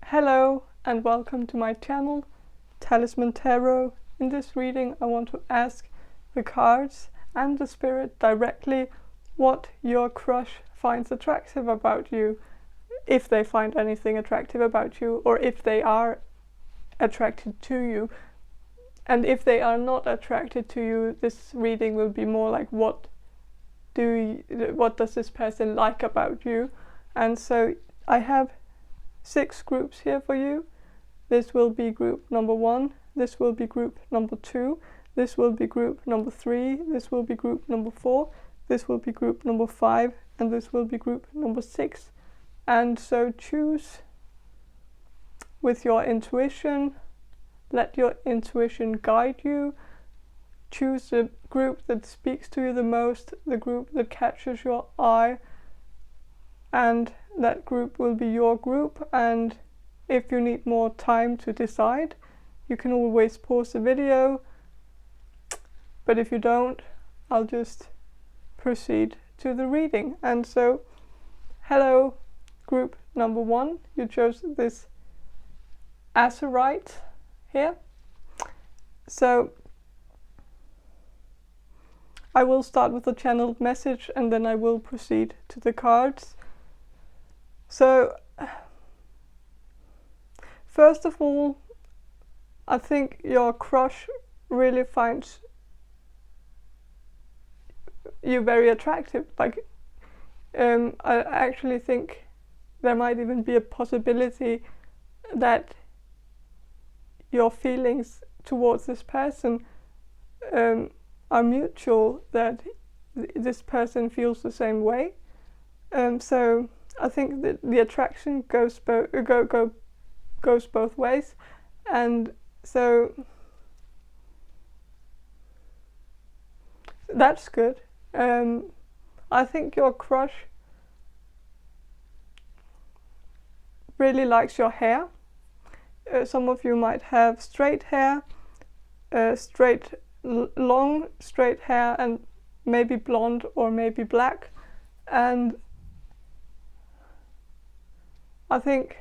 Hello and welcome to my channel, Talisman Tarot. In this reading I want to ask the cards and the spirit directly what your crush finds attractive about you, if they find anything attractive about you, or if they are attracted to you. And if they are not attracted to you, this reading will be more like what does this person like about you. And so I have 6 groups here for you. This will be group number 1, this will be group number 2, this will be group number 3, this will be group number 4, this will be group number 5, and this will be group number 6. And so choose with your intuition, let your intuition guide you, choose the group that speaks to you the most, the group that catches your eye, and that group will be your group. And if you need more time to decide, you can always pause the video, but if you don't, I'll just proceed to the reading. And so, hello group number 1, you chose this azurite here. So I will start with the channeled message and then I will proceed to the cards. So, first of all, I think your crush really finds you very attractive. Like, I actually think there might even be a possibility that your feelings towards this person are mutual, that this person feels the same way. So I think that the attraction goes both ways, and so that's good. I think your crush really likes your hair. Some of you might have straight hair, long straight hair, and maybe blonde or maybe black. And I think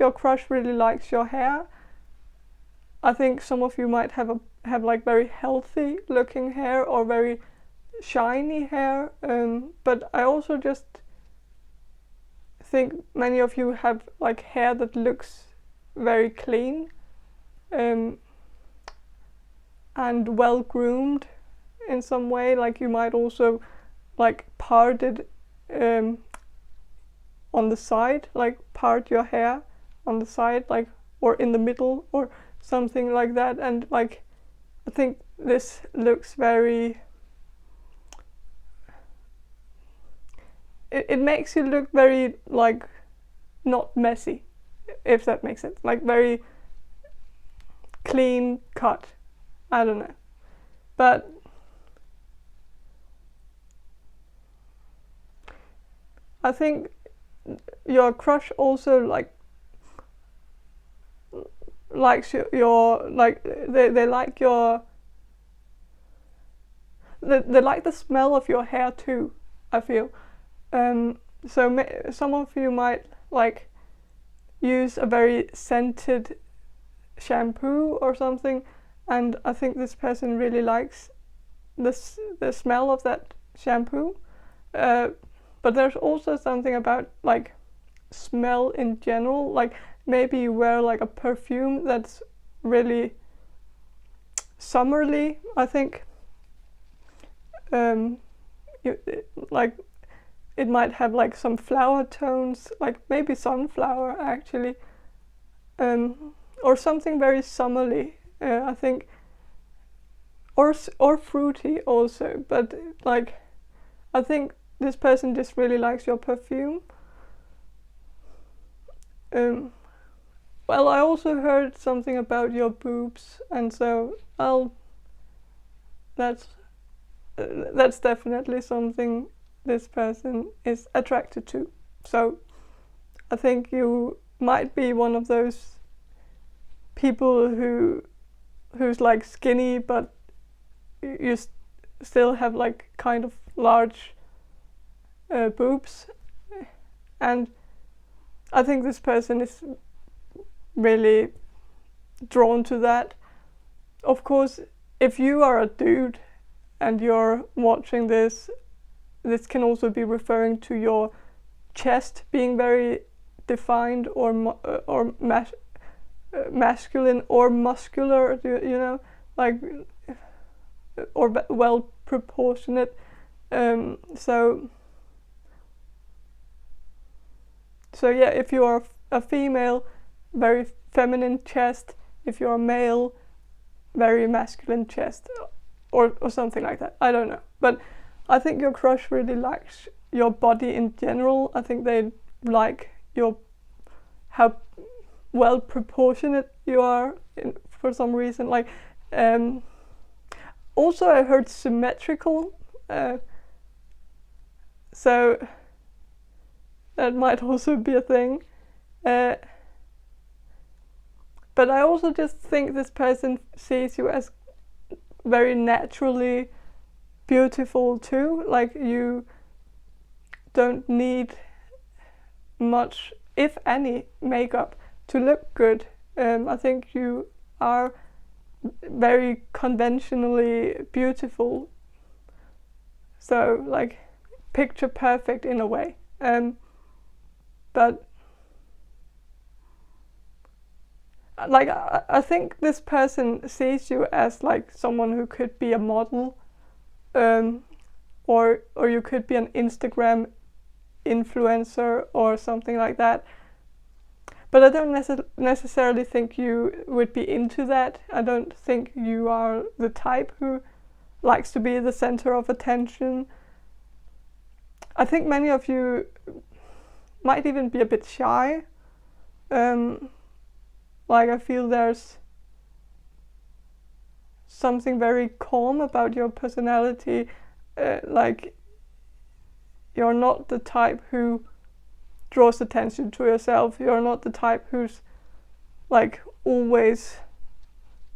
your crush really likes your hair. I think some of you might have like very healthy looking hair or very shiny hair, but I also just think many of you have like hair that looks very clean and well groomed in some way. Like you might also like part it on the side, like part your hair on the side, like, or in the middle or something like that. And like I think this looks very, it makes you look very like not messy, if that makes sense, like very clean cut. I don't know, but I think your crush also likes your like they like your they like the smell of your hair too, I feel. So some of you might like use a very scented shampoo or something, and I think this person really likes the smell of that shampoo. But there's also something about like smell in general, like maybe you wear like a perfume that's really summerly, I think. It might have like some flower tones, like maybe sunflower actually, or something very summerly, I think, or fruity also. But like I think this person just really likes your perfume. Well, I also heard something about your boobs, and so that's definitely something this person is attracted to. So I think you might be one of those people who's like skinny, but you still have like kind of large boobs. And I think this person is really drawn to that. Of course, if you are a dude and you're watching this, this can also be referring to your chest being very defined, or masculine or muscular, you know, like, or well proportionate. So yeah, if you are a female, very feminine chest. If you're a male, very masculine chest, or something like that. I don't know, but I think your crush really likes your body in general. I think they like how well proportionate you are for some reason. Like, also I heard symmetrical, so that might also be a thing. But I also just think this person sees you as very naturally beautiful too. Like, you don't need much, if any, makeup to look good. I think you are very conventionally beautiful. So, like, picture perfect in a way. But like, I think this person sees you as like someone who could be a model, or you could be an Instagram influencer or something like that. But I don't necessarily think you would be into that. I don't think you are the type who likes to be the center of attention. I think many of you might even be a bit shy. Like, I feel there's something very calm about your personality. Like, you're not the type who draws attention to yourself. You're not the type who's like always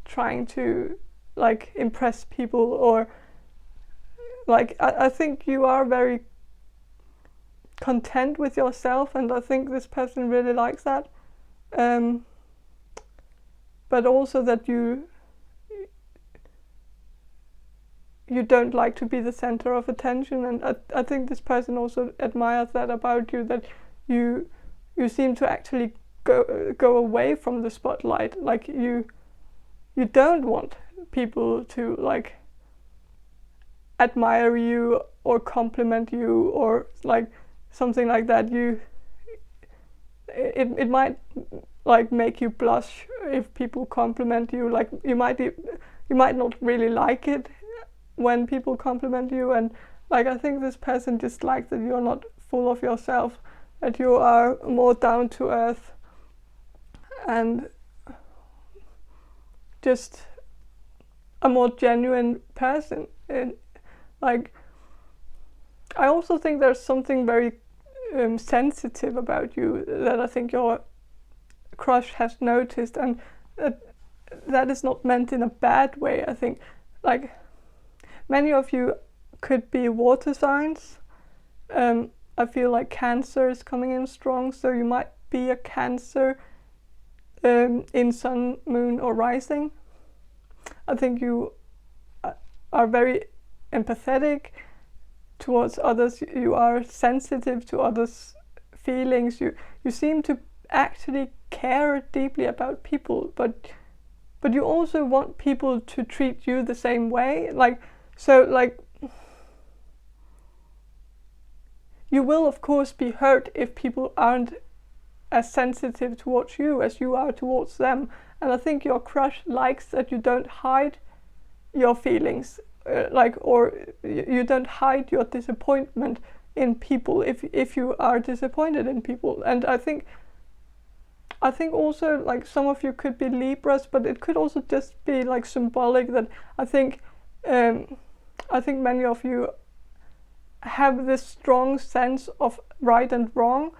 trying to like impress people, or like, I think you are very content with yourself, and I think this person really likes that. But also that you don't like to be the center of attention, and I think this person also admires that about you, that you seem to actually go away from the spotlight. Like, you don't want people to like admire you or compliment you or like something like that. It might like make you blush if people compliment you. Like, you might not really like it when people compliment you, and like, I think this person just likes that you're not full of yourself, that you are more down to earth and just a more genuine person. And like, I also think there's something very sensitive about you that I think your crush has noticed, and that is not meant in a bad way. I think like many of you could be water signs. I feel like Cancer is coming in strong, so you might be a Cancer in sun, moon, or rising. I think you are very empathetic towards others. You are sensitive to others' feelings. You seem to actually care deeply about people, but you also want people to treat you the same way. Like, so like, you will of course be hurt if people aren't as sensitive towards you as you are towards them. And I think your crush likes that you don't hide your feelings, or you don't hide your disappointment in people if you are disappointed in people. And I think also, like, some of you could be Libras, but it could also just be like symbolic that I think many of you have this strong sense of right and wrong,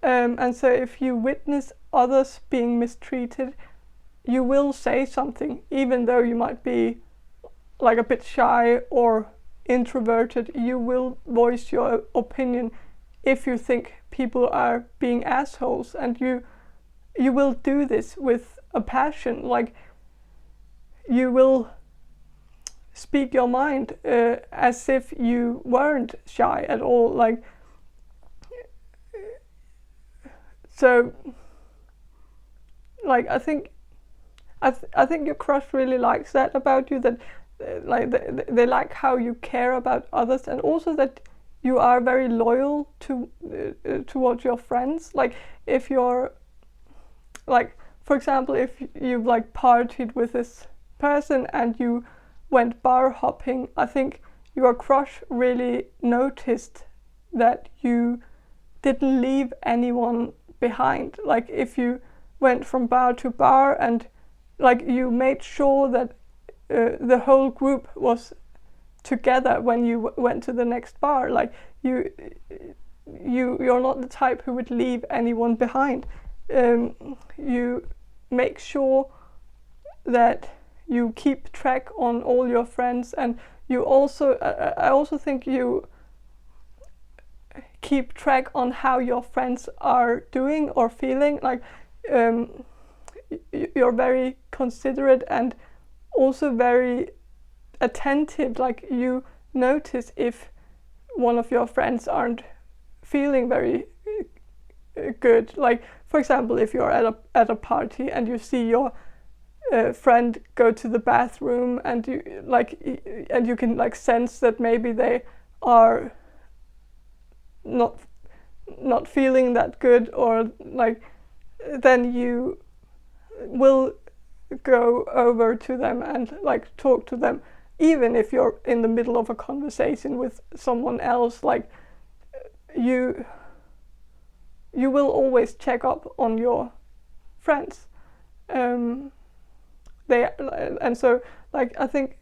and so if you witness others being mistreated, you will say something, even though you might be like a bit shy or introverted. You will voice your opinion if you think people are being assholes, and you will do this with a passion. Like, you will speak your mind as if you weren't shy at all. Like, so, like, I think your crush really likes that about you, that like they like how you care about others, and also that you are very loyal to towards your friends. Like, if you're, like, for example, if you've like partied with this person and you went bar hopping, I think your crush really noticed that you didn't leave anyone behind. Like, if you went from bar to bar and like you made sure that the whole group was together when you went to the next bar. Like, you're not the type who would leave anyone behind. You make sure that you keep track on all your friends, and you also I also think you keep track on how your friends are doing or feeling. Like, you're very considerate and also very attentive. Like, you notice if one of your friends aren't feeling very good. Like, for example, if you're at a party and you see your friend go to the bathroom, and you can like sense that maybe they are not feeling that good, or like, then you will go over to them and like talk to them, even if you're in the middle of a conversation with someone else. Like, you will always check up on your friends. And so, like, I think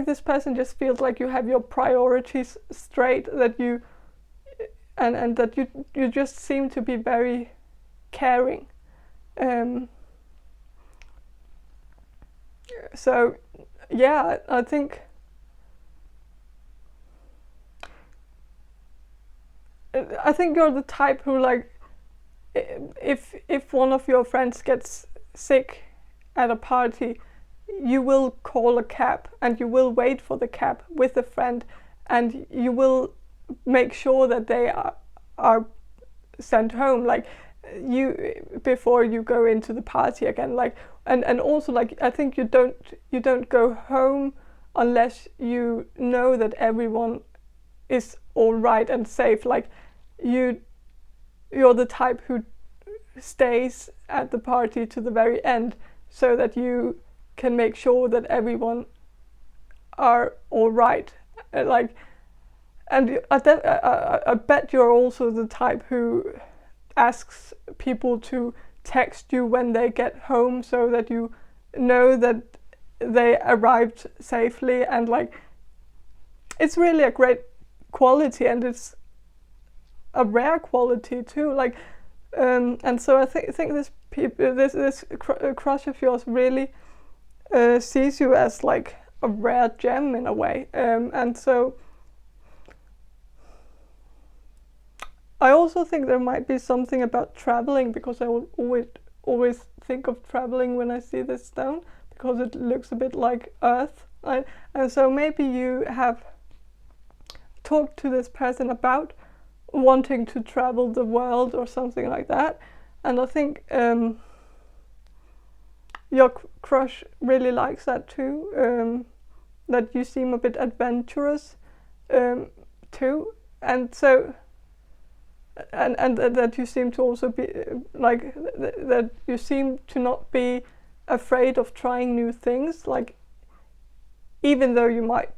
this person just feels like you have your priorities straight, that you and that you just seem to be very caring. So yeah, I think you're the type who, like, if one of your friends gets sick at a party, you will call a cab, and you will wait for the cab with a friend, and you will make sure that they are sent home, like, before you go into the party again. Like, and also, like, I think you don't go home unless you know that everyone is all right and safe. Like, you're the type who stays at the party to the very end, so that you can make sure that everyone are all right. Like, and I bet you're also the type who asks people to text you when they get home, so that you know that they arrived safely. And like, it's really a great quality, and it's a rare quality too. Like, and so I think this crush of yours really sees you as like a rare gem in a way. And so I also think there might be something about traveling, because I will always think of traveling when I see this stone, because it looks a bit like Earth. And so maybe you have talked to this person about wanting to travel the world or something like that. And I think your crush really likes that too, that you seem a bit adventurous too, and so and that you seem to also be like that you seem to not be afraid of trying new things. Like, even though you might,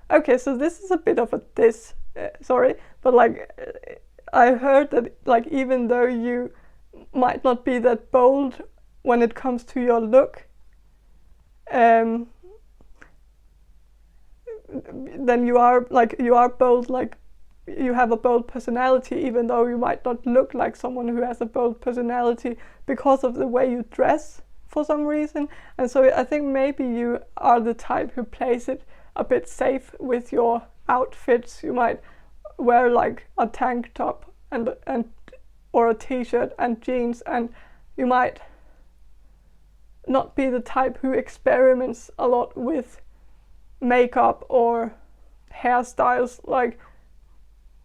okay, so this is a bit of a diss, sorry, but like, I heard that, like, even though you might not be that bold when it comes to your look, then you are bold. Like, you have a bold personality, even though you might not look like someone who has a bold personality, because of the way you dress for some reason. And so I think maybe you are the type who plays it a bit safe with your outfits. You might wear like a tank top and or a t-shirt and jeans, and you might not be the type who experiments a lot with makeup or hairstyles. Like,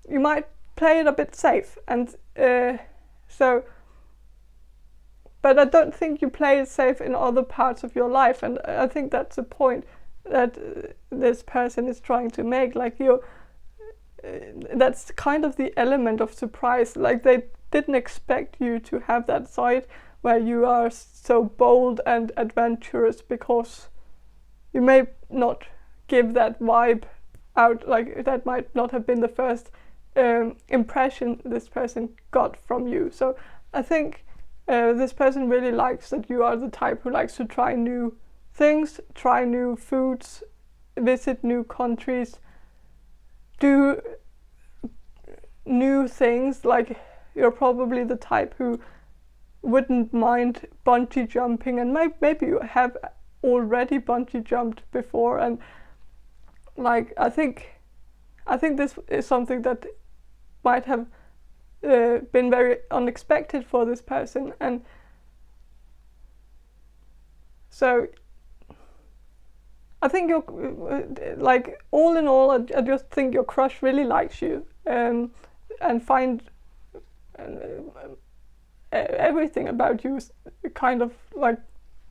you might play it a bit safe, and but I don't think you play it safe in other parts of your life, and I think that's the point that this person is trying to make. Like, that's kind of the element of surprise. Like, they didn't expect you to have that side where you are so bold and adventurous, because you may not give that vibe out. Like, that might not have been the first impression this person got from you. So I think this person really likes that you are the type who likes to try new things, try new foods, visit new countries, do new things. Like, you're probably the type who wouldn't mind bungee jumping, and maybe you have already bungee jumped before, and like I think this is something that might have been very unexpected for this person. And so I think you're like, all in all, I just think your crush really likes you, and find everything about you is kind of like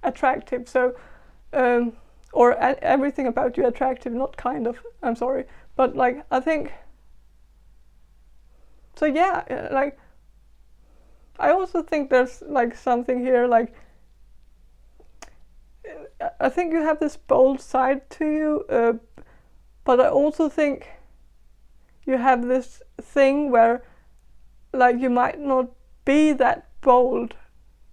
attractive. So or everything about you attractive, not kind of, I'm sorry, but like, I think so. Yeah, like, I also think there's like something here, like, I think you have this bold side to you, but I also think you have this thing where, like, you might not be that bold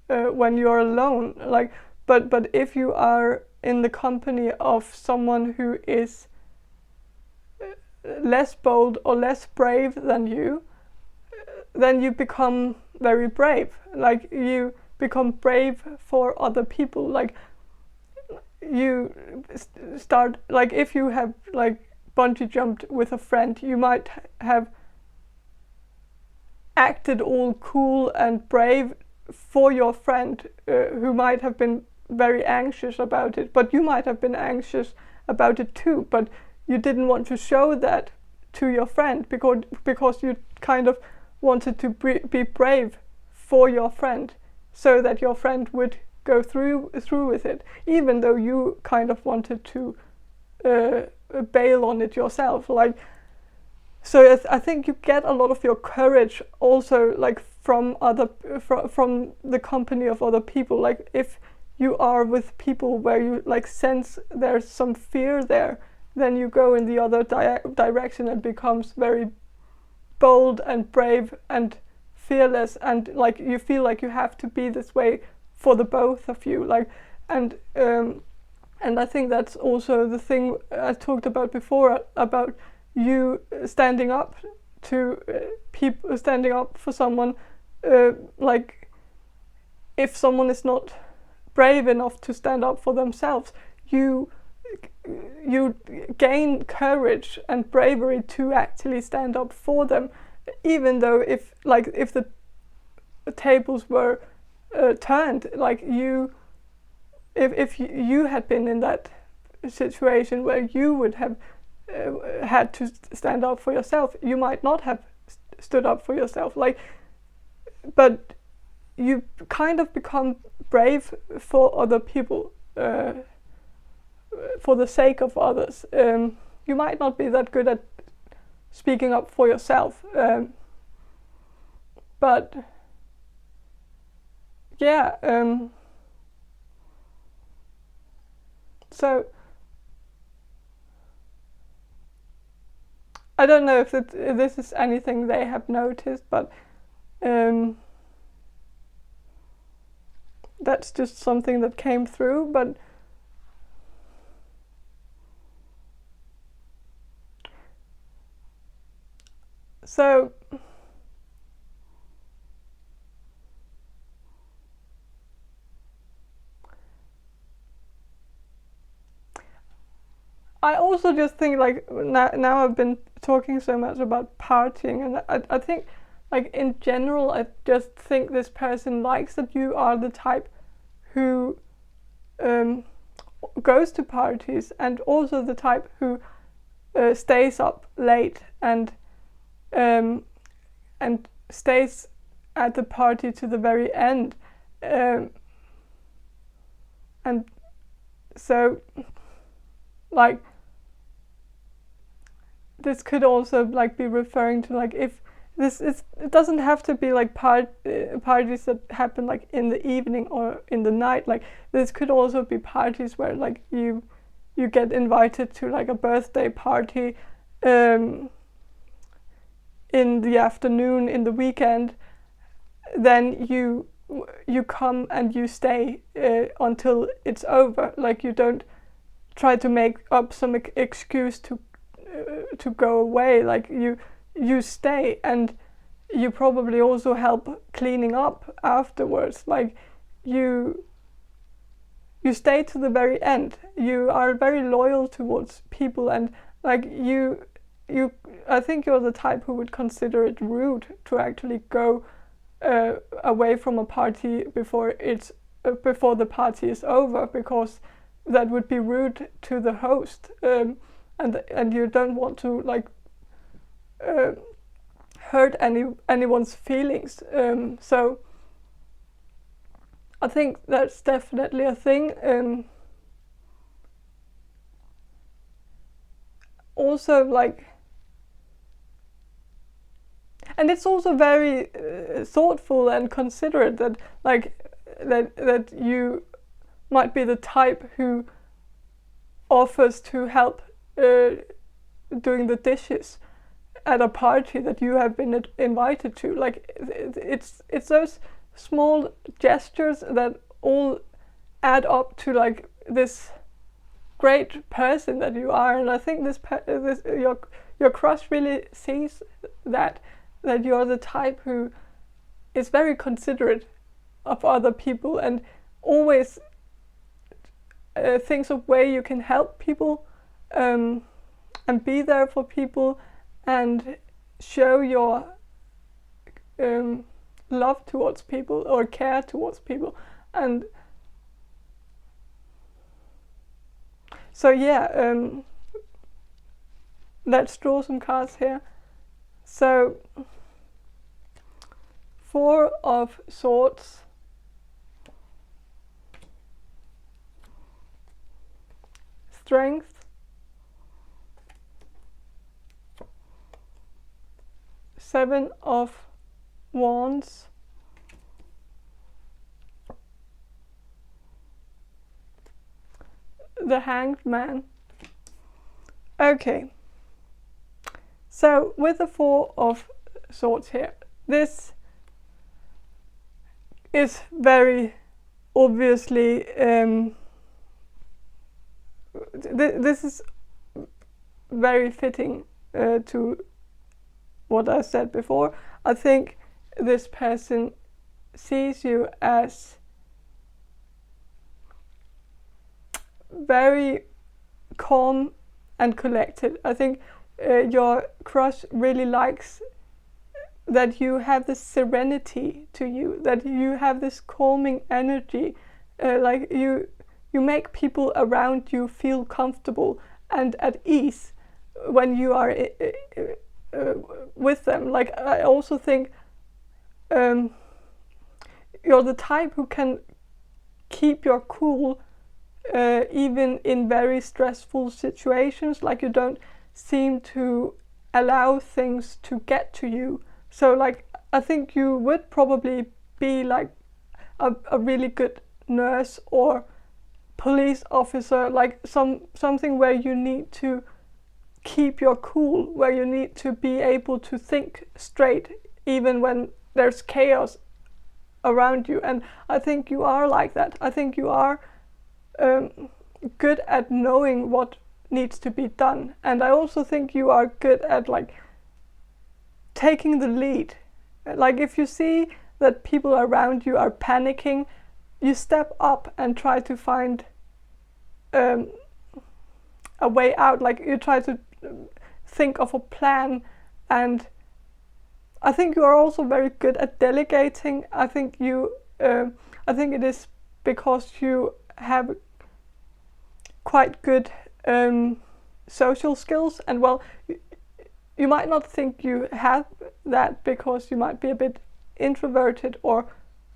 when you're alone. Like, but if you are in the company of someone who is less bold or less brave than you, then you become very brave. Like, you become brave for other people. Like, you start, like, if you have like bungee jumped with a friend, you might have acted all cool and brave for your friend, who might have been very anxious about it, but you might have been anxious about it too, but you didn't want to show that to your friend because you kind of wanted to be brave for your friend, so that your friend would go through with it, even though you kind of wanted to bail on it yourself. Like, so I think you get a lot of your courage also, like, from the company of other people. Like, if you are with people where you like sense there's some fear there, then you go in the other direction and becomes very bold and brave and fearless, and like, you feel like you have to be this way for the both of you. Like, and I think that's also the thing I talked about before, about you standing up to people, standing up for someone. Like, if someone is not brave enough to stand up for themselves, you gain courage and bravery to actually stand up for them, even though if the tables were turned, like, if you had been in that situation where you would have had to stand up for yourself, you might not have stood up for yourself. Like, but you kind of become brave for other people, for the sake of others. You might not be that good at speaking up for yourself, but yeah. So I don't know if this is anything they have noticed, but that's just something that came through. But so I also just think, like, now I've been talking so much about partying, and I think, like, in general, I just think this person likes that you are the type who goes to parties, and also the type who stays up late and stays at the party to the very end, and so, like, this could also, like, be referring to, like, if this is, it doesn't have to be like parties that happen like in the evening or in the night. Like, this could also be parties where, like, you get invited to, like, a birthday party in the afternoon, in the weekend. Then you come and you stay until it's over. Like, you don't try to make up some excuse to go away. Like, you stay, and you probably also help cleaning up afterwards. Like, you stay to the very end. You are very loyal towards people, and, like, you I think you're the type who would consider it rude to actually go away from a party before the party is over, because that would be rude to the host, and you don't want to, like, hurt anyone's feelings. So I think that's definitely a thing. Also, like, and it's also very thoughtful and considerate that, like, that you might be the type who offers to help doing the dishes at a party that you have been invited to. Like, it's those small gestures that all add up to, like, this great person that you are. And I think this your crush really sees that you're the type who is very considerate of other people, and always thinks of way you can help people, and be there for people, and show your love towards people or care towards people. And so, yeah, let's draw some cards here. So, 4 of Swords, Strength, 7 of Wands, the Hanged Man. Okay, so with the 4 of Swords here, this is very obviously, this is very fitting to what I said before. I think this person sees you as very calm and collected. I think your crush really likes that you have this serenity to you, that you have this calming energy, like you make people around you feel comfortable and at ease when you are with them. Like, I also think you're the type who can keep your cool even in very stressful situations. Like, you don't seem to allow things to get to you. So, like, I think you would probably be like a really good nurse or police officer, like something where you need to keep your cool, where you need to be able to think straight even when there's chaos around you. And I think you are like that. I think you are good at knowing what needs to be done. And I also think you are good at, like, taking the lead. Like, if you see that people around you are panicking, you step up and try to find a way out. Like, you try to think of a plan, and I think you are also very good at delegating. I think it is because you have quite good social skills, and well, you might not think you have that because you might be a bit introverted or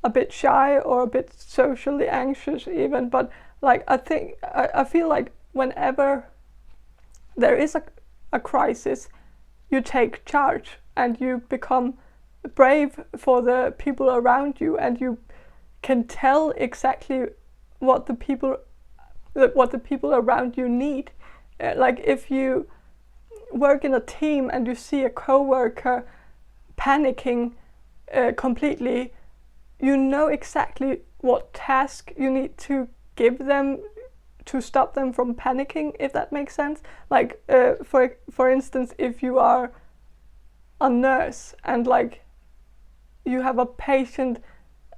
a bit shy or a bit socially anxious even, but like I feel like whenever there is a crisis, you take charge and you become brave for the people around you, and you can tell exactly what the people around you need. Like if you work in a team and you see a coworker panicking completely, you know exactly what task you need to give them to stop them from panicking, if that makes sense. Like for instance, if you are a nurse and like you have a patient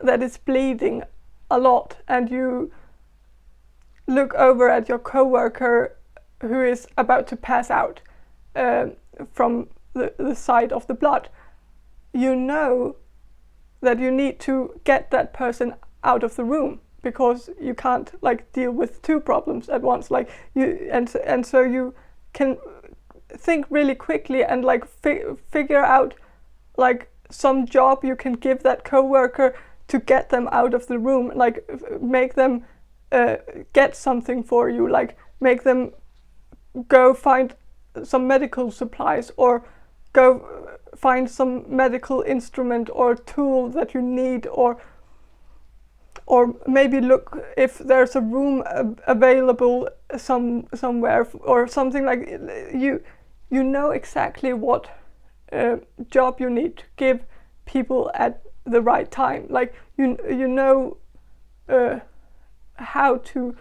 that is bleeding a lot, and you look over at your coworker who is about to pass out from the side of the blood, you know that you need to get that person out of the room, because you can't like deal with two problems at once. Like you and so you can think really quickly and like figure out like some job you can give that coworker to get them out of the room, like make them get something for you, like make them go find some medical supplies or go find some medical instrument or tool that you need, or maybe look if there's a room available somewhere or something. Like you know exactly what job you need to give people at the right time. Like you know how to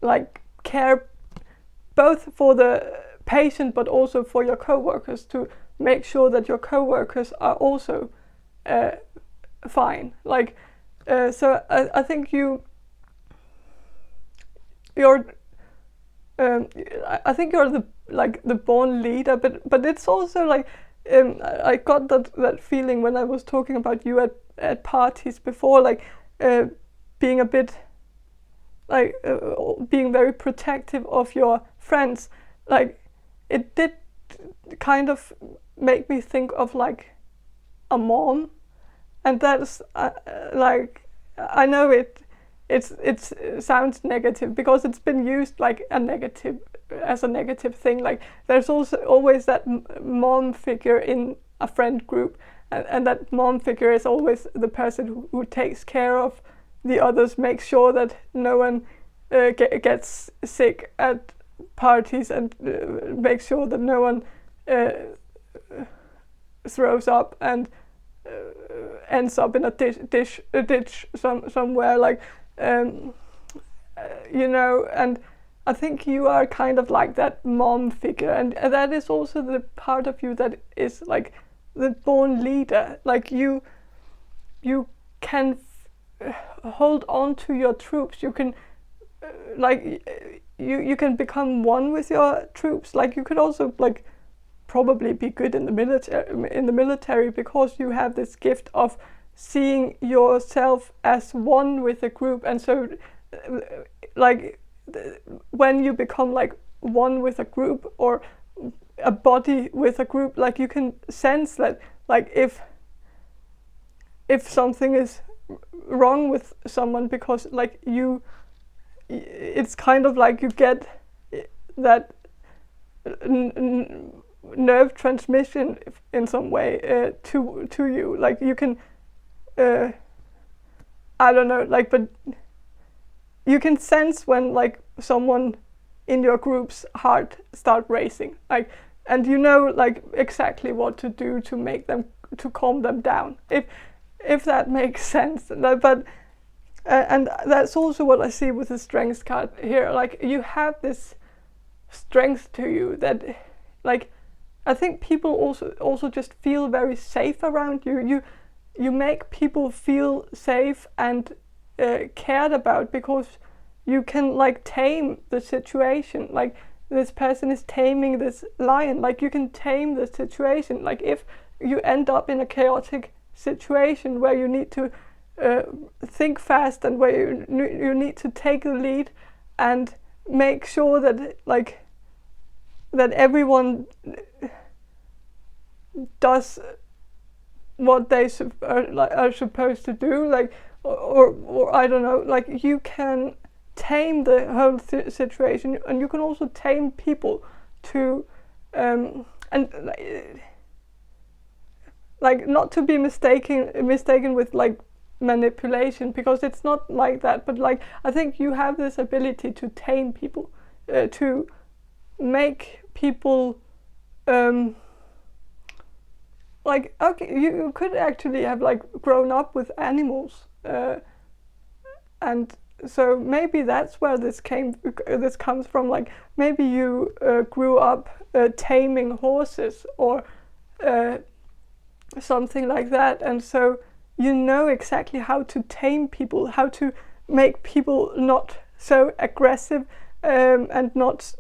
like care both for the patient but also for your co-workers, to make sure that your co-workers are also fine. Like so I think I think you're the born leader, but it's also like I got that feeling when I was talking about you at parties before, like being a bit like being very protective of your friends. Like it did kind of make me think of like a mom, and that's like I know it sounds negative because it's been used like as a negative thing. Like there's also always that mom figure in a friend group, and that mom figure is always the person who takes care of the others, makes sure that no one gets sick at parties, and makes sure that no one throws up and ends up in a ditch somewhere. Like you know, and I think you are kind of like that mom figure, and that is also the part of you that is like the born leader. Like you can hold on to your troops. You can like you can become one with your troops. Like you could also like probably be good in the military because you have this gift of seeing yourself as one with a group. And so like when you become like one with a group or a body with a group, like you can sense that like if something is wrong with someone, because like it's kind of like you get that nerve transmission in some way to you. Like you can I don't know, like, but you can sense when like someone in your group's heart start racing, like, and you know like exactly what to do to make them, to calm them down, if that makes sense. But and that's also what I see with the strength card here. Like you have this strength to you that like I think people also just feel very safe around you. You make people feel safe and cared about, because you can like tame the situation. Like this person is taming this lion. Like, you can tame the situation. Like, if you end up in a chaotic situation where you need to think fast, and where you need to take the lead and make sure that, like, that everyone does what they are supposed to do, like, or I don't know, like, you can tame the whole situation, and you can also tame people to and like, not to be mistaken with, like, manipulation, because it's not like that, but, like, I think you have this ability to tame people, to make people like, okay, you could actually have, like, grown up with animals, and so maybe that's where this comes from. Like, maybe you grew up taming horses, or something like that, and so you know exactly how to tame people, how to make people not so aggressive, and not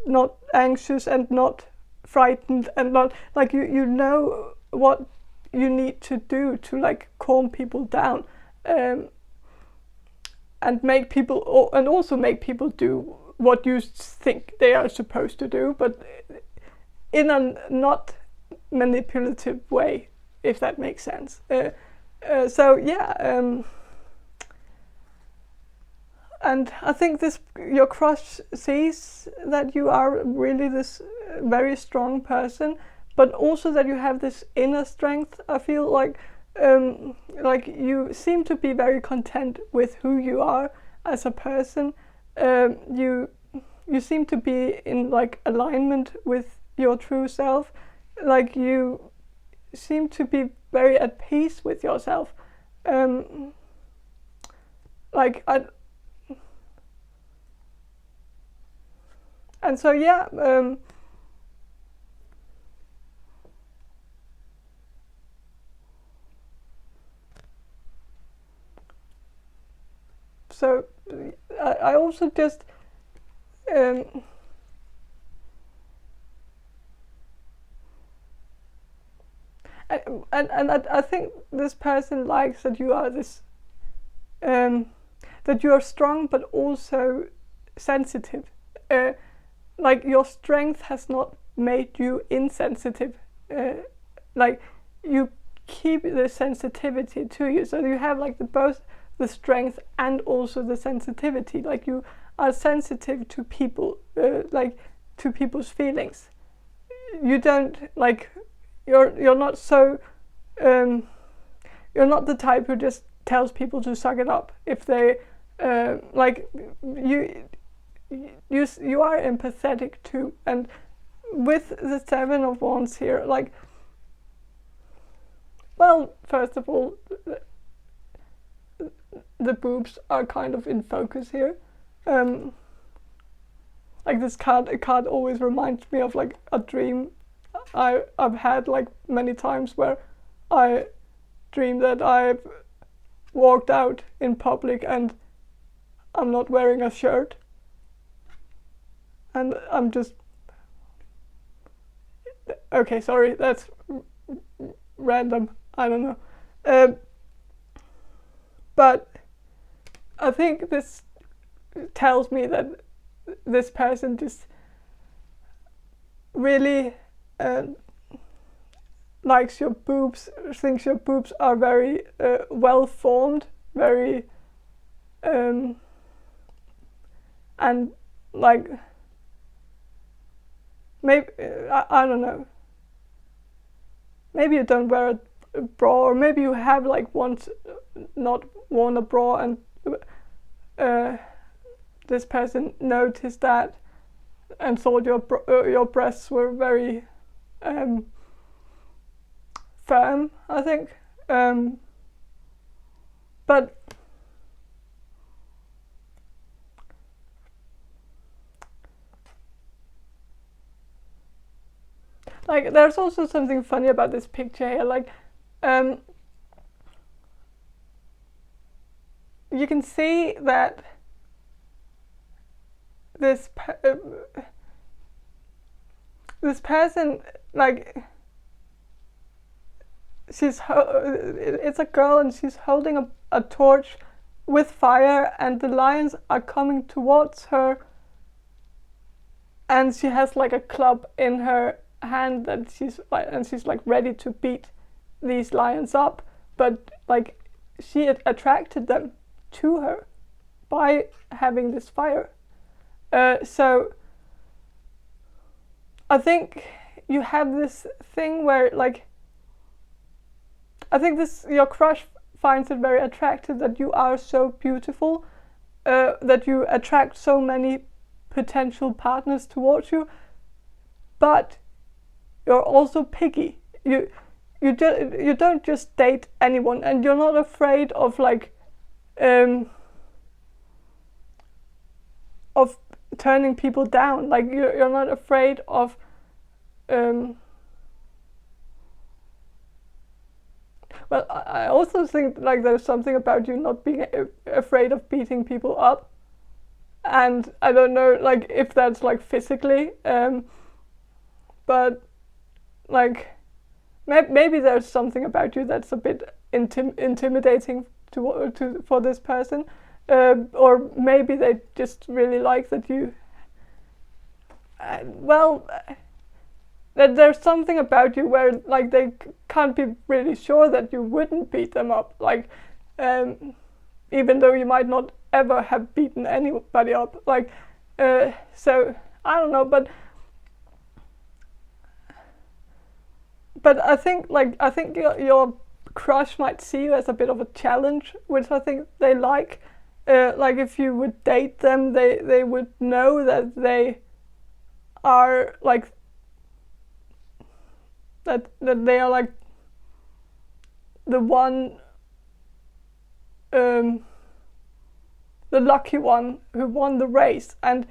anxious, and not frightened, and not, like, you know what you need to do to, like, calm people down, and make people, and also make people do what you think they are supposed to do, but in a not manipulative way, if that makes sense. So yeah, and I think your crush sees that you are really this very strong person, but also that you have this inner strength. I feel like you seem to be very content with who you are as a person. You seem to be in, like, alignment with your true self. Like, you seem to be very at peace with yourself. Like, and so yeah. So I also just and I think this person likes that you are this that you are strong, but also sensitive. Like, your strength has not made you insensitive. Like, you keep the sensitivity to you, so you have, like, both the strength and also the sensitivity. Like, you are sensitive to people, like, to people's feelings. You don't, like, you're not so you're not the type who just tells people to suck it up if they like, you are empathetic too. And with the 7 of Wands here, like, well, first of all, the boobs are kind of in focus here. Like, this card always reminds me of, like, a dream I've had, like, many times, where I dream that I've walked out in public and I'm not wearing a shirt, and I'm just, okay, sorry, that's random, I don't know, but I think this tells me that this person just really likes your boobs, thinks your boobs are very well formed, very and, like, maybe I don't know, maybe you don't wear a bra, or maybe you have, like, once not worn a bra, and this person noticed that and thought your breasts were very firm, I think, but like, there's also something funny about this picture here. Like, you can see that this this person, like, it's a girl and she's holding a torch with fire, and the lions are coming towards her, and she has like a club in her hand that she's like ready to beat these lions up, but like she attracted them to her by having this fire. So I think you have this thing where, like, I think your crush finds it very attractive that you are so beautiful, that you attract so many potential partners towards you, but you're also picky. You don't just date anyone, and you're not afraid of like of turning people down. Like you're not afraid of well, I also think like there's something about you not being afraid of beating people up, and I don't know like if that's like physically, but like maybe there's something about you that's a bit intimidating for this person, or maybe they just really like that you. That there's something about you where like they can't be really sure that you wouldn't beat them up, like even though you might not ever have beaten anybody up, like so I don't know, but I think your crush might see you as a bit of a challenge, which I think they like. Like if you would date them, they would know that they are like that they are like the one, the lucky one who won the race. And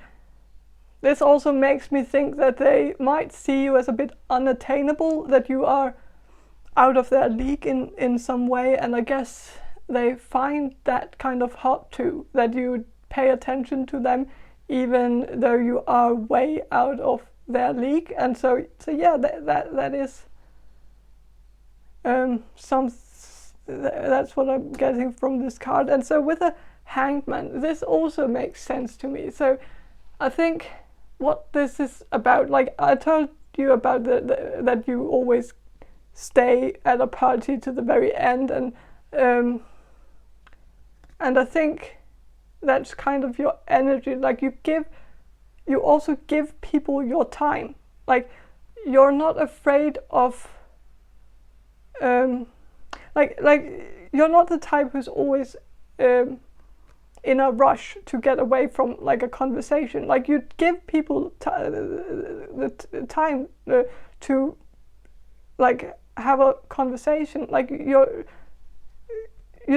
this also makes me think that they might see you as a bit unattainable, that you are out of their league in some way, and I guess they find that kind of hot too, that you pay attention to them even though you are way out of their league. And so yeah, that is that's what I'm getting from this card. And so with a Hanged Man, this also makes sense to me. So I think what this is about, like I told you about that you always stay at a party to the very end, and I think that's kind of your energy. Like you also give people your time. Like you're not afraid of like you're not the type who's always in a rush to get away from like a conversation. Like you give people the time to like have a conversation. Like you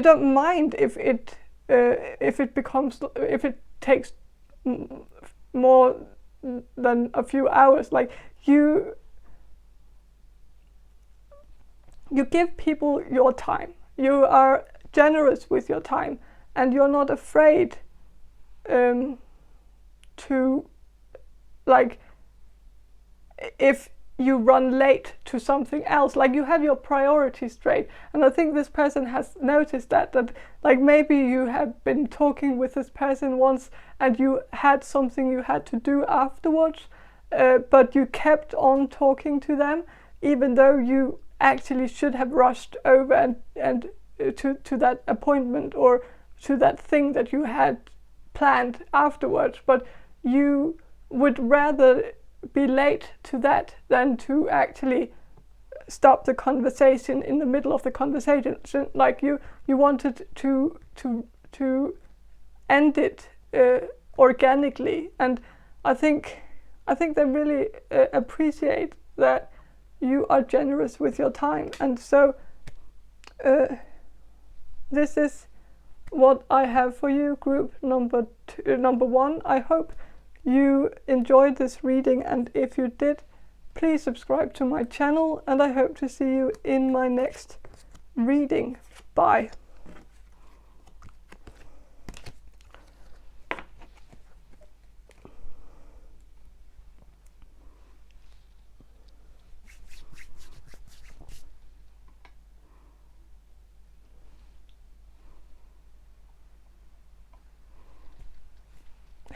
don't mind if it takes more than a few hours. Like you give people your time. You are generous with your time, and you're not afraid to, like, if you run late to something else, like you have your priorities straight. And I think this person has noticed that like maybe you have been talking with this person once and you had something you had to do afterwards, but you kept on talking to them even though you actually should have rushed over and to that appointment or to that thing that you had planned afterwards. But you would rather be late to that than to actually stop the conversation in the middle of the conversation. So, like you wanted to end it organically, and I think they really appreciate that you are generous with your time. And so this is what I have for you, group number one. I hope you enjoyed this reading, and if you did, please subscribe to my channel, and I hope to see you in my next reading. Bye.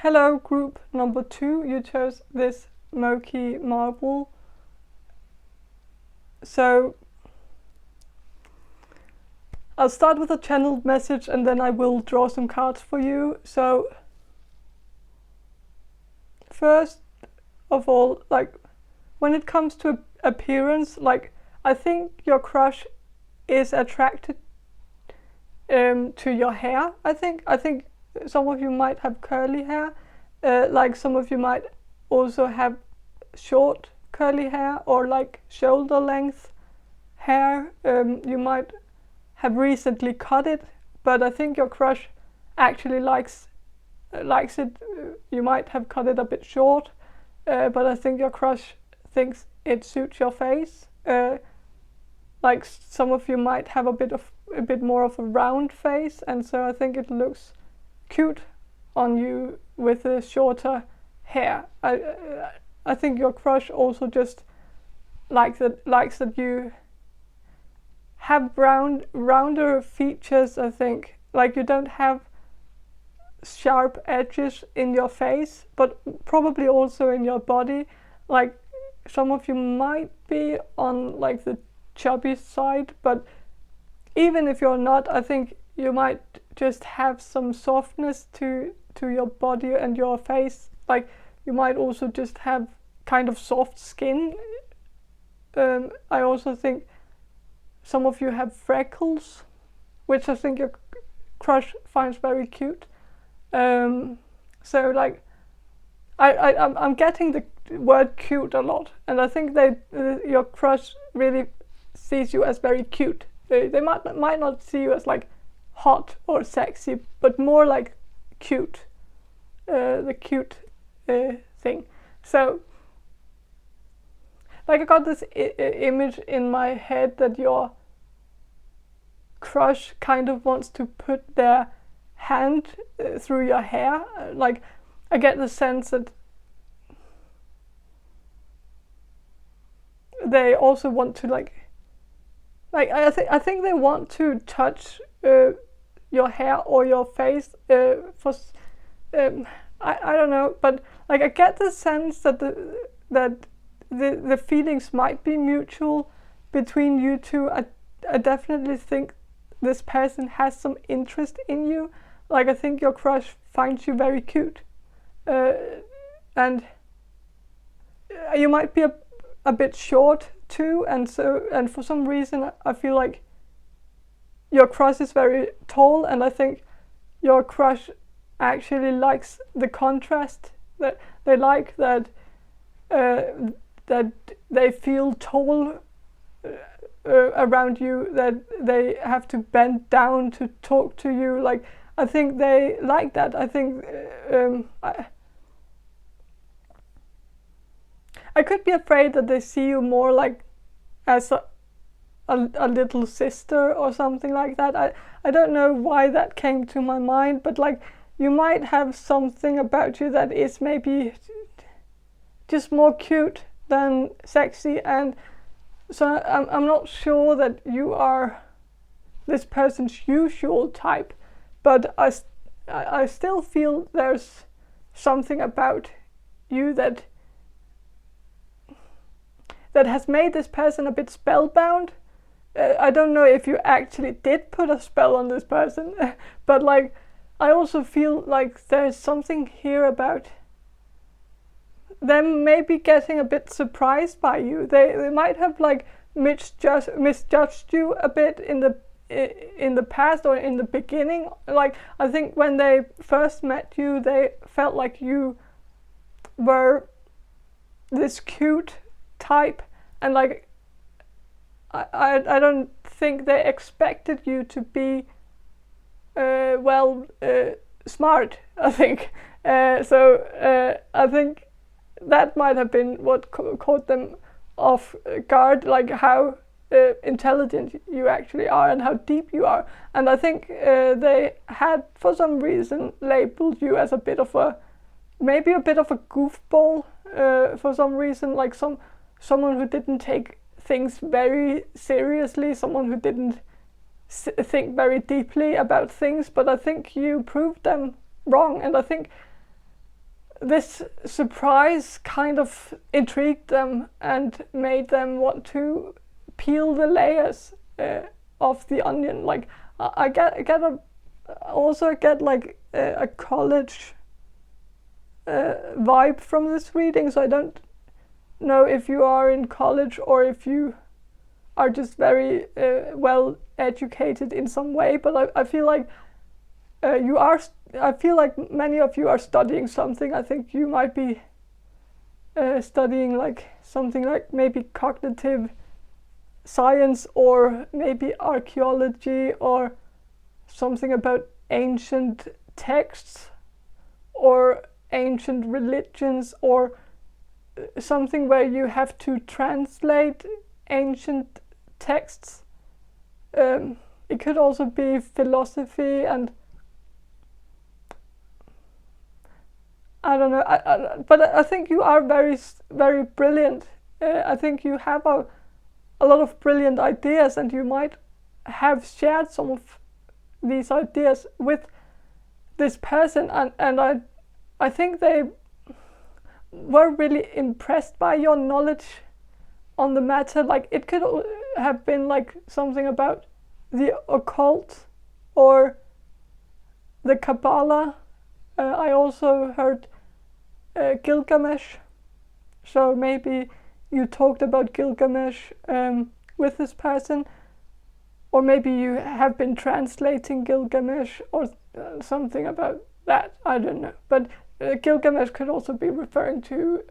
hello group number 2, you chose this murky marble. So I'll start with a channeled message and then I will draw some cards for you. So first of all, like when it comes to appearance, like I think your crush is attracted to your hair. I think some of you might have curly hair, like some of you might also have short curly hair or like shoulder length hair. You might have recently cut it, but I think your crush actually likes it. You might have cut it a bit short, but I think your crush thinks it suits your face. Like some of you might have a bit more of a round face, and so I think it looks cute on you with the shorter hair. I think your crush also just likes that you have rounder features. I think like you don't have sharp edges in your face, but probably also in your body. Like some of you might be on like the chubby side, but even if you're not, I think you might just have some softness to your body and your face. Like you might also just have kind of soft skin. I also think some of you have freckles, which I think your crush finds very cute. So like I'm getting the word cute a lot, and I think your crush really sees you as very cute. They might not see you as like hot or sexy, but more like cute, the cute thing. So like I got this image in my head that your crush kind of wants to put their hand through your hair. Like I get the sense that they also want to like I think they want to touch your hair or your face for I don't know, but like I get the sense that the feelings might be mutual between you two. I definitely think this person has some interest in you. Like I think your crush finds you very cute, and you might be a bit short too, and for some reason I feel like your crush is very tall, and I think your crush actually likes the contrast. That they like that they feel tall around you, that they have to bend down to talk to you. Like I think they like that. I think I could be afraid that they see you more like as a little sister or something like that. I don't know why that came to my mind, but like you might have something about you that is maybe just more cute than sexy, and so I'm not sure that you are this person's usual type, but I still feel there's something about you that has made this person a bit spellbound. I don't know if you actually did put a spell on this person, but like I also feel like there's something here about them maybe getting a bit surprised by you. They might have like misjudged you a bit in the past or in the beginning. Like I think when they first met you, they felt like you were this cute type, and like I don't think they expected you to be smart, I think. So I think that might have been what caught them off guard, like how intelligent you actually are and how deep you are. And I think they had, for some reason, labeled you as maybe a bit of a goofball for some reason, like someone who didn't take things very seriously, someone who didn't think very deeply about things. But I think you proved them wrong, and I think this surprise kind of intrigued them and made them want to peel the layers of the onion. Like I also get like a college vibe from this reading, so I don't know if you are in college or if you are just very well educated in some way, but I feel like you are. I feel like many of you are studying something. I think you might be studying like something like maybe cognitive science or maybe archaeology or something about ancient texts or ancient religions or something where you have to translate ancient texts. It could also be philosophy, and I don't know, but I think you are very, very brilliant. I think you have a lot of brilliant ideas, and you might have shared some of these ideas with this person, and I think they were really impressed by your knowledge on the matter. Like it could have been like something about the occult or the Kabbalah. I also heard Gilgamesh, so maybe you talked about Gilgamesh with this person, or maybe you have been translating Gilgamesh or something about that. I don't know, but Gilgamesh could also be referring to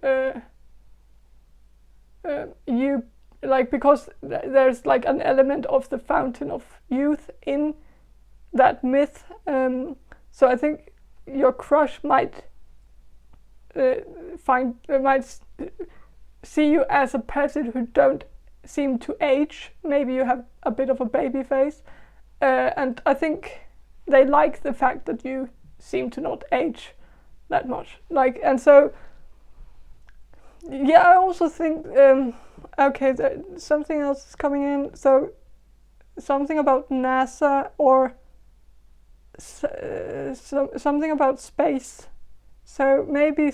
you, like because there's like an element of the fountain of youth in that myth. So I think your crush might see you as a person who don't seem to age. Maybe you have a bit of a baby face, and I think they like the fact that you seem to not age that much. Like, and so yeah, I also think okay, something else is coming in. So something about NASA or something about space. So maybe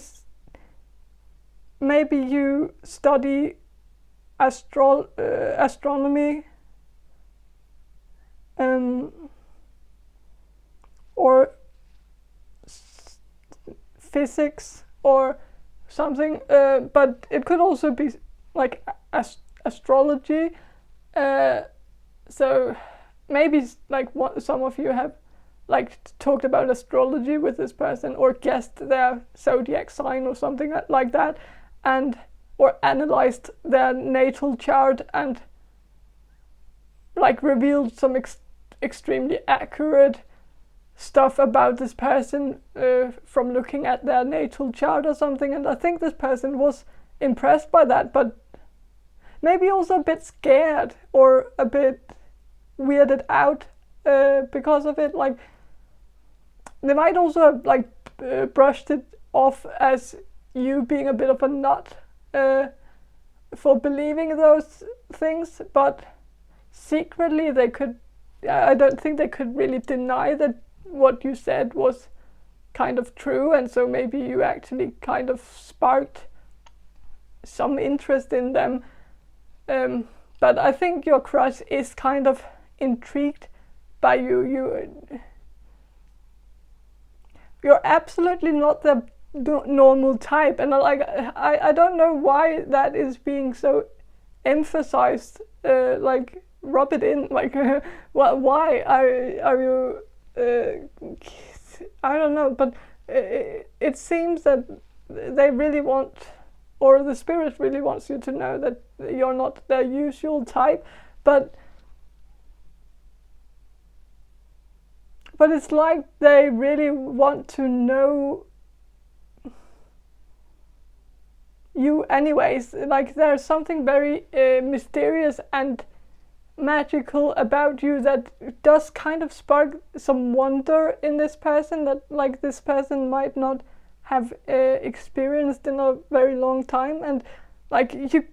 you study astronomy, or physics or something, but it could also be like astrology. So maybe like some of you have like talked about astrology with this person, or guessed their zodiac sign or something like that, and or analyzed their natal chart and like revealed some extremely accurate stuff about this person from looking at their natal chart or something. And I think this person was impressed by that, but maybe also a bit scared or a bit weirded out because of it. Like they might also have like brushed it off as you being a bit of a nut for believing those things, but secretly they could, I don't think they could really deny that what you said was kind of true, and so maybe you actually kind of sparked some interest in them. But I think your crush is kind of intrigued by you. You're absolutely not the normal type, and I don't know why that is being so emphasized. Like rub it in, like why are you? I don't know, but it seems that they really want, or the spirit really wants you to know that you're not their usual type, but it's like they really want to know you anyways. Like there's something very mysterious and magical about you that does kind of spark some wonder in this person that like this person might not have experienced in a very long time, and like you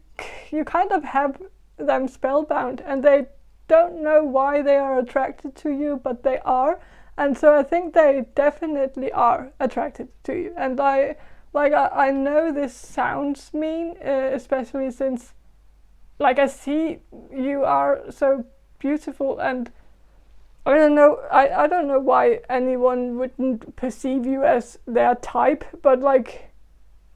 kind of have them spellbound, and they don't know why they are attracted to you, but they are. And so I think they definitely are attracted to you, and I like I know this sounds mean, especially since like I see you are so beautiful, and I don't know, I don't know why anyone wouldn't perceive you as their type, but like,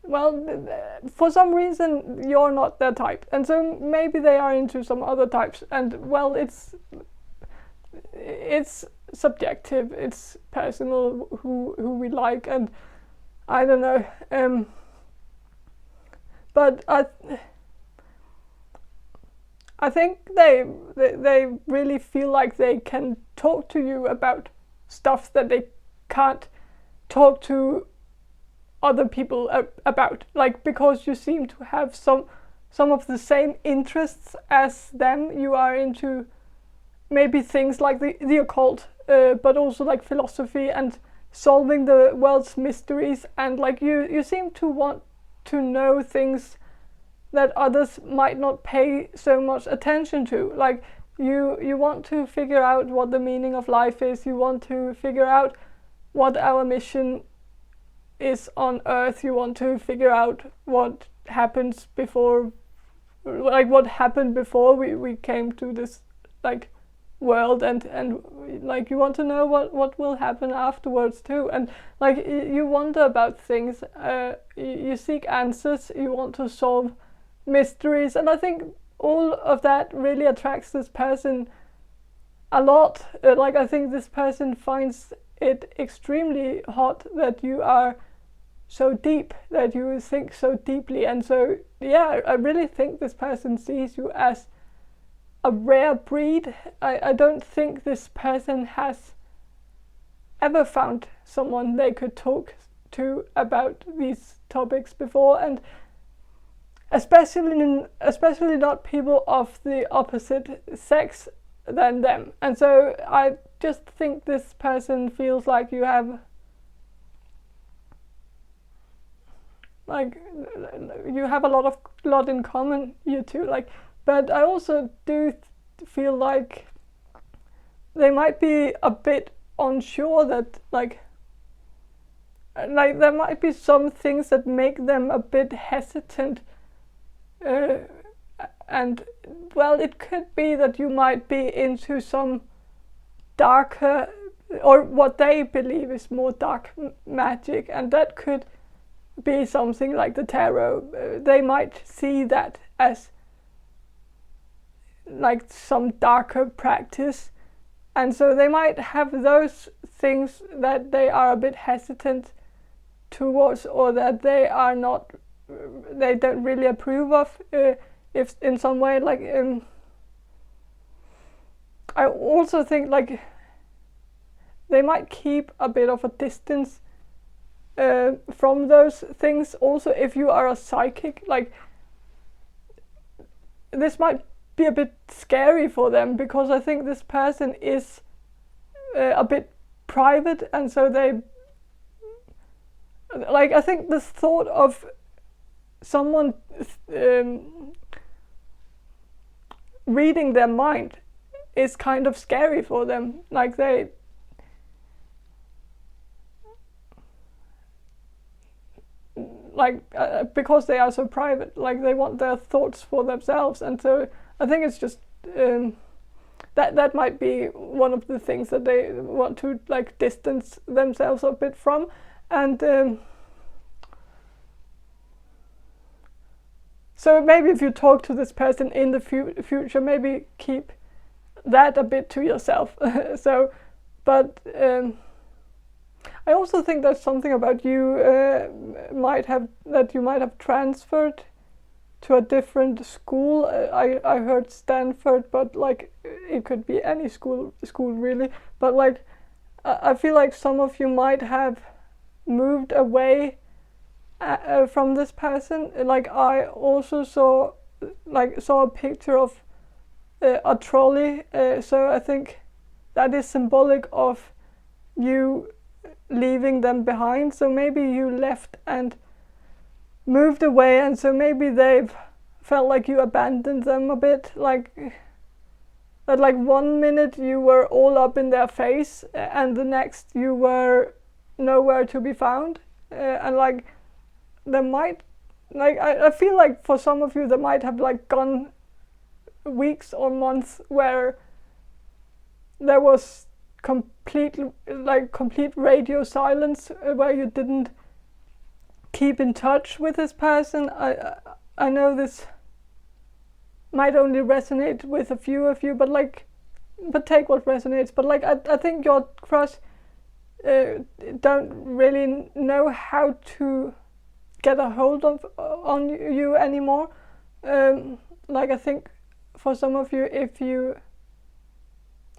well, for some reason you're not their type, and so maybe they are into some other types, and well, it's subjective, it's personal who we like, and I don't know, but I think they really feel like they can talk to you about stuff that they can't talk to other people about, like, because you seem to have some of the same interests as them. You are into maybe things like the occult, but also like philosophy and solving the world's mysteries, and like you seem to want to know things that others might not pay so much attention to. Like you want to figure out what the meaning of life is, you want to figure out what our mission is on Earth, you want to figure out what happens before, like what happened before we came to this like world, and like you want to know what will happen afterwards too, and like you wonder about things, you seek answers, you want to solve mysteries, and I think all of that really attracts this person a lot. Like I think this person finds it extremely hot that you are so deep, that you think so deeply, and so yeah, I really think this person sees you as a rare breed. I don't think this person has ever found someone they could talk to about these topics before, and especially not people of the opposite sex than them. And so I just think this person feels like you have a lot in common, you two, like, but I also do feel like they might be a bit unsure, that like there might be some things that make them a bit hesitant, and well, it could be that you might be into some darker, or what they believe is more dark magic, and that could be something like the tarot. They might see that as like some darker practice, and so they might have those things that they are a bit hesitant towards, or that they don't really approve of, if in some way, like I also think like they might keep a bit of a distance from those things. Also, if you are a psychic, like this might be a bit scary for them, because I think this person is a bit private, and so they like, I think the thought of someone reading their mind is kind of scary for them. Like they because they are so private, like they want their thoughts for themselves, and so I think it's just that might be one of the things that they want to like distance themselves a bit from, and so maybe if you talk to this person in the future, maybe keep that a bit to yourself. So, but I also think there's something about you you might have transferred to a different school. I heard Stanford, but like it could be any school really. But like I feel like some of you might have moved away from this person. Like I also saw a picture of a trolley, so I think that is symbolic of you leaving them behind. So maybe you left and moved away, and so maybe they've felt like you abandoned them a bit, like that, like 1 minute you were all up in their face and the next you were nowhere to be found, and like there might, like, I feel like for some of you there might have like gone weeks or months where there was complete radio silence, where you didn't keep in touch with this person. I know this might only resonate with a few of you, but take what resonates. But like I think your crush don't really know how to get a hold of on you anymore. Like I think for some of you, if you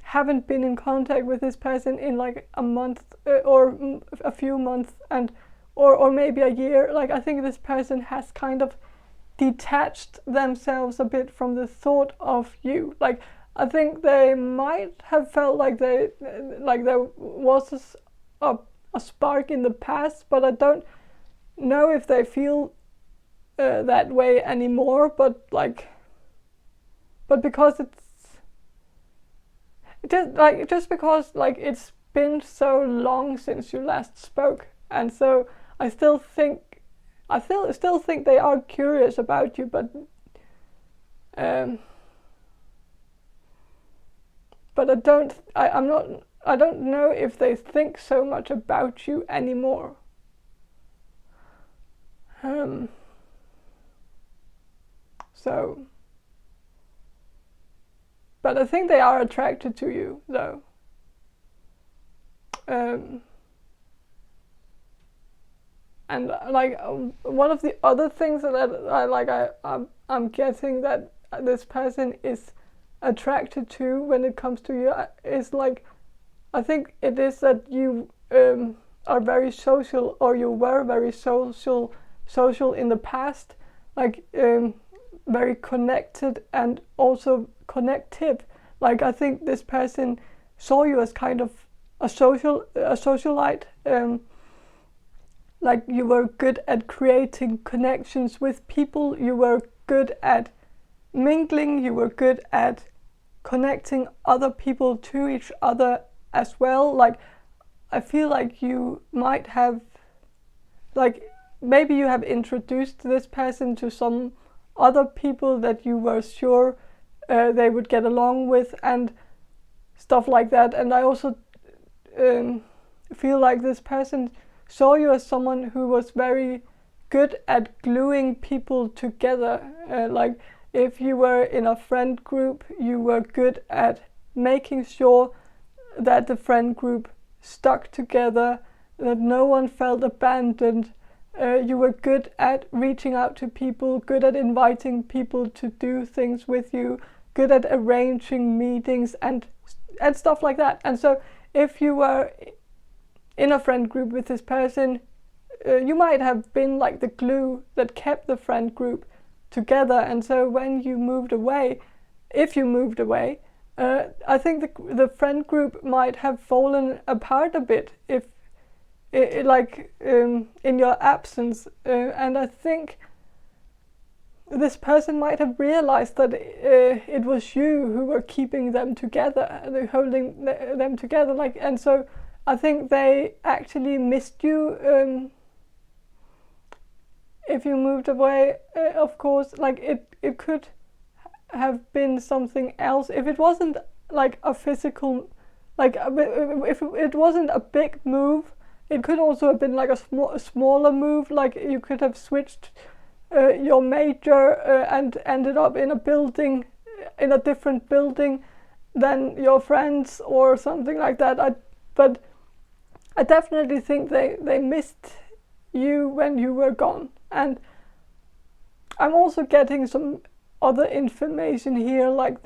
haven't been in contact with this person in like a month or a few months, and or maybe a year, like I think this person has kind of detached themselves a bit from the thought of you. Like I think they might have felt like there was a spark in the past, but I don't know if they feel that way anymore. But because just because like it's been so long since you last spoke, and so I still think they are curious about you, but I don't know if they think so much about you anymore. But I think they are attracted to you, though. And like one of the other things that I'm getting that this person is attracted to when it comes to you is like, I think it is that you are very social, or you were very social in the past, like very connected and also connective. Like I think this person saw you as kind of a socialite. Like you were good at creating connections with people, you were good at mingling, you were good at connecting other people to each other as well. Like I feel like you might have, like maybe you have introduced this person to some other people that you were sure they would get along with and stuff like that. And I also feel like this person saw you as someone who was very good at gluing people together. Like if you were in a friend group, you were good at making sure that the friend group stuck together, that no one felt abandoned. You were good at reaching out to people, good at inviting people to do things with you, good at arranging meetings and stuff like that. And so if you were in a friend group with this person, you might have been like the glue that kept the friend group together. And so when you moved away, if you moved away, I think the friend group might have fallen apart a bit if in your absence. And I think this person might have realized that it was you who were keeping them together, holding them together. Like, and so I think they actually missed you if you moved away. Of course, like it could have been something else if it wasn't like a physical, like if it wasn't a big move. It could also have been like a smaller move. Like you could have switched your major and ended up in a different building than your friends or something like that. But I definitely think they missed you when you were gone. And I'm also getting some other information here, like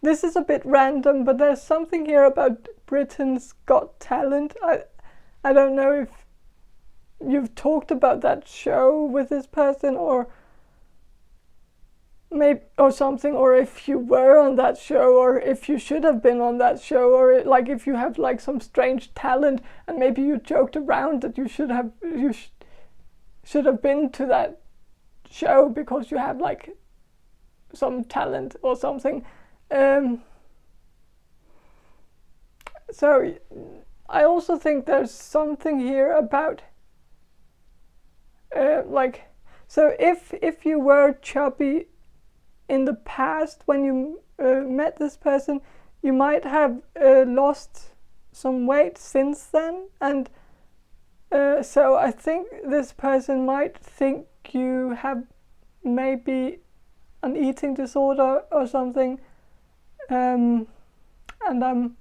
this is a bit random, but there's something here about Britain's Got Talent. I don't know if you've talked about that show with this person, or maybe or something, or if you were on that show, or if you should have been on that show, or like if you have like some strange talent and maybe you joked around that you should have been to that show because you have like some talent or something. So I also think there's something here about like, so if you were chubby in the past when you met this person, you might have lost some weight since then, and so I think this person might think you have maybe an eating disorder or something, and I'm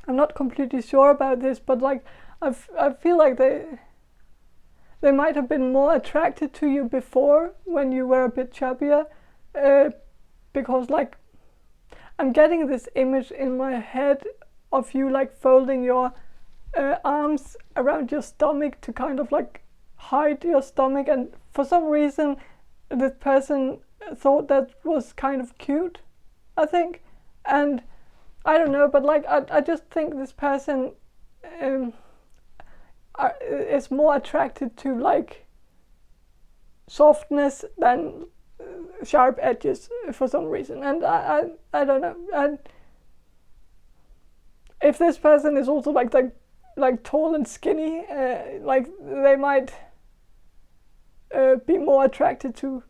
not completely sure about this, but like I feel like they might have been more attracted to you before when you were a bit chubbier, because like I'm getting this image in my head of you like folding your arms around your stomach to kind of like hide your stomach, and for some reason this person thought that was kind of cute, I think. And I don't know, but like I just think this person is more attracted to like softness than sharp edges for some reason, and I don't know. And if this person is also like tall and skinny, like they might be more attracted to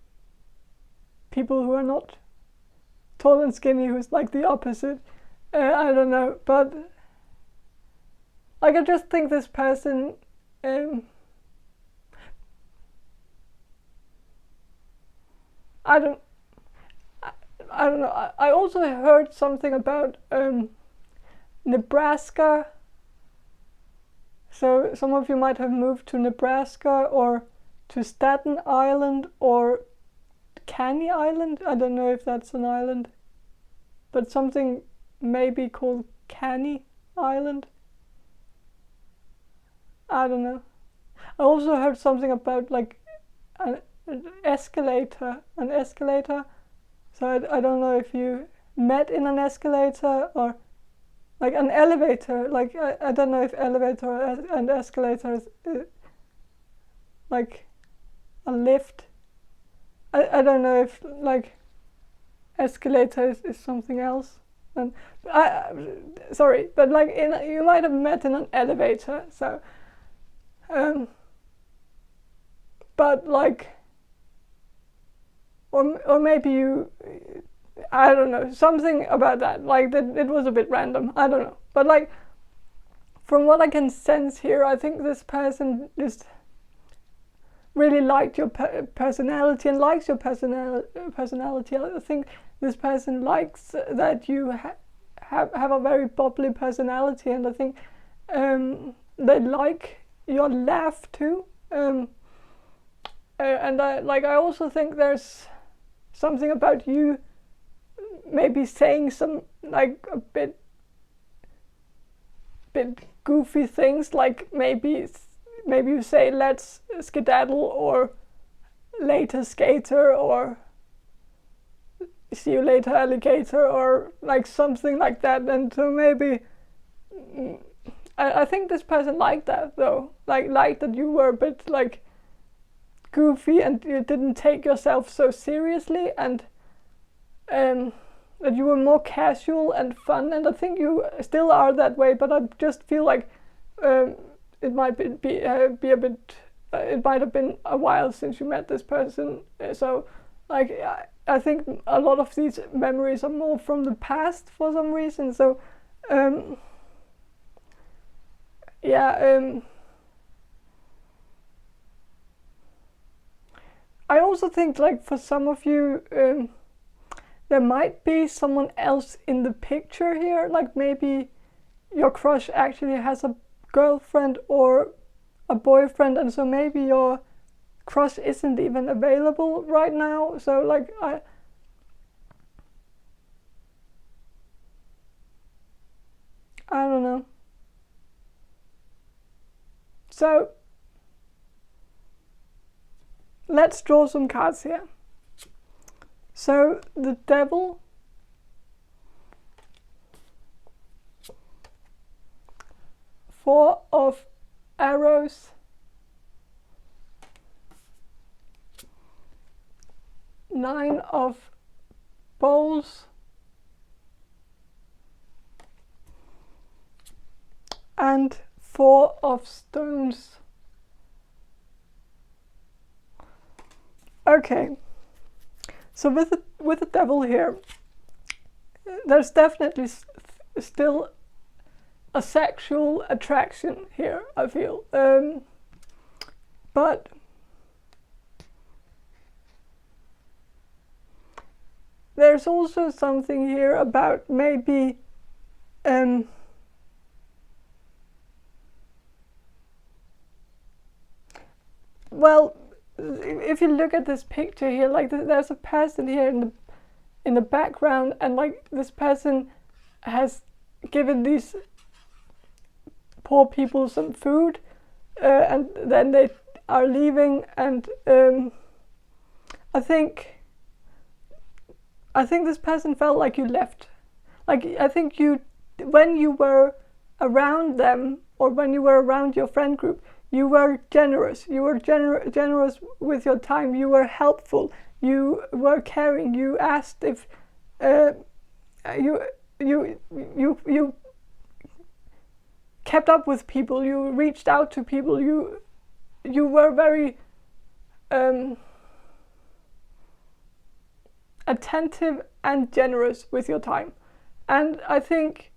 people who are not tall and skinny, who's like the opposite. I don't know, but like I just think this person I don't know. I also heard something about Nebraska. So some of you might have moved to Nebraska or to Staten Island or Caney Island. I don't know if that's an island, but something maybe called Caney Island. I don't know. I also heard something about like an escalator. So I don't know if you met in an escalator or like an elevator. Like I don't know if elevator and escalator is like a lift. I don't know if like escalator is something else. And sorry, but like you might have met in an elevator. So but like or maybe you, I don't know, something about that, like that it was a bit random, I don't know, but like from what I can sense here, I think this person just really liked your personality and likes your personality. I think this person likes that you have a very bubbly personality, and I think they like your laugh too, and I also think there's something about you maybe saying some like a bit goofy things, like maybe you say let's skedaddle or later skater or see you later alligator or like something like that. And so maybe I think this person liked that though, like that you were a bit like goofy and you didn't take yourself so seriously, and that you were more casual and fun. And I think you still are that way, but I just feel like it might be a bit. It might have been a while since you met this person, so like I think a lot of these memories are more from the past for some reason. So I also think like for some of you there might be someone else in the picture here, like maybe your crush actually has a girlfriend or a boyfriend, and so maybe your crush isn't even available right now. So like I don't know. So let's draw some cards here. So the devil, Four of Arrows, Nine of Bowls, and 4 of stones. Okay, so with the devil here, there's definitely still a sexual attraction here, I feel, but there's also something here about maybe well, if you look at this picture here, like there's a person here in the background, and like this person has given these poor people some food, and then they are leaving, and I think this person felt like you left. Like, I think when you were around them, or when you were around your friend group, you were generous. You were generous with your time. You were helpful. You were caring. You asked if you kept up with people. You reached out to people. You were very attentive and generous with your time. And I think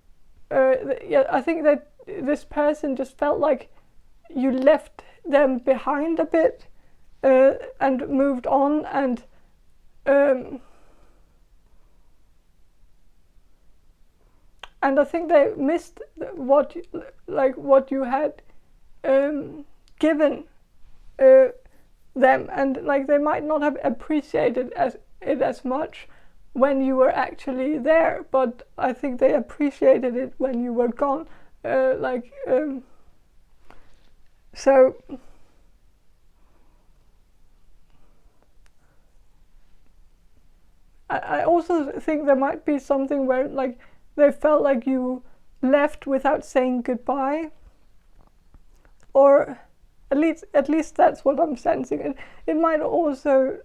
I think that this person just felt like you left them behind a bit, and moved on, and I think they missed what you had given them, and like they might not have appreciated it as much when you were actually there, but I think they appreciated it when you were gone. So I also think there might be something where like they felt like you left without saying goodbye, or at least that's what I'm sensing. It might also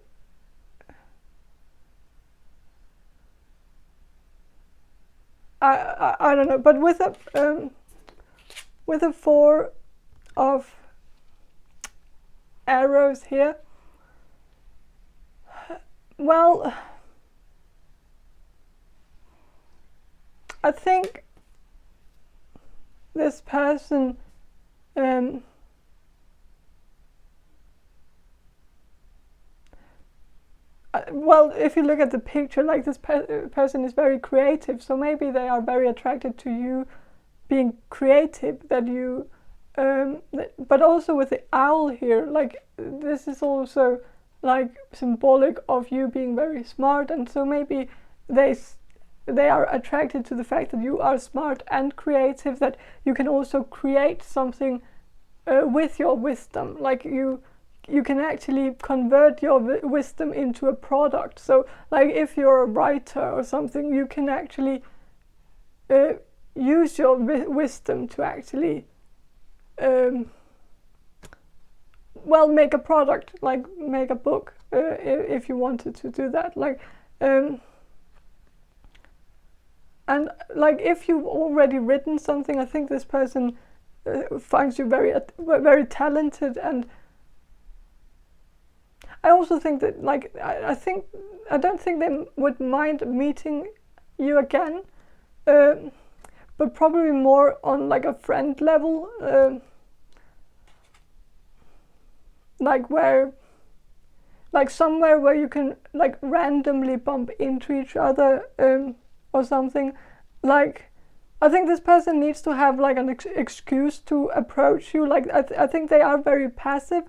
I don't know, but with a 4 of arrows here, well, I think this person well, if you look at the picture, like this person is very creative, so maybe they are very attracted to you being creative, that you but also with the owl here, like this is also like symbolic of you being very smart, and so maybe they are attracted to the fact that you are smart and creative, that you can also create something with your wisdom, like you can actually convert your wisdom into a product. So like if you're a writer or something, you can actually use your wisdom to actually well, make a product, like make a book, if you wanted to do that, like and like if you've already written something, I think this person finds you very talented. And I also think that like I don't think they would mind meeting you again, but probably more on like a friend level, like somewhere where you can like randomly bump into each other, or something. Like I think this person needs to have like an excuse to approach you. Like I think they are very passive.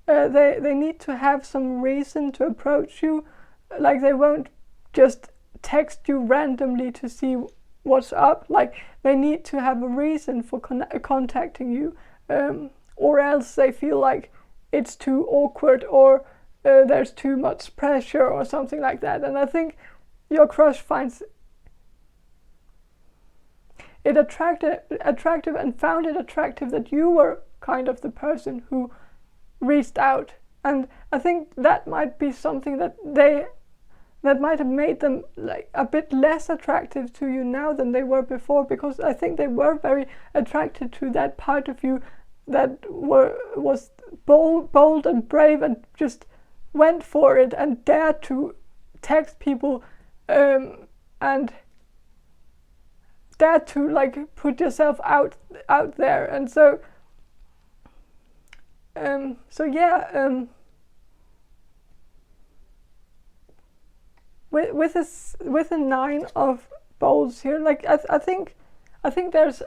They need to have some reason to approach you. Like they won't just text you randomly to see what's up. Like they need to have a reason for contacting you, or else they feel like it's too awkward, or there's too much pressure or something like that. And I think your crush finds it attractive and found it attractive that you were kind of the person who reached out. And I think that might be something that that might have made them like a bit less attractive to you now than they were before, because I think they were very attracted to that part of you that was bold and brave and just went for it and dared to text people and dared to like put yourself out there. And so with a 9 of bowls here, like I think there's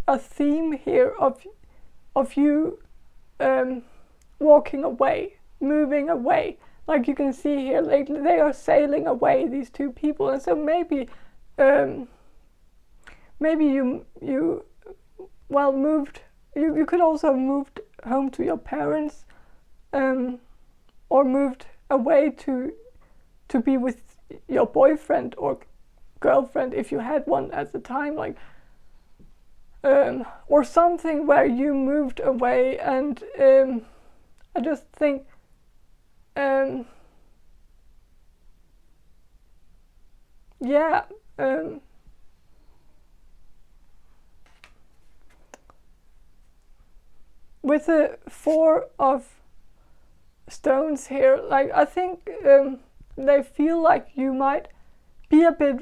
a theme here of you walking away, moving away. Like you can see here, like they are sailing away, these two people. And so maybe you moved. You could also have moved home to your parents, or moved away to be with your boyfriend or girlfriend if you had one at the time, like or something where you moved away. And I just think with the 4 of stones here, like I think they feel like you might be a bit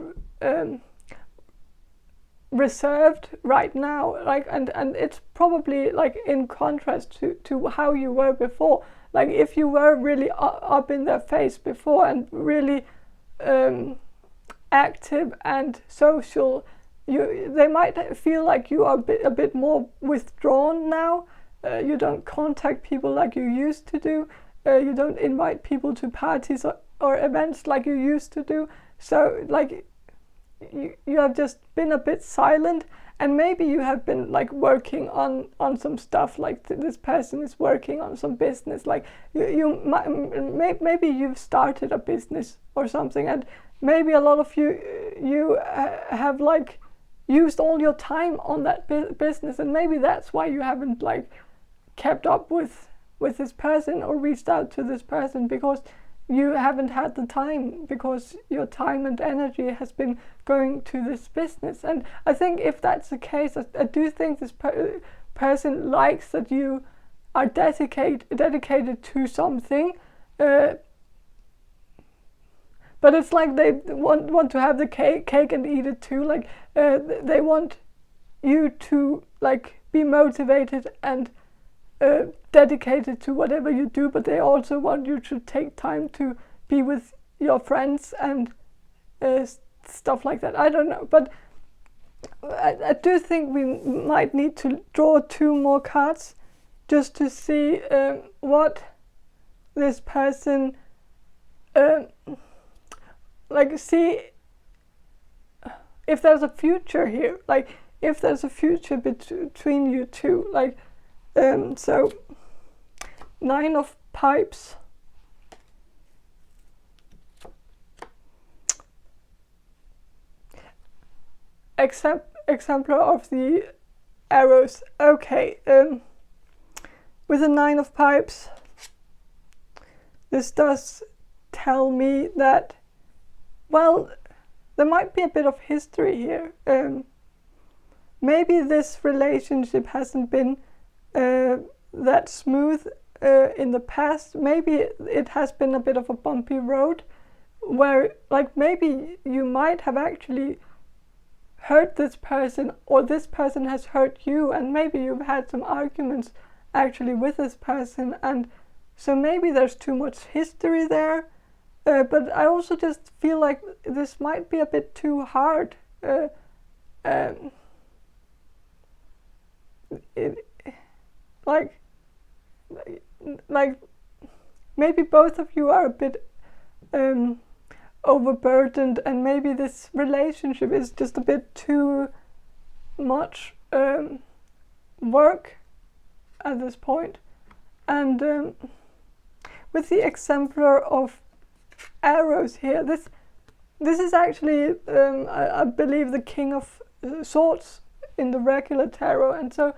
reserved right now, like and it's probably like in contrast to how you were before. Like if you were really up in their face before and really active and social, they might feel like you are a bit more withdrawn now. You don't contact people like you used to do. You don't invite people to parties or events like you used to do. So like you have just been a bit silent, and maybe you have been like working on some stuff, like this person is working on some business, like maybe you've started a business or something, and maybe a lot of you have like used all your time on that business, and maybe that's why you haven't like kept up with this person or reached out to this person, because you haven't had the time, because your time and energy has been going to this business. And I think if that's the case, I do think this person likes that you are dedicated to something, but it's like they want to have the cake and eat it too. Like they want you to like be motivated and dedicated to whatever you do, but they also want you to take time to be with your friends and stuff like that. I don't know, but I do think we might need to draw 2 more cards just to see what this person like, see if there's a future here, like if there's a future between you two, like so 9 of pipes, exemplar of the arrows. Okay, with a 9 of pipes, this does tell me that, well, there might be a bit of history here. Maybe this relationship hasn't been that smooth in the past. Maybe it has been a bit of a bumpy road, where like maybe you might have actually hurt this person, or this person has hurt you, and maybe you've had some arguments actually with this person, and so maybe there's too much history there. But I also just feel like this might be a bit too hard. Like maybe both of you are a bit overburdened, and maybe this relationship is just a bit too much work at this point. And with the exemplar of arrows here, this is actually I believe the King of Swords in the regular tarot, and so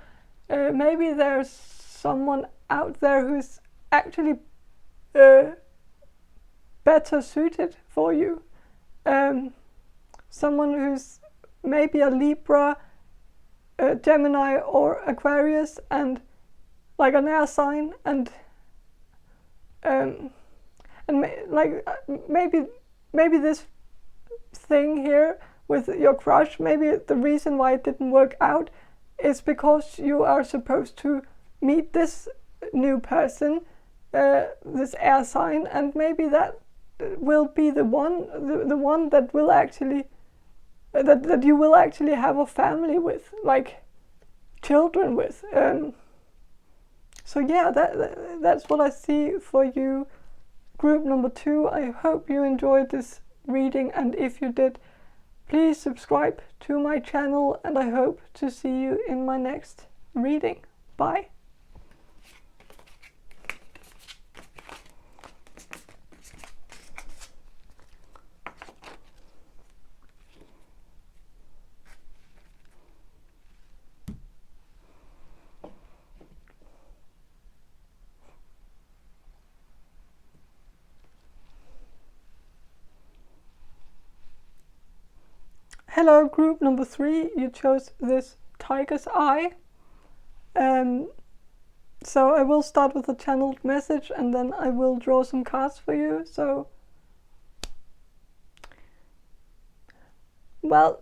maybe there's someone out there who's actually better suited for you. Someone who's maybe a Libra, Gemini or Aquarius, and like an air sign, and maybe this thing here with your crush, maybe the reason why it didn't work out is because you are supposed to meet this new person, this air sign, and maybe that will be the one that will actually that you will actually have a family with, like children with. So yeah, that's what I see for you, group number 2. I hope you enjoyed this reading, and if you did, please subscribe to my channel, and I hope to see you in my next reading. Bye. Hello, group number 3. You chose this tiger's eye. So I will start with a channeled message, and then I will draw some cards for you. So, well,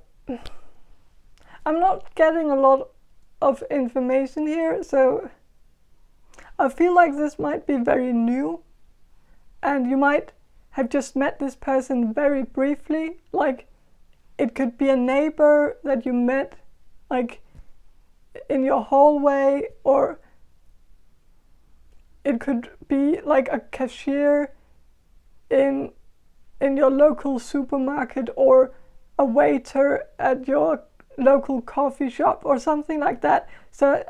I'm not getting a lot of information here, so I feel like this might be very new, and you might have just met this person very briefly. Like, it could be a neighbor that you met, like, in your hallway, or it could be like a cashier in your local supermarket, or a waiter at your local coffee shop, or something like that. So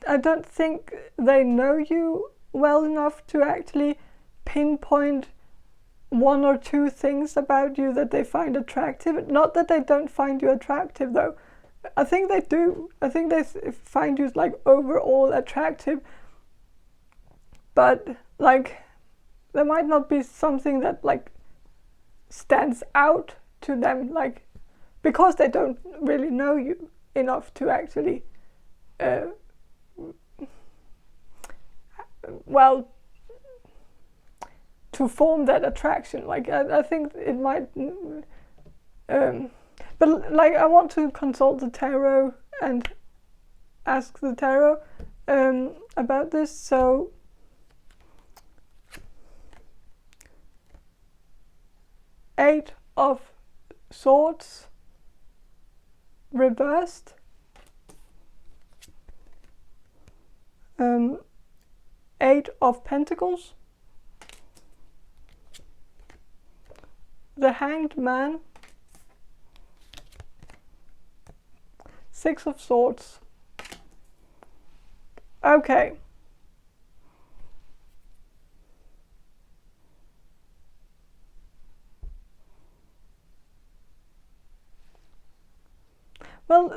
I don't think they know you well enough to actually pinpoint 1 or 2 things about you that they find attractive. Not that they don't find you attractive, though. I think they do. I think they find you like overall attractive. But like, there might not be something that like stands out to them, like, because they don't really know you enough to actually to form that attraction. Like, I think it might, but like, I want to consult the tarot and ask the tarot about this. So Eight of Swords reversed, Eight of Pentacles, the Hanged Man, Six of Swords. Okay. Well,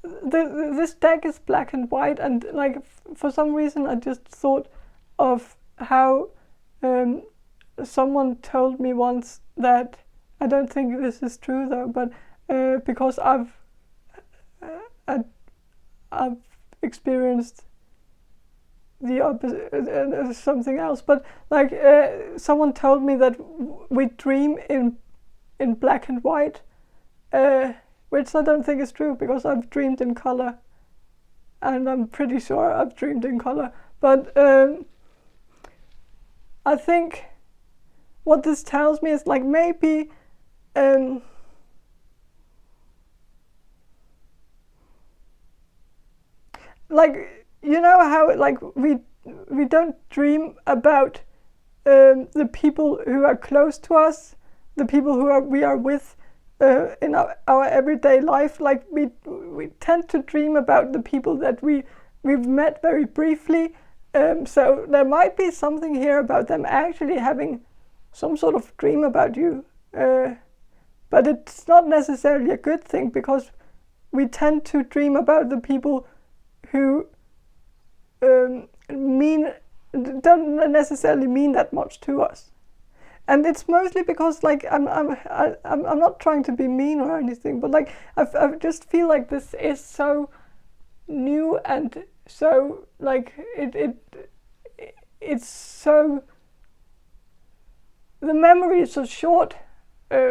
this deck is black and white, and like, for some reason I just thought of how someone told me once that, I don't think this is true though, but because I've experienced the opposite, something else, but like, someone told me that we dream in black and white, which I don't think is true, because I've dreamed in color, and I'm pretty sure I've dreamed in color. But I think what this tells me is like, maybe like, you know how like we don't dream about the people who are close to us, the people who we are with in our everyday life. Like, we tend to dream about the people that we've met very briefly. So there might be something here about them actually having some sort of dream about you, but it's not necessarily a good thing, because we tend to dream about the people who don't necessarily mean that much to us. and it's mostly because like I'm not trying to be mean or anything, but like I just feel like this is so new, and so like it's so, the memory is so short. I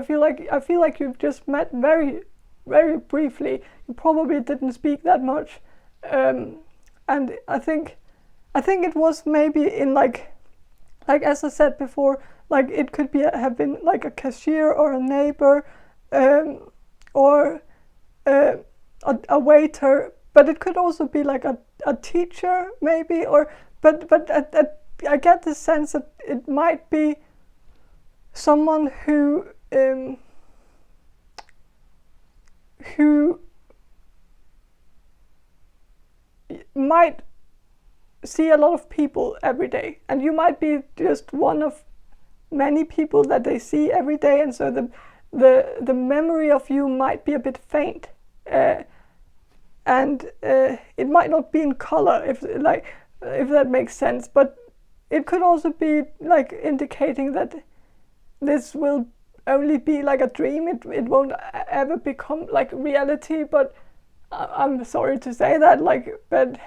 feel like you've just met very, very briefly. You probably didn't speak that much, and I think it was maybe in like as I said before, like it could have been like a cashier or a neighbor, or a waiter, but it could also be like a teacher maybe, or but I get the sense that it might be someone who might see a lot of people every day, and you might be just one of many people that they see every day, and so the memory of you might be a bit faint, and it might not be in color, if that makes sense, but it could also be like indicating that this will only be like a dream. It won't ever become like reality, but I'm sorry to say that, like, but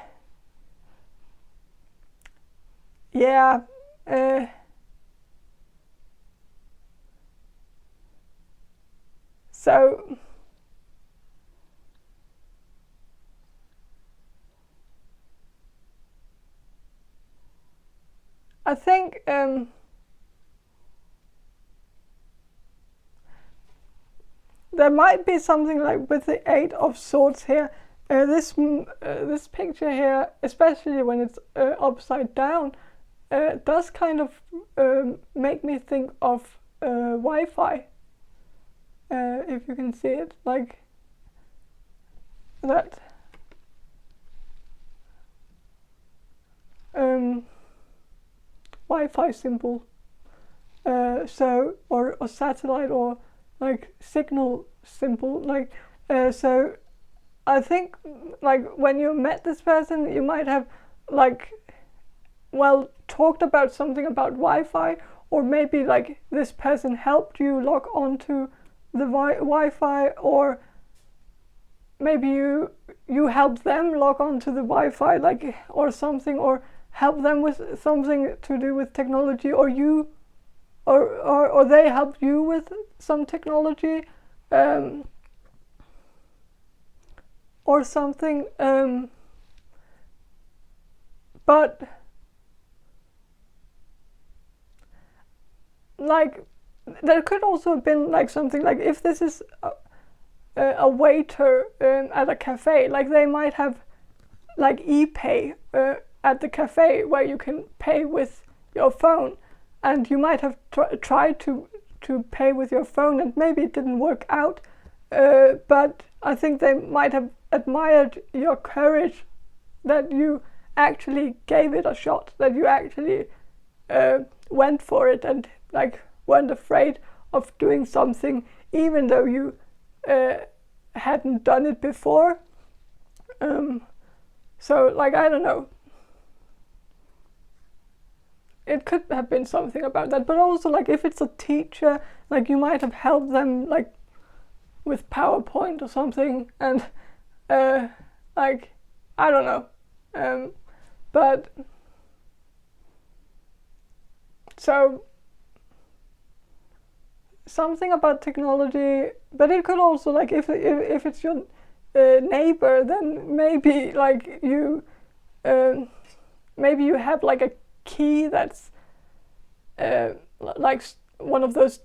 yeah, so I think there might be something like with the Eight of Swords here. This picture here, especially when it's upside down, does kind of make me think of Wi-Fi. If you can see it, like that. Wi-Fi symbol. So or satellite, or like signal symbol, like so I think like when you met this person, you might have like talked about something about Wi-Fi, or maybe like this person helped you log on to the Wi-Fi, or maybe you helped them log on to the Wi-Fi, like, or something, or help them with something to do with technology, or you or they helped you with some technology, or something, but like there could also have been like something like, if this is a waiter at a cafe, like they might have like e-pay at the cafe where you can pay with your phone, and you might have tried to pay with your phone, and maybe it didn't work out, but I think they might have admired your courage, that you actually gave it a shot, that you actually went for it, and like weren't afraid of doing something even though you hadn't done it before. So like, I don't know, it could have been something about that, but also like if it's a teacher, like you might have helped them like with PowerPoint or something, and like, I don't know, but so something about technology, but it could also, like, if it's your neighbor, then maybe like you maybe you have like a key that's like one of those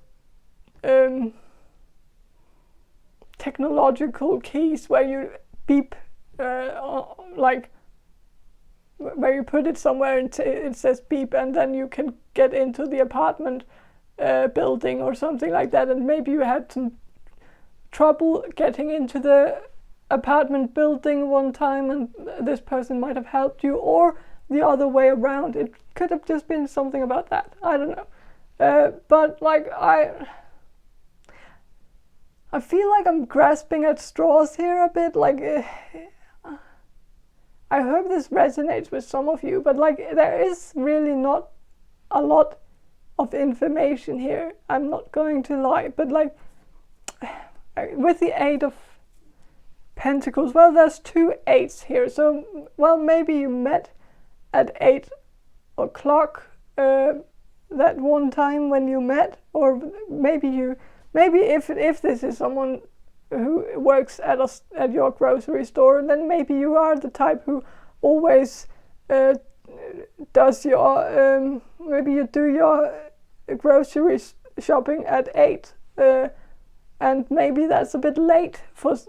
technological keys where you beep, like where you put it somewhere and it says beep, and then you can get into the apartment building or something like that, and maybe you had some trouble getting into the apartment building one time, and this person might have helped you, or the other way around. It could have just been something about that. I don't know, but like I feel like I'm grasping at straws here a bit. Like I hope this resonates with some of you, but like there is really not a lot of information here. I'm not going to lie, but like with the 8 of Pentacles, well, there's 2 8s here, so well, maybe you met at 8 o'clock that one time when you met, or maybe if this is someone who works at your grocery store, then maybe you are the type who always does your maybe you do your grocery shopping at 8, and maybe that's a bit late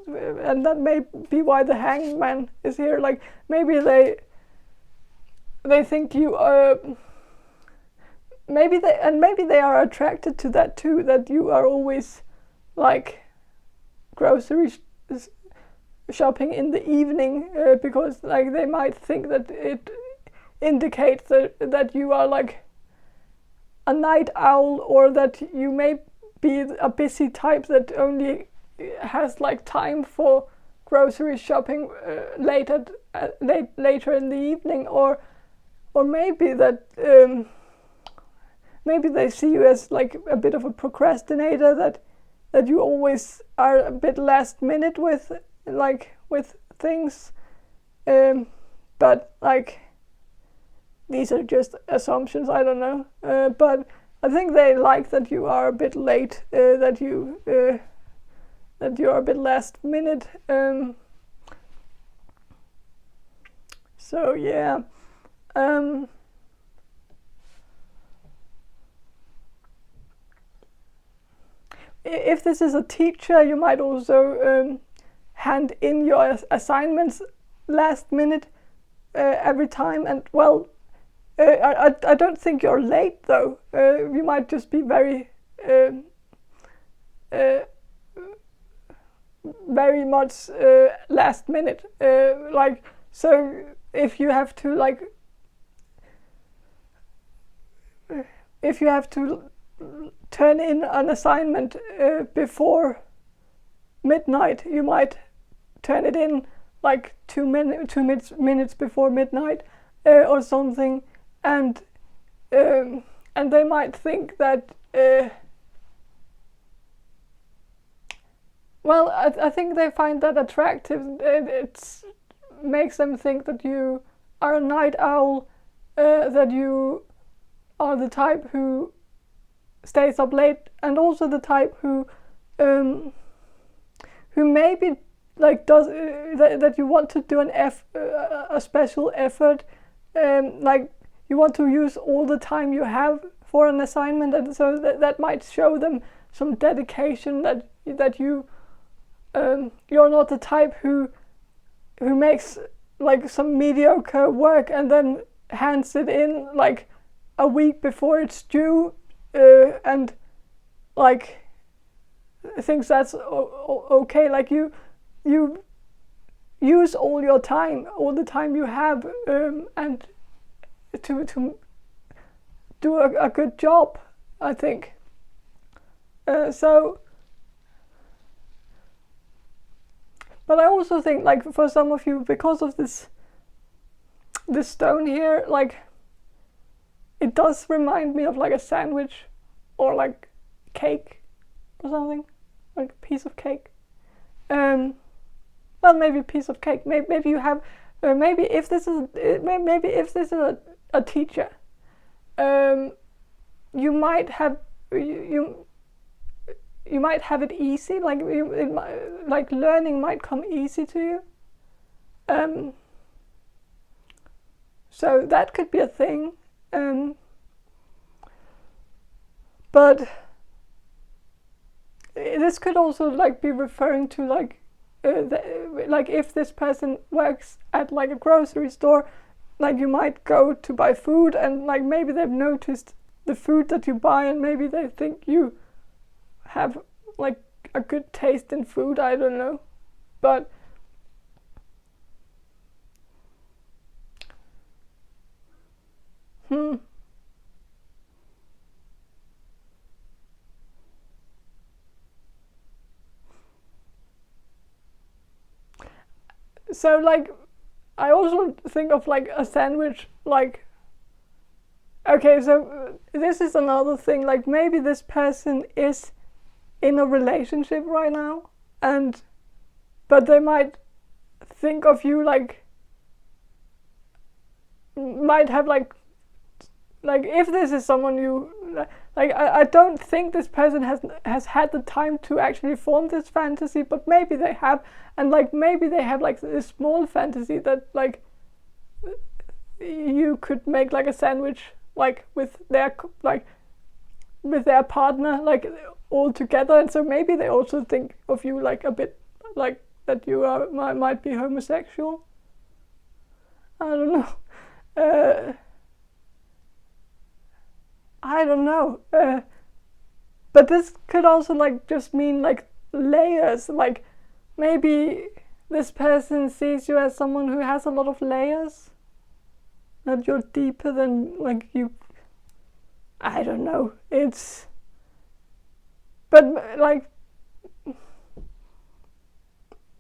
and that may be why the hangman is here. Like maybe they think you maybe they are attracted to that too, that you are always like grocery shopping in the evening, because like they might think that it indicates that you are like a night owl, or that you may be a busy type that only has like time for grocery shopping later in the evening, or maybe that maybe they see you as like a bit of a procrastinator, that you always are a bit last minute with things, but like these are just assumptions, I don't know, but I think they like that you are a bit late, that you are a bit last minute. So yeah. If this is a teacher, you might also hand in your assignments last minute every time, and well, I don't think you're late though. You might just be very very much last minute. Like, so if you have to turn in an assignment before midnight, you might turn it in like 2 minutes before midnight or something, and they might think that well, I think they find that attractive. It makes them think that you are a night owl, that you are the type who stays up late, and also the type who maybe like does that you want to do a special effort, like you want to use all the time you have for an assignment, and so that might show them some dedication, that you you're not the type who makes like some mediocre work and then hands it in like a week before it's due, and like thinks that's okay. Like you use all your time, all the time you have, and to do a good job, I think. So, but I also think, like, for some of you, because of this stone here, like, it does remind me of like a sandwich or like cake or something, like a piece of cake. Well, maybe a piece of cake. Maybe you have. Maybe if this is a teacher, you might have you might have it easy. Like like learning might come easy to you. So that could be a thing. But this could also like be referring to like like if this person works at like a grocery store, like you might go to buy food, and like maybe they've noticed the food that you buy, and maybe they think you have like a good taste in food. I don't know, but So like I also think of like a sandwich, like Okay, so this is another thing. Like maybe this person is in a relationship right now, but they might think of you like, might have like if this is someone you like, I don't think this person has had the time to actually form this fantasy, but maybe they have, and like maybe they have like this small fantasy that like you could make like a sandwich like with their partner like all together, and so maybe they also think of you like a bit like that you might be homosexual. I don't know. I don't know. But this could also like just mean like layers. Like maybe this person sees you as someone who has a lot of layers. That you're deeper than like you. I don't know. But like,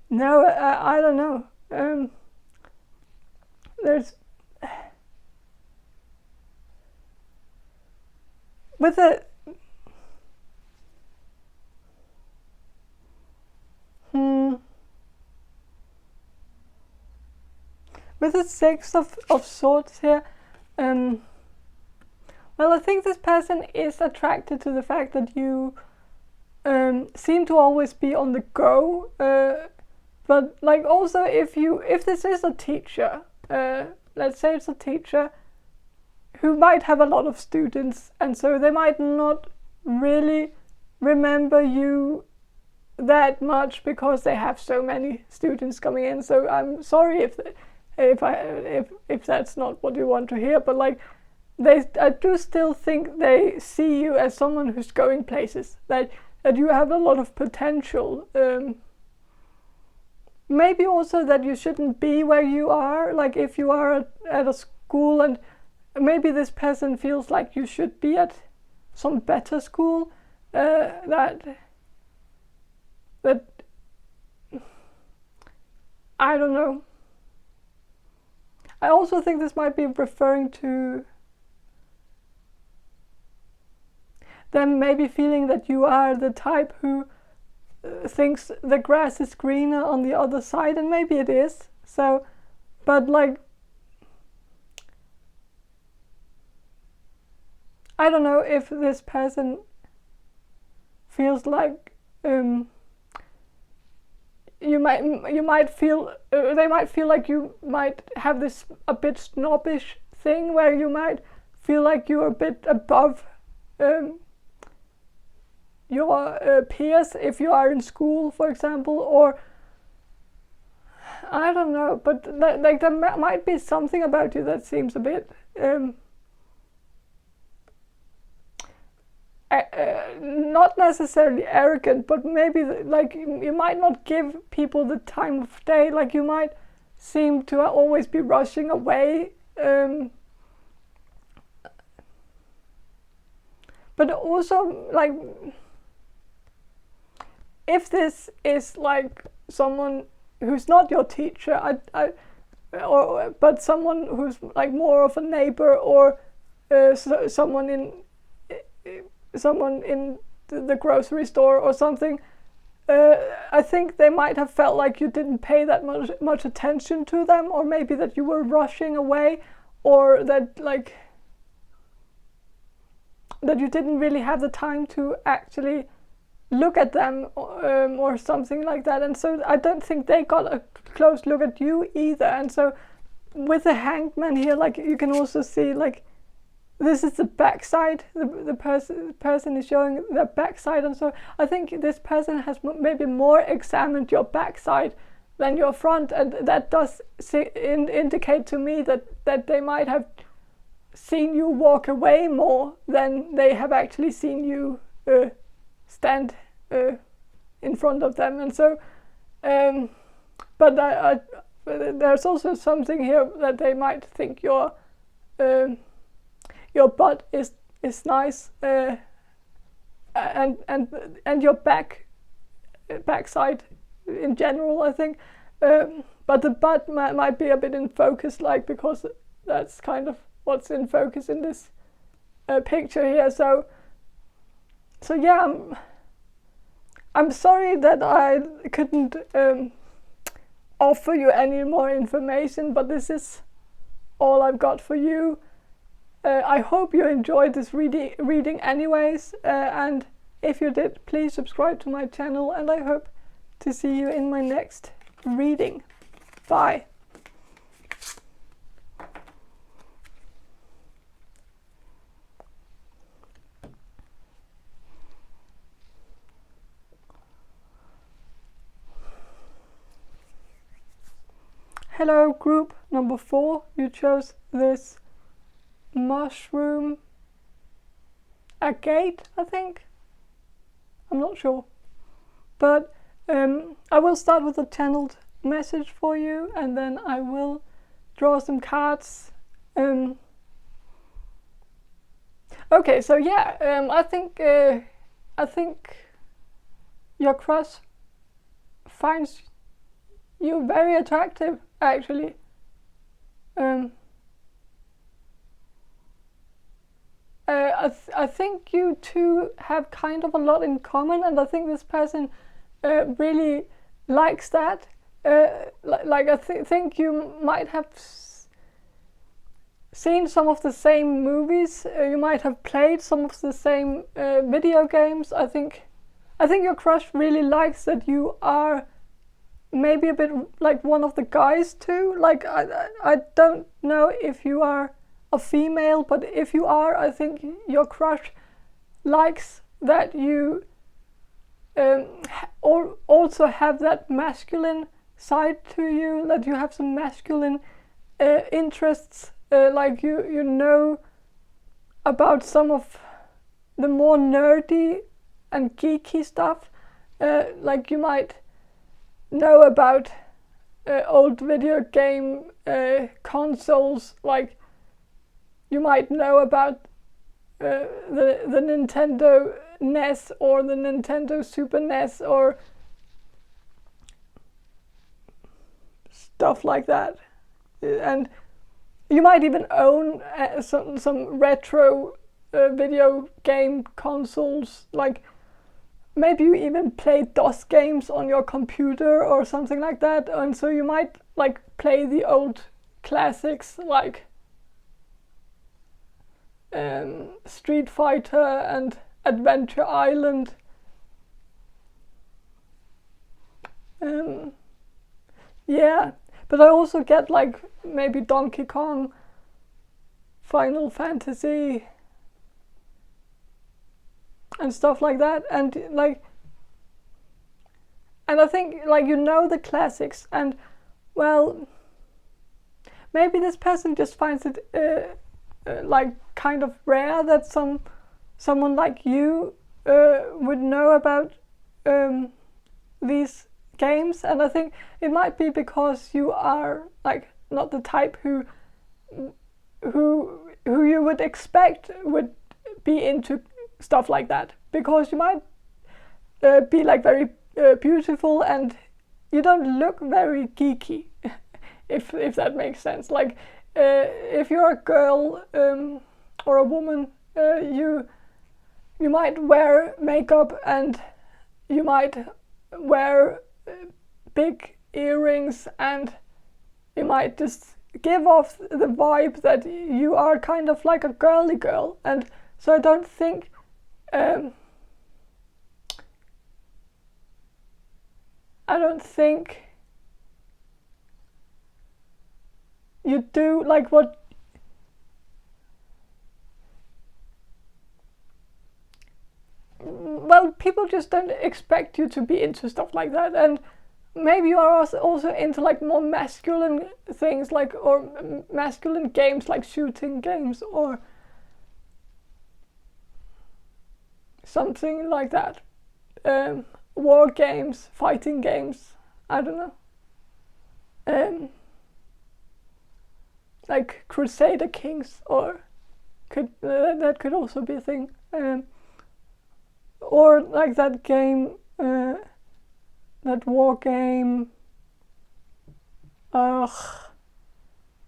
no, I don't know. There's with a with the Six of Swords here. Well, I think this person is attracted to the fact that you seem to always be on the go. But like also if this is a teacher, let's say it's a teacher who might have a lot of students, and so they might not really remember you that much because they have so many students coming in. So I'm sorry if that's not what you want to hear, but like I do still think they see you as someone who's going places, that you have a lot of potential. Maybe also that you shouldn't be where you are, like if you are at a school, and maybe this person feels like you should be at some better school, that I don't know. I also think this might be referring to them maybe feeling that you are the type who thinks the grass is greener on the other side, and maybe it is. So, but like, I don't know if this person feels like you might feel they might feel like you might have this a bit snobbish thing where you might feel like you're a bit above your peers if you are in school, for example, or I don't know, but like there might be something about you that seems a bit not necessarily arrogant, but maybe like you might not give people the time of day. Like you might seem to always be rushing away. But also, like, if this is like someone who's not your teacher, but someone who's like more of a neighbor, or someone in the grocery store or something, I think they might have felt like you didn't pay that much attention to them, or maybe that you were rushing away, or that like that you didn't really have the time to actually look at them, or something like that. And so I don't think they got a close look at you either. And so with the Hanged Man here, like you can also see like this is the backside. The person is showing their backside, and so I think this person has maybe more examined your backside than your front, and that does indicate to me that they might have seen you walk away more than they have actually seen you stand in front of them. And so, but there's also something here that they might think your butt is nice, and your backside in general, I think, but the butt might be a bit in focus, like because that's kind of what's in focus in this picture here. So yeah, I'm sorry that I couldn't offer you any more information, but this is all I've got for you. I hope you enjoyed this reading anyways, and if you did, please subscribe to my channel, and I hope to see you in my next reading. Bye. Hello, group number 4. You chose this mushroom agate, I think. I'm not sure. But I will start with a channeled message for you, and then I will draw some cards. Okay, so yeah, I think your crush finds you very attractive, actually. I think you two have kind of a lot in common, and I think this person really likes that. I think you might have seen some of the same movies. You might have played some of the same video games. I think your crush really likes that you are maybe a bit like one of the guys too. Like I don't know if you are a female, but if you are, I think your crush likes that you also have that masculine side to you, that you have some masculine interests, like you know about some of the more nerdy and geeky stuff, like you might know about old video game consoles, like you might know about the Nintendo NES or the Nintendo Super NES or stuff like that. And you might even own some retro video game consoles, like maybe you even play DOS games on your computer or something like that, and so you might like play the old classics like Street Fighter and Adventure Island. Yeah, but I also get like maybe Donkey Kong, Final Fantasy and stuff like that, and I think like you know the classics, and well, maybe this person just finds it like kind of rare that someone like you would know about these games, and I think it might be because you are like not the type who you would expect would be into stuff like that, because you might be like very beautiful and you don't look very geeky, if that makes sense. Like if you're a girl or a woman, you might wear makeup and you might wear big earrings, and you might just give off the vibe that you are kind of like a girly girl. And so I don't think you do like what well, people just don't expect you to be into stuff like that, and maybe you are also into like more masculine things, like, or masculine games like shooting games or something like that. War games, fighting games, I don't know. Like Crusader Kings, or that could also be a thing. Or like that game, that war game. I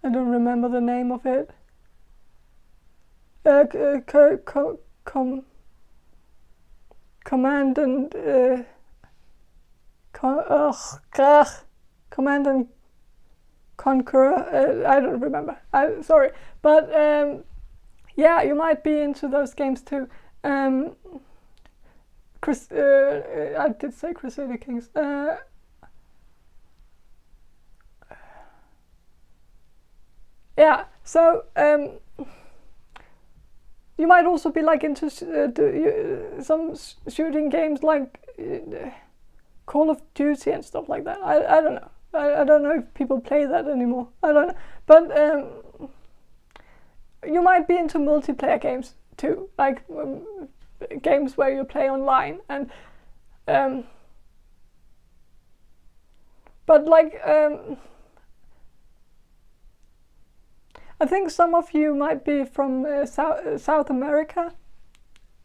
don't remember the name of it. Command and Command and Conqueror. I don't remember. Sorry, but yeah, you might be into those games too. I did say Crusader Kings. Yeah, so you might also be like into some shooting games like Call of Duty and stuff like that. I don't know. I don't know if people play that anymore. I don't know. But you might be into multiplayer games too, like games where you play online. And but like I think some of you might be from South America,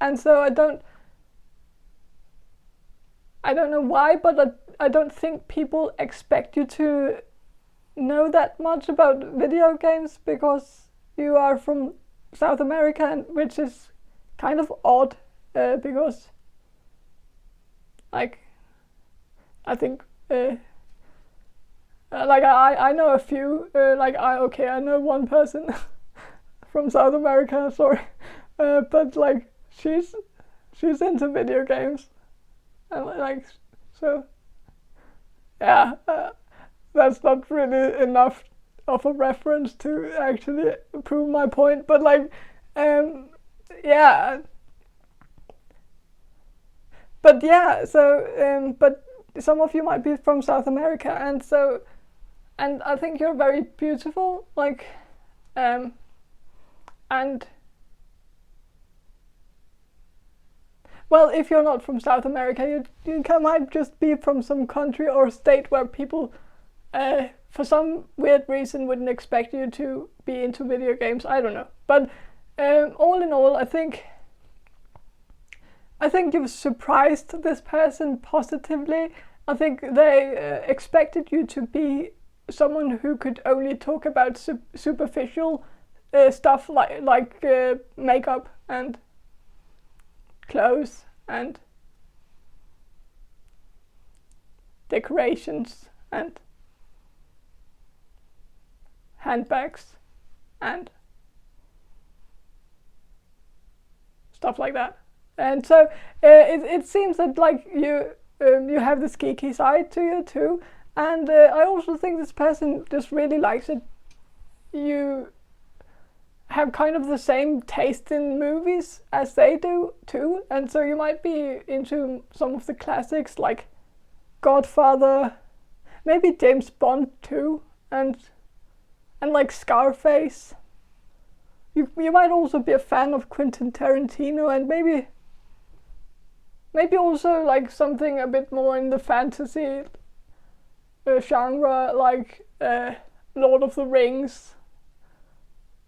and so I don't know why, but I don't think people expect you to know that much about video games because you are from South America, and which is kind of odd because, like, I think. Like I know a few, I know one person from South America, sorry, but like she's into video games, and like so, yeah, that's not really enough of a reference to actually prove my point, but like, yeah, but yeah, so but some of you might be from South America, and so. And I think you're very beautiful, like, and well, if you're not from South America, you might just be from some country or state where people, for some weird reason, wouldn't expect you to be into video games. I don't know, but all in all, I think you've surprised this person positively. I think they expected you to be someone who could only talk about superficial stuff like makeup and clothes and decorations and handbags and stuff like that. And so it seems that like you have this geeky side to you too. And I also think this person just really likes it. You have kind of the same taste in movies as they do too, and so you might be into some of the classics like Godfather, maybe James Bond too, and like Scarface. You might also be a fan of Quentin Tarantino, and maybe also like something a bit more in the fantasy genre, like Lord of the Rings,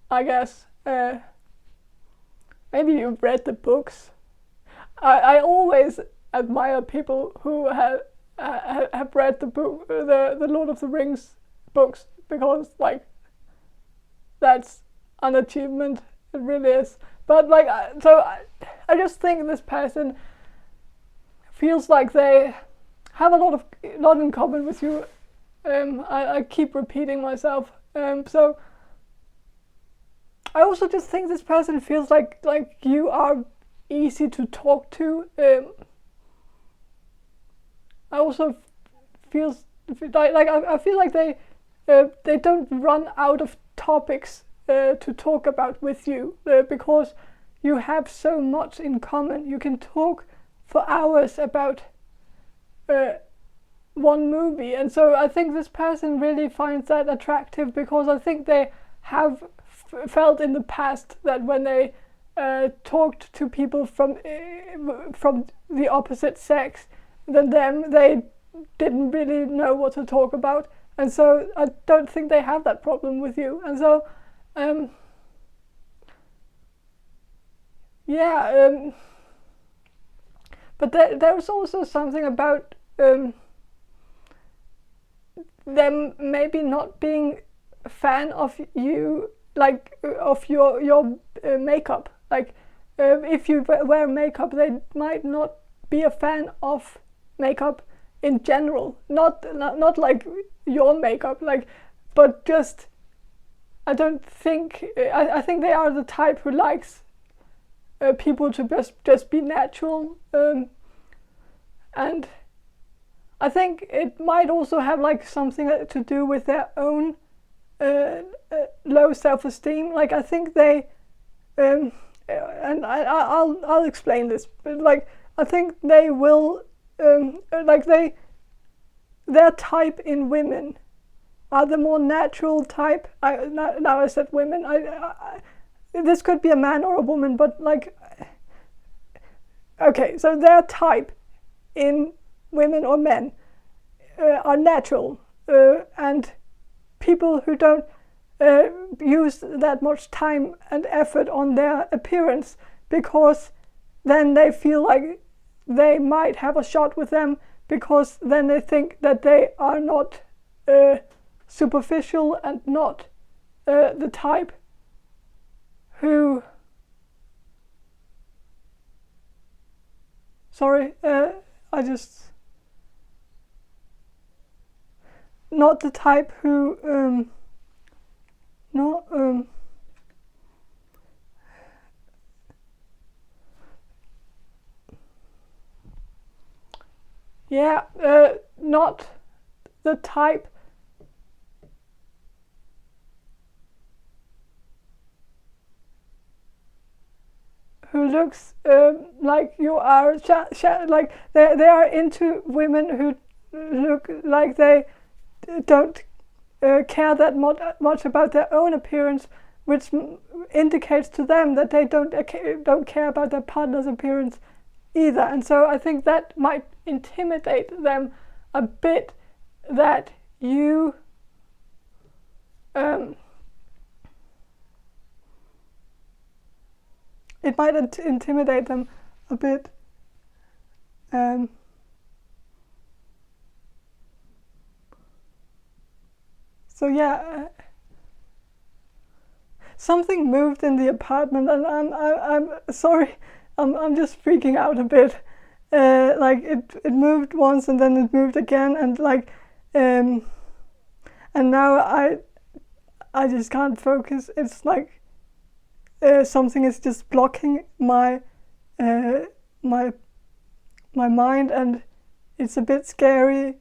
I guess. Maybe you've read the books. I always admire people who have read the book, the Lord of the Rings books, because like that's an achievement. It really is. But like, so I just think this person feels like they have a lot in common with you. I keep repeating myself. So I also just think this person feels like you are easy to talk to. I also feel I feel like they don't run out of topics to talk about with you because you have so much in common. You can talk for hours about one movie, and so I think this person really finds that attractive because I think they have felt in the past that when they talked to people from the opposite sex than them, they didn't really know what to talk about, and so I don't think they have that problem with you, and so yeah, but there's also something about them maybe not being a fan of you like of your makeup. Like if you wear makeup, they might not be a fan of makeup in general. Not like your makeup, like, but just I don't think I think they are the type who likes people to just be natural, and I think it might also have like something to do with their own low self-esteem. Like I think they and I'll explain this, but like I think they will like their type in women are the more natural type. Now I said women. This could be a man or a woman, but like, okay, so their type in women or men are natural, and people who don't use that much time and effort on their appearance, because then they feel like they might have a shot with them, because then they think that they are not superficial and not the type who not the type who not the type who looks like you are like they are into women who look like they don't care that much about their own appearance, which indicates to them that they don't care about their partner's appearance either. And so I think that might intimidate them a bit, that you it might intimidate them a bit. So yeah, something moved in the apartment, and I'm sorry, I'm just freaking out a bit. Like it moved once and then it moved again, and like and now I just can't focus. It's like something is just blocking my my mind, and it's a bit scary.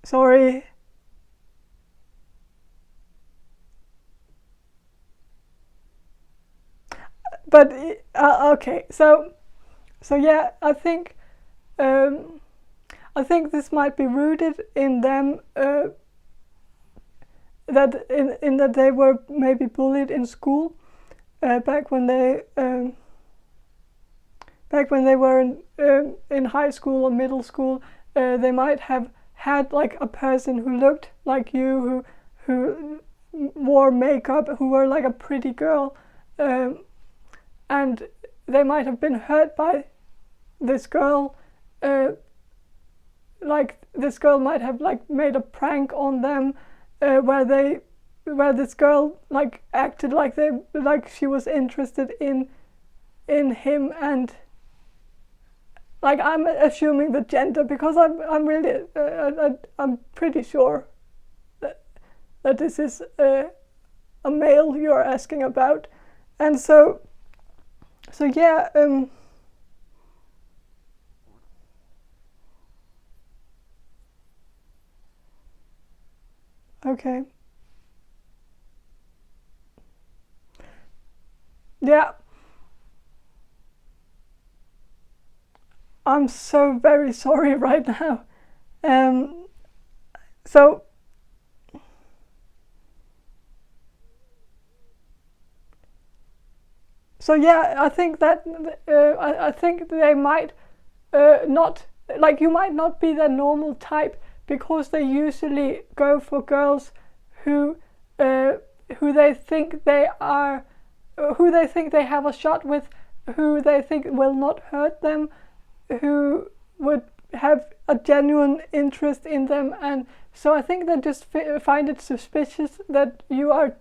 Sorry. But okay, so yeah, I think this might be rooted in them, that in that they were maybe bullied in school back when they were in high school or middle school. They might have had like a person who looked like you, who wore makeup, who were like a pretty girl, and they might have been hurt by this girl. Like this girl might have like made a prank on them, where this girl like acted like she was interested in him, and like I'm assuming the gender, because I'm really I'm pretty sure that this is a male you're asking about, and so yeah. Okay. Yeah. I'm so very sorry right now. So yeah, I think that I think they might not, like, you might not be their normal type, because they usually go for girls who they think they are, who they think they have a shot with, who they think will not hurt them, who would have a genuine interest in them, and so I think they just find it suspicious that you are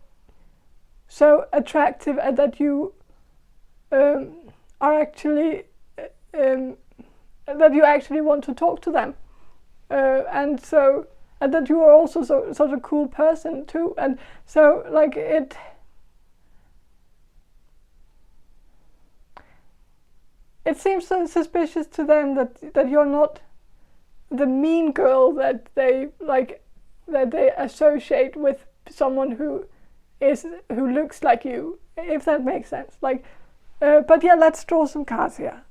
so attractive and that you are actually that you actually want to talk to them, and that you are also such a cool person too, and so like it seems so suspicious to them that you're not the mean girl that they associate with someone who looks like you, if that makes sense. Like, but yeah, let's draw some cards here.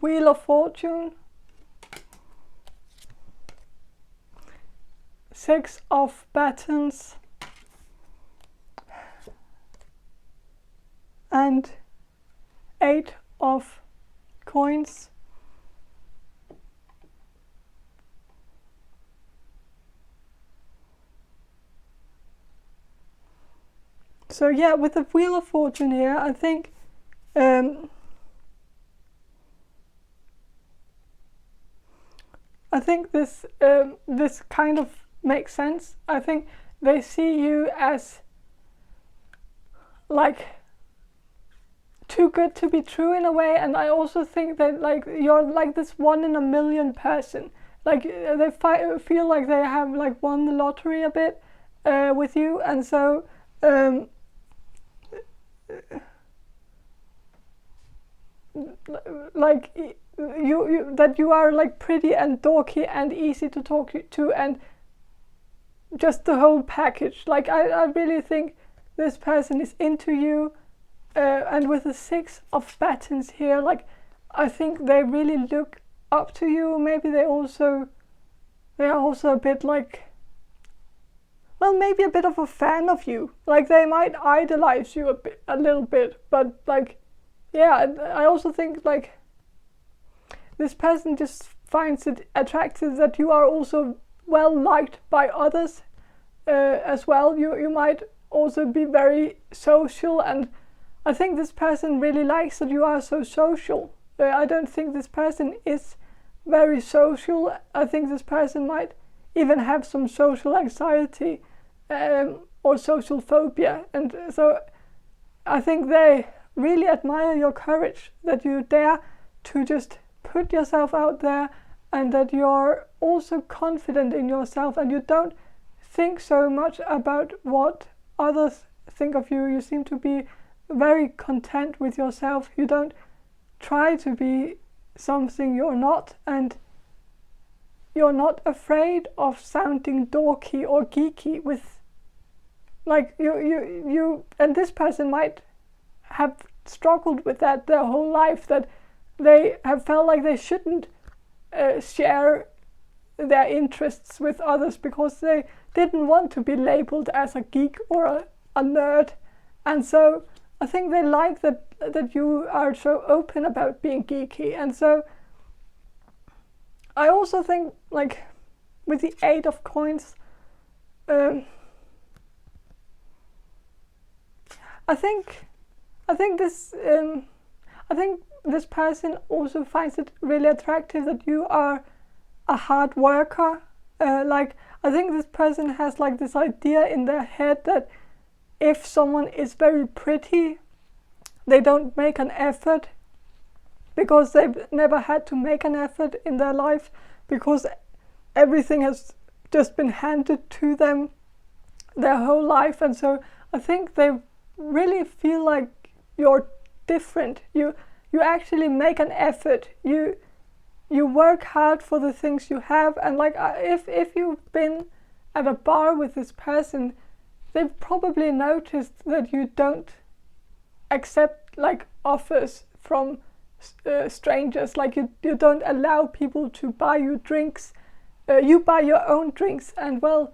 Wheel of Fortune, 6 of Batons, and 8 of Coins. So yeah, with the Wheel of Fortune here, I think this this kind of makes sense. I think they see you as like too good to be true in a way, and I also think that like you're like this 1 in a million person. Like they feel like they have like won the lottery a bit with you, and so like you that you are like pretty and dorky and easy to talk to, and just the whole package. Like I really think this person is into you, and with the 6 of Batons here, like I think they really look up to you. Maybe they are also a bit like, well, maybe a bit of a fan of you. Like they might idolize you a little bit, but like, yeah, I also think like this person just finds it attractive that you are also well liked by others as well. You might also be very social, and I think this person really likes that you are so social. I don't think this person is very social. I think this person might even have some social anxiety or social phobia, and so I think they really admire your courage, that you dare to just put yourself out there, and that you're also confident in yourself, and you don't think so much about what others think of you. You seem to be very content with yourself. You don't try to be something you're not, and you're not afraid of sounding dorky or geeky with like you and this person might have struggled with that their whole life, that they have felt like they shouldn't share their interests with others because they didn't want to be labeled as a geek or a nerd, and so I think they like that you are so open about being geeky. And so I also think like with the 8 of Coins, I think this person also finds it really attractive that you are a hard worker. Like I think this person has like this idea in their head that if someone is very pretty, they don't make an effort because they've never had to make an effort in their life, because everything has just been handed to them their whole life. And so I think they really feel like you're different. You actually make an effort. You work hard for the things you have, and like if you've been at a bar with this person, they've probably noticed that you don't accept like offers from strangers. Like you don't allow people to buy you drinks. You buy your own drinks, and well,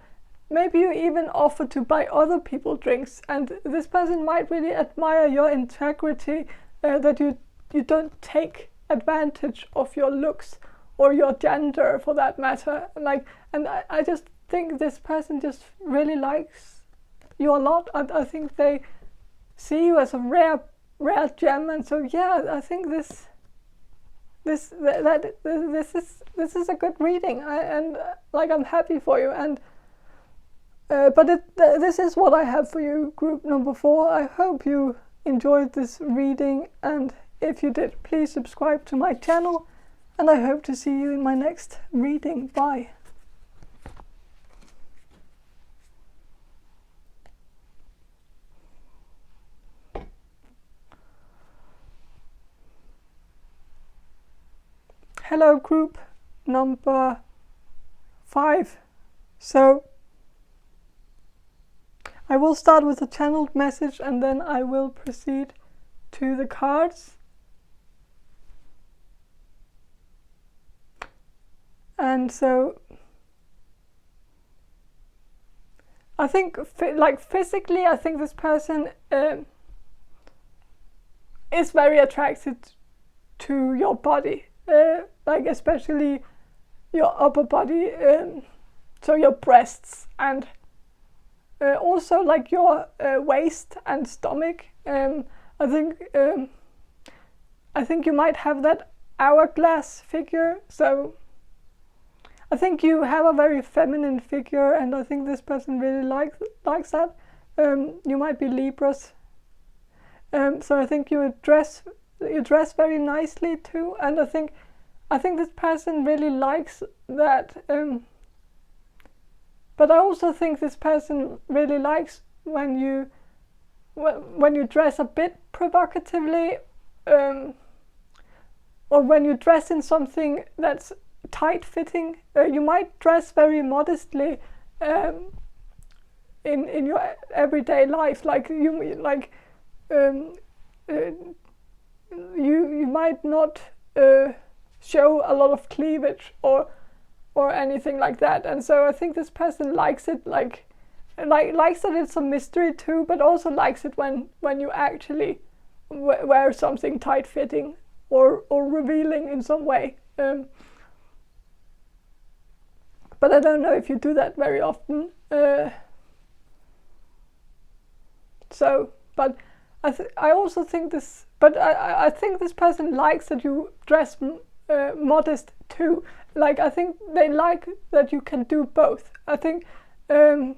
maybe you even offer to buy other people drinks. And this person might really admire your integrity, that you don't take advantage of your looks or your gender for that matter. Like, and I just think this person just really likes you a lot. I think they see you as a rare gem, and so yeah, I think this is a good reading, like I'm happy for you, and but this is what I have for you, group number 4. I hope you enjoyed this reading, and if you did, please subscribe to my channel, and I hope to see you in my next reading. Bye. Hello, group number 5. So I will start with a channeled message, and then I will proceed to the cards. And so I think physically, I think this person is very attracted to your body. Like especially your upper body, so your breasts, and also like your waist and stomach. I think you might have that hourglass figure, so I think you have a very feminine figure, and I think this person really likes that. You might be Libras, so I think you dress very nicely too, and I think this person really likes that. But I also think this person really likes when you dress a bit provocatively, or when you dress in something that's tight-fitting. You might dress very modestly in your everyday life, you might not show a lot of cleavage or anything like that, and so I think this person likes it, likes that it's a mystery too, but also likes it when you actually wear something tight-fitting or revealing in some way. But I don't know if you do that very often. But I also think this. But I think this person likes that you dress modest too. Like, I think they like that you can do both. I think they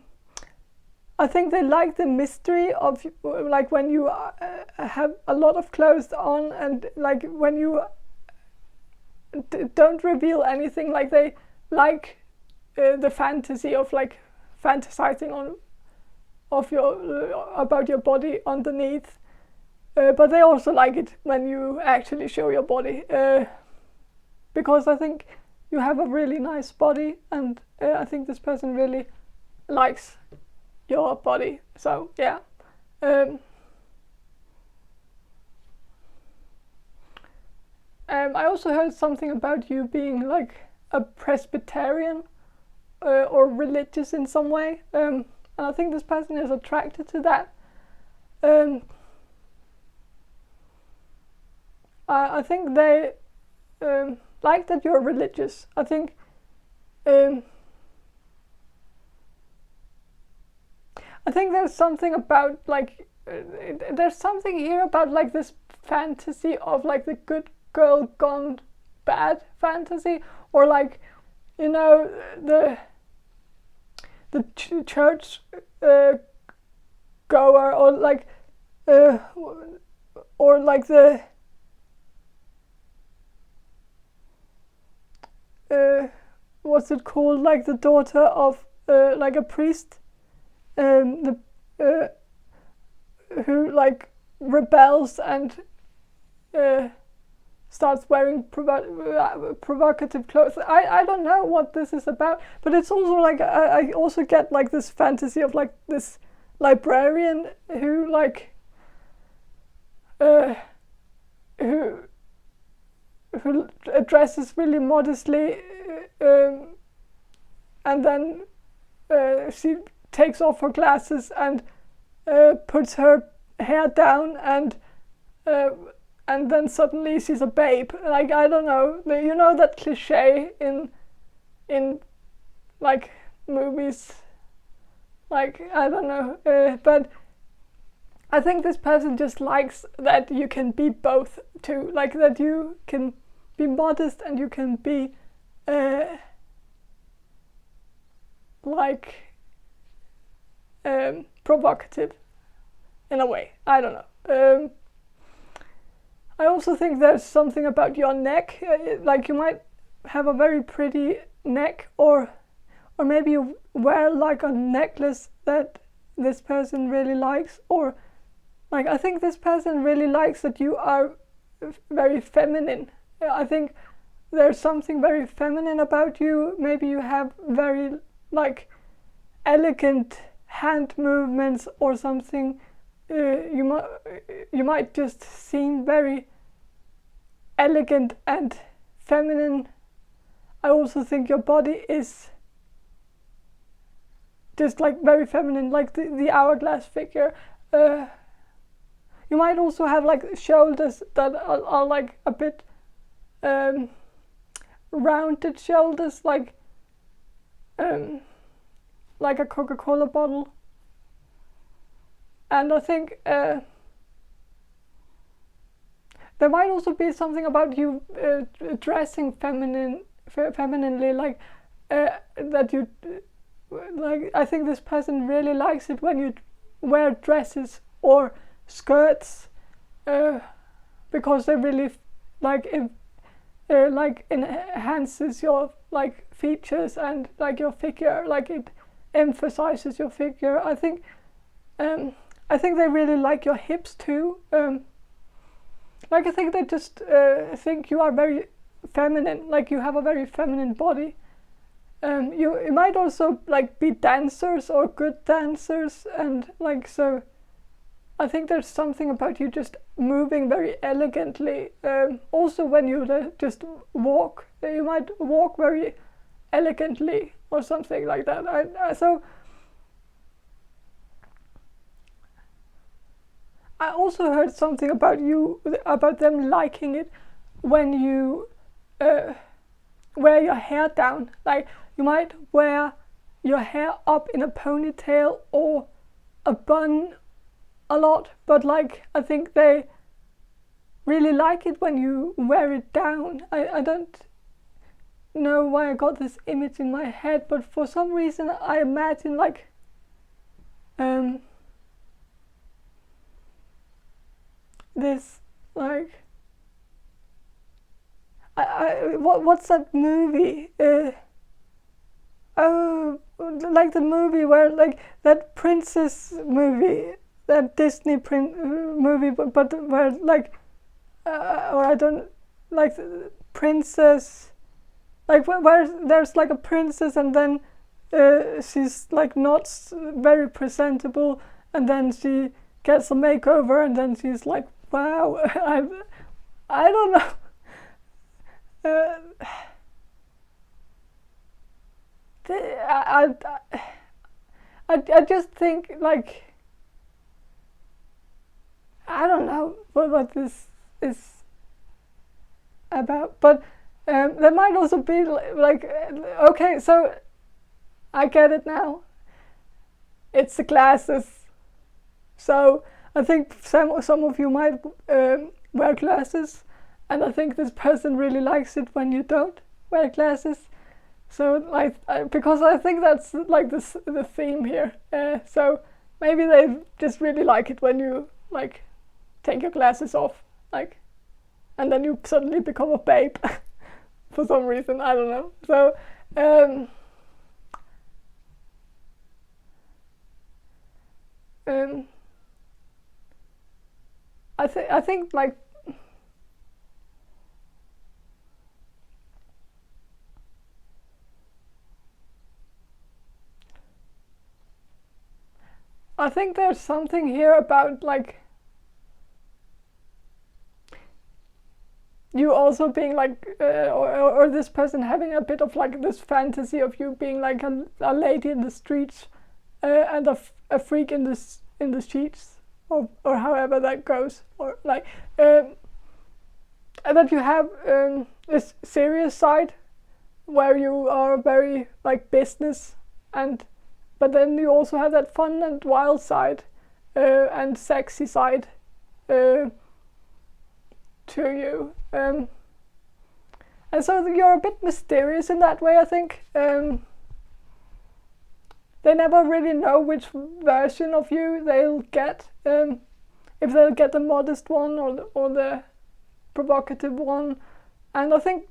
like the mystery of, like, when you have a lot of clothes on, and like when you don't reveal anything. Like, they like the fantasy of like fantasizing about your body underneath. But they also like it when you actually show your body, because I think you have a really nice body, and I think this person really likes your body. So yeah. I also heard something about you being like a Presbyterian or religious in some way, and I think this person is attracted to that. I think they like that you're religious. I think there's something about like there's something here about like this fantasy of like the good girl gone bad fantasy, or like, you know, the church goer, or like the what's it called, like the daughter of like a priest, who like rebels and starts wearing provocative clothes. I don't know what this is about, but it's also like I also get like this fantasy of like this librarian who like who dresses really modestly, and then she takes off her glasses and puts her hair down, and then suddenly she's a babe. Like, I don't know, you know that cliche in like movies, like, I don't know, but I think this person just likes that you can be both too, like that you can be modest and you can be like provocative in a way. I don't know. I also think there's something about your neck, like you might have a very pretty neck, or maybe you wear like a necklace that this person really likes, or like I think this person really likes that you are very feminine. I think there's something very feminine about you. Maybe you have very like elegant hand movements or something. You might just seem very elegant and feminine. I also think your body is just like very feminine, like the hourglass figure. You might also have like shoulders that are like a bit rounded shoulders, like a Coca-Cola bottle. And I think there might also be something about you dressing femininely, like that you like. I think this person really likes it when you wear dresses or skirts, because they really like enhances your like features and like your figure, like it emphasizes your figure. I think they really like your hips too. Like I think they just think you are very feminine, like you have a very feminine body. You might also like be dancers or good dancers, and like so I think there's something about you just moving very elegantly. Also when you just walk, you might walk very elegantly or something like that. I also heard something about them liking it when you wear your hair down. Like you might wear your hair up in a ponytail or a bun a lot, but like I think they really like it when you wear it down. I don't know why I got this image in my head, but for some reason I imagine like this like what's that movie? Like the movie where like that princess movie, that Disney movie, but where like or I don't like princess, like where there's like a princess and then she's like not very presentable, and then she gets a makeover and then she's like, wow, I don't know. I just think like I don't know what this is about, but there might also be like okay, so I get it now. It's the glasses. So I think some of you might wear glasses, and I think this person really likes it when you don't wear glasses. So like because I think that's like the theme here. So maybe they just really like it when you like take your glasses off, like, and then you suddenly become a babe for some reason. I don't know. So I think like I think there's something here about like you also being like or this person having a bit of like this fantasy of you being like a lady in the streets and a freak in the sheets, or however that goes, or like and that you have this serious side where you are very like business, and but then you also have that fun and wild side and sexy side to you. And so you're a bit mysterious in that way, I think. They never really know which version of you they'll get. If they'll get the modest one or the provocative one. And I think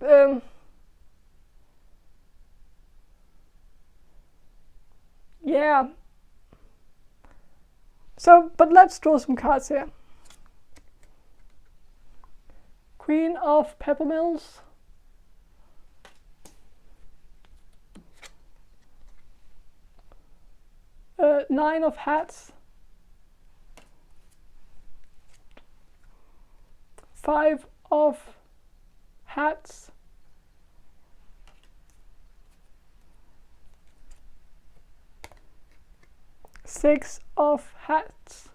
yeah. So, but let's draw some cards here. Queen of Peppermills. Nine of Hats. Five of Hats. Six of Hats.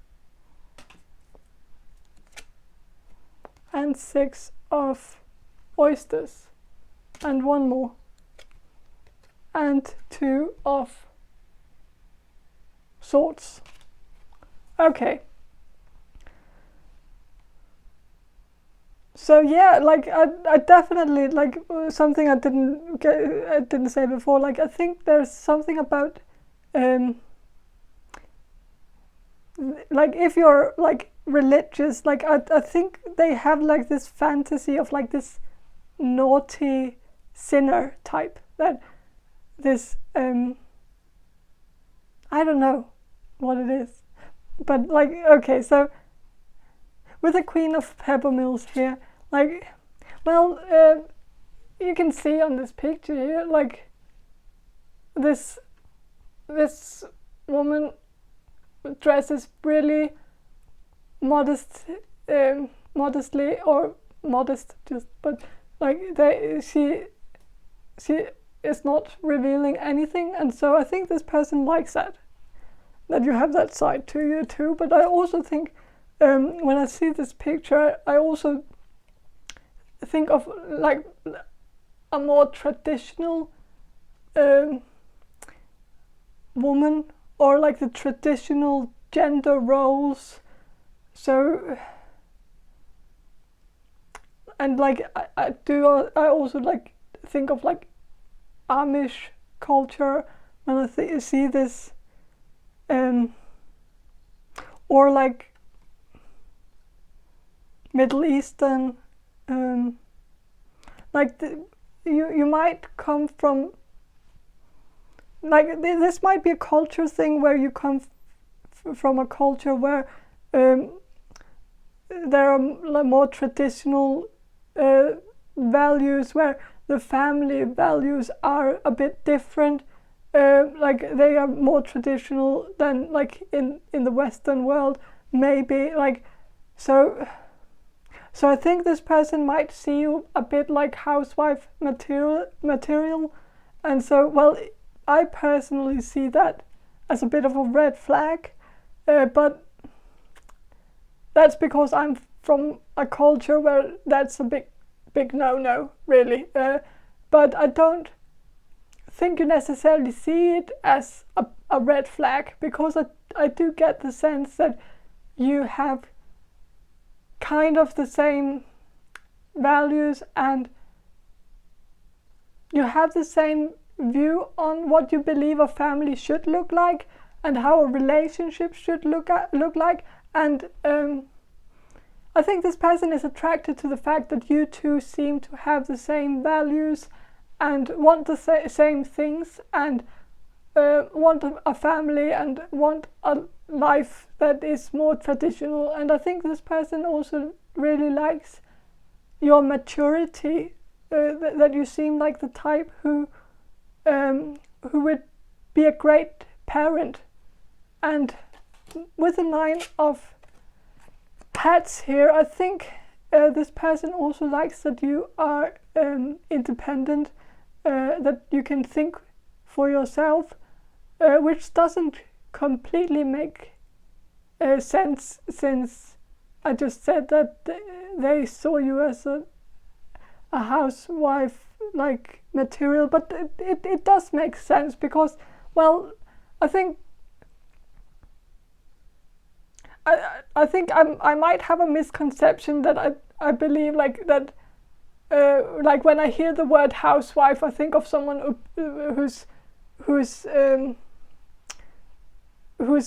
And six of oysters. And one more. And two of swords. Okay. So yeah, like I definitely, like, something I didn't say before. Like, I think there's something about like, if you're like religious, like I think they have like this fantasy of like this naughty sinner type, that this I don't know what it is, but like, okay, so with the Queen of Peppermills here, like, well, you can see on this picture here, like, this woman dresses really modestly, or modest, just, but like she is not revealing anything, and so I think this person likes that you have that side to you too. But I also think when I see this picture, I also think of like a more traditional woman, or like the traditional gender roles. So, and like I also like think of like Amish culture when I see this, or like Middle Eastern, like you might come from, like, this might be a culture thing where you come from a culture where there are more traditional values, where the family values are a bit different, like they are more traditional than like in the Western world, maybe, like, so I think this person might see you a bit like housewife material, and so, well, I personally see that as a bit of a red flag, but that's because I'm from a culture where that's a big no-no, really. But I don't think you necessarily see it as a red flag, because I do get the sense that you have kind of the same values, and you have the same view on what you believe a family should look like, and how a relationship should look like, and I think this person is attracted to the fact that you two seem to have the same values and want the same things, and want a family and want a life that is more traditional. And I think this person also really likes your maturity, that you seem like the type who would be a great parent. And with the 9 of Hats here, I think this person also likes that you are independent, that you can think for yourself, which doesn't completely make sense, since I just said that they saw you as a housewife like material. But it does make sense, because, well, I think I think I might have a misconception that I believe like that like when I hear the word housewife, I think of someone who's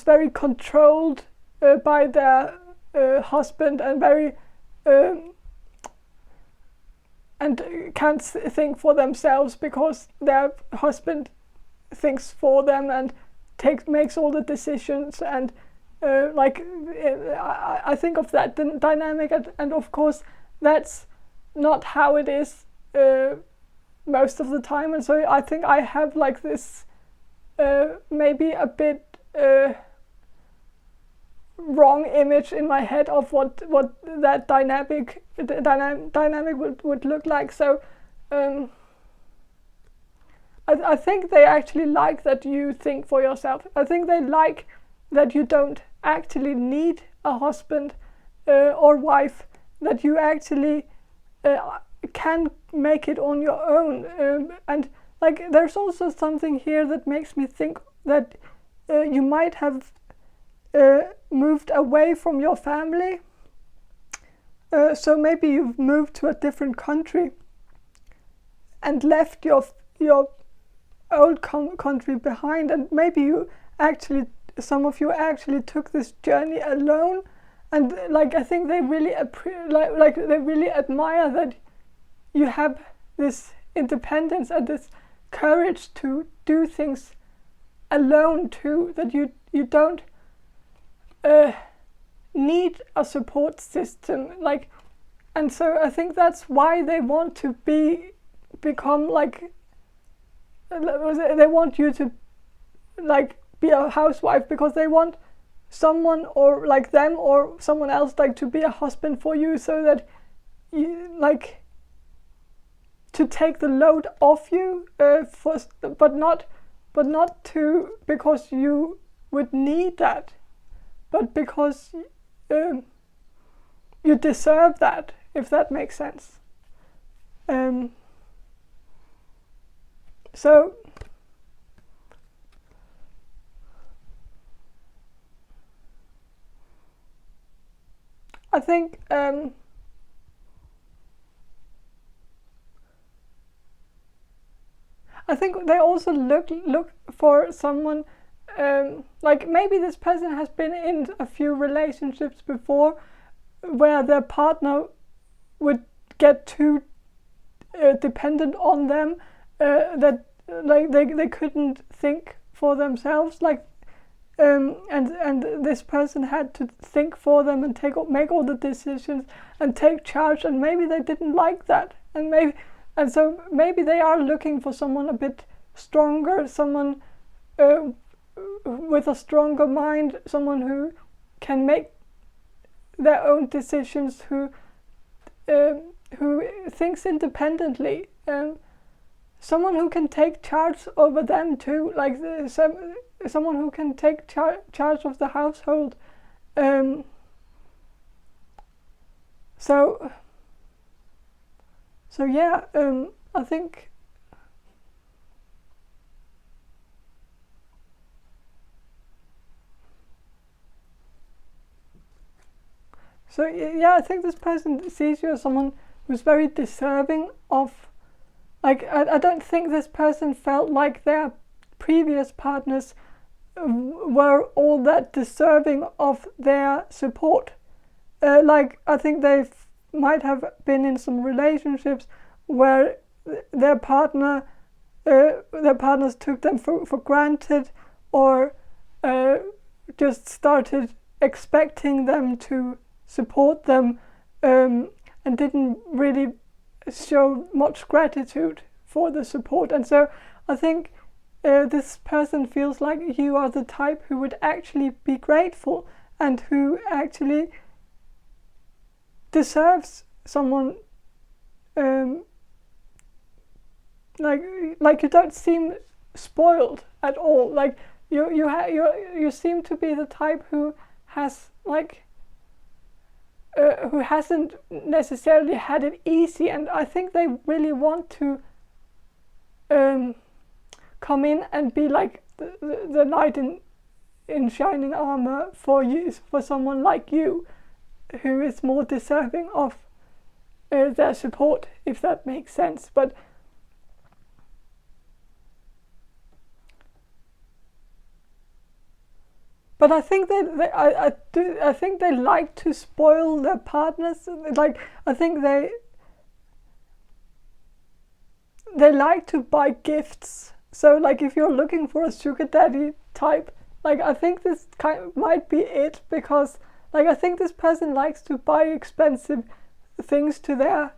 very controlled by their husband and very and can't think for themselves because their husband thinks for them and makes all the decisions, and I think of that dynamic, and of course that's not how it is most of the time, and so I think I have like this maybe a bit wrong image in my head of what that dynamic would look like. So I think they actually like that you think for yourself. I think they like that you don't actually need a husband or wife, that you actually can make it on your own. And like there's also something here that makes me think that you might have moved away from your family. So maybe you've moved to a different country and left your old country behind, and maybe some of you actually took this journey alone, and like I think they really they really admire that you have this independence and this courage to do things alone too, that you don't need a support system, like, and so I think that's why they want to become like, they want you to like be a housewife because they want someone or like them or someone else like to be a husband for you, so that you like to take the load off you but not to because you would need that, but because you deserve that, if that makes sense. So I think they also look for someone, like maybe this person has been in a few relationships before where their partner would get too dependent on them, that like they couldn't think for themselves, like and this person had to think for them and make all the decisions and take charge, and maybe they didn't like that, and so maybe they are looking for someone a bit stronger, someone with a stronger mind, someone who can make their own decisions, who thinks independently, someone who can take charge over them too, like someone who can take charge of the household. So yeah, I think I think this person sees you as someone who's very deserving of, like, I don't think this person felt like their previous partners were all that deserving of their support. Like, I think they might have been in some relationships where their partners took them for granted, or just started expecting them to support them, and didn't really show much gratitude for the support. And so I think this person feels like you are the type who would actually be grateful and who actually deserves someone, like you don't seem spoiled at all. Like you seem to be the type who has like who hasn't necessarily had it easy, and I think they really want to come in and be like the knight in shining armor for you, for someone like you, who is more deserving of their support, if that makes sense. But I think I think they like to spoil their partners. Like, I think they like to buy gifts. So like, if you're looking for a sugar daddy type, like, I think this might be it, because like, I think this person likes to buy expensive things to their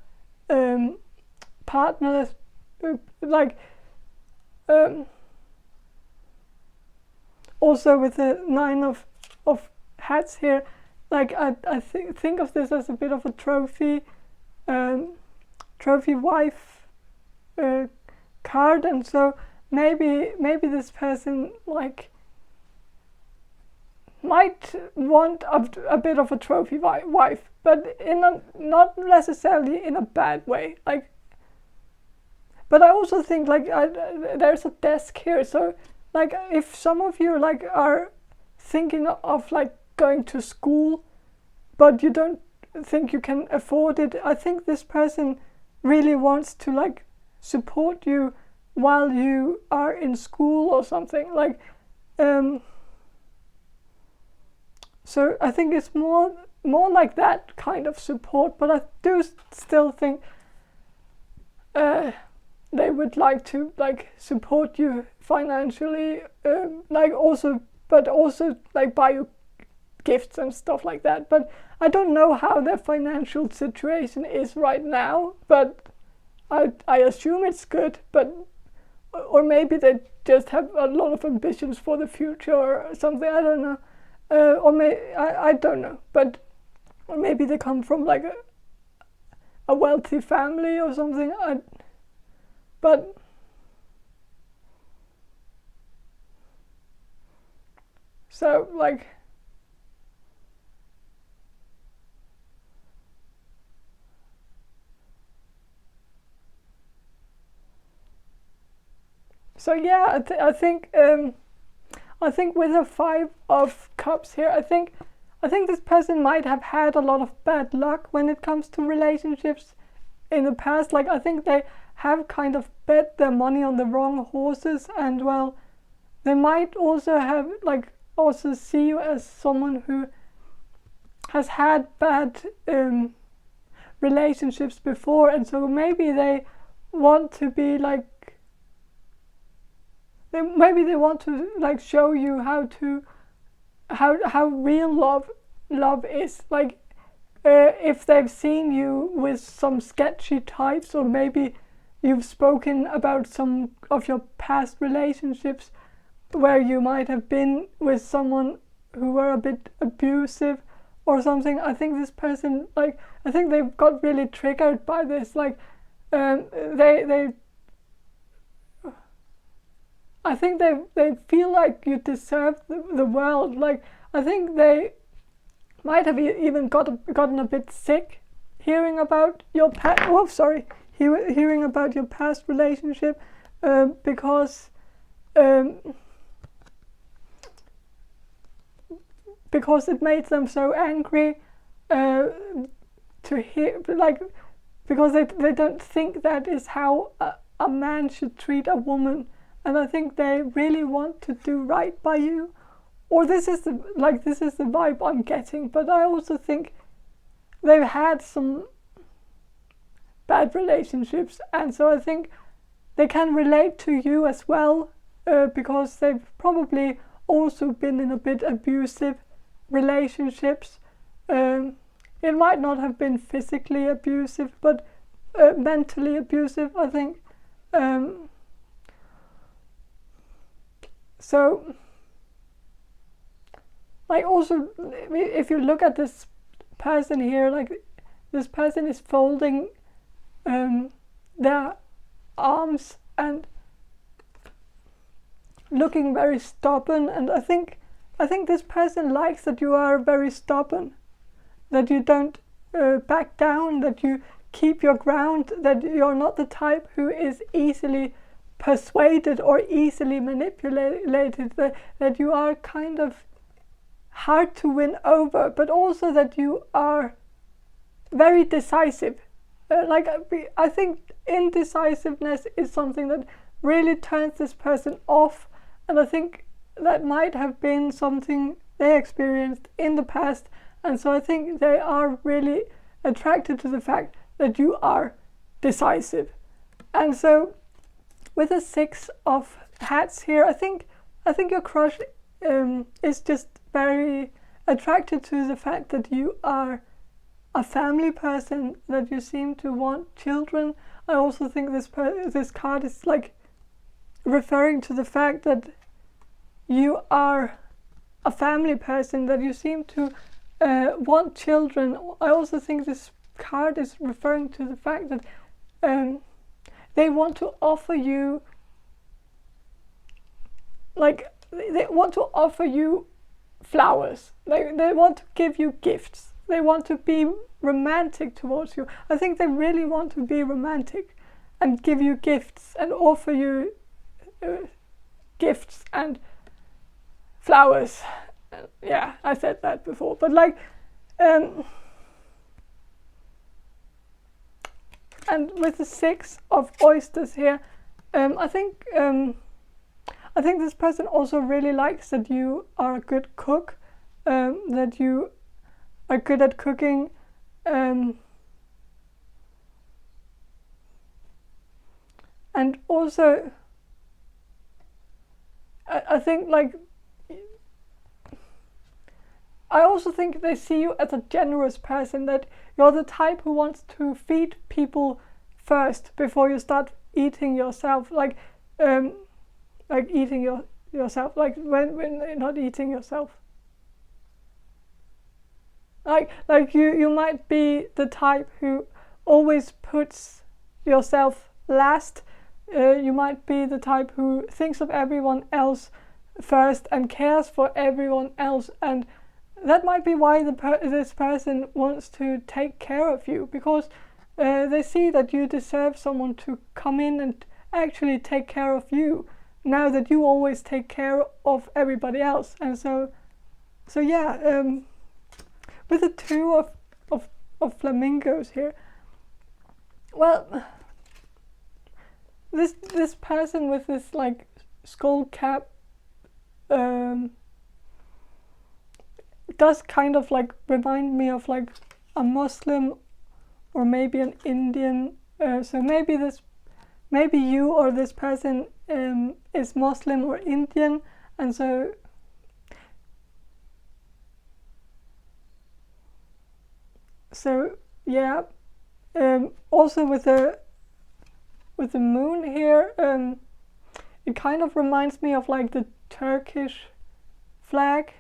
partners, like also with the 9 of hats here, like, I think of this as a bit of a trophy wife card. And so maybe this person like might want a bit of a trophy wife, but not necessarily in a bad way. Like, but I also think like there's a desk here, so like, if some of you like are thinking of like going to school, but you don't think you can afford it, I think this person really wants to like support you while you are in school or something. Like, so I think it's more like that kind of support. But I do still think they would like to like support you financially, like also like buy you gifts and stuff like that. But I don't know how their financial situation is right now, but I assume it's good. But or maybe they just have a lot of ambitions for the future or something, I don't know. I don't know, but or maybe they come from like a wealthy family or something. But so like, so yeah, I think with the 5 of Cups here, I think this person might have had a lot of bad luck when it comes to relationships in the past. Like, I think they have kind of bet their money on the wrong horses, and well, they might also have like also see you as someone who has had bad relationships before, and so maybe they want to be like, maybe they want to like show you how real love is. Like, if they've seen you with some sketchy types, or maybe you've spoken about some of your past relationships where you might have been with someone who were a bit abusive or something. I think this person, like, I think they've got really triggered by this. Like, I think they feel like you deserve the world. Like, I think they might have even gotten a bit sick hearing about your hearing about your past relationship, because it made them so angry to hear, like, because they don't think that is how a man should treat a woman. And I think they really want to do right by you, or this is the vibe I'm getting. But I also think they've had some bad relationships, and so I think they can relate to you as well, because they've probably also been in a bit abusive relationships. It might not have been physically abusive, but mentally abusive, I think. So, like, also, if you look at this person here, like, this person is folding their arms and looking very stubborn. And I think this person likes that you are very stubborn, that you don't back down, that you keep your ground, that you're not the type who is easily persuaded or easily manipulated, that you are kind of hard to win over, but also that you are very decisive. I think indecisiveness is something that really turns this person off, and I think that might have been something they experienced in the past, and so I think they are really attracted to the fact that you are decisive. And so with the 6 of hats here, I think your crush is just very attracted to the fact that you are a family person, that you seem to want children. I also think this card is like referring to the fact that you are a family person, that you seem to want children. I also think this card is referring to the fact that they want to offer you, like, they want to offer you flowers. They want to give you gifts. They want to be romantic towards you. I think they really want to be romantic and give you gifts and offer you gifts and flowers. Yeah, I said that before, but like, and with the 6 of oysters here, I think this person also really likes that you are a good cook, that you are good at cooking, and also I think, like, I also think they see you as a generous person, that you're the type who wants to feed people first before you start eating yourself, like eating yourself, like when you're not eating yourself. Like you might be the type who always puts yourself last. You might be the type who thinks of everyone else first and cares for everyone else, and that might be why this person wants to take care of you, because they see that you deserve someone to come in and actually take care of you, now that you always take care of everybody else. And so yeah, with the 2 of flamingos here, well, this person with this like skull cap does kind of like remind me of like a Muslim or maybe an Indian. So maybe you or this person is Muslim or Indian, and so yeah. Also with the moon here, it kind of reminds me of like the Turkish flag,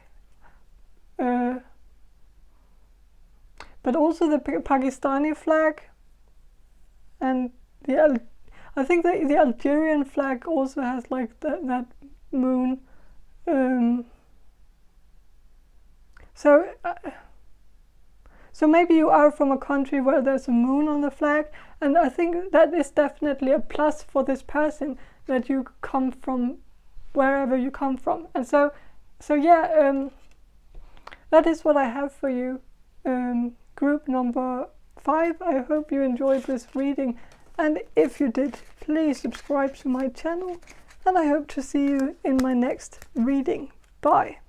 but also the Pakistani flag, and I think the Algerian flag also has like that moon. So maybe you are from a country where there's a moon on the flag, and I think that is definitely a plus for this person, that you come from wherever you come from. And so yeah, that is what I have for you. Group number 5. I hope you enjoyed this reading, and if you did, please subscribe to my channel, and I hope to see you in my next reading. Bye.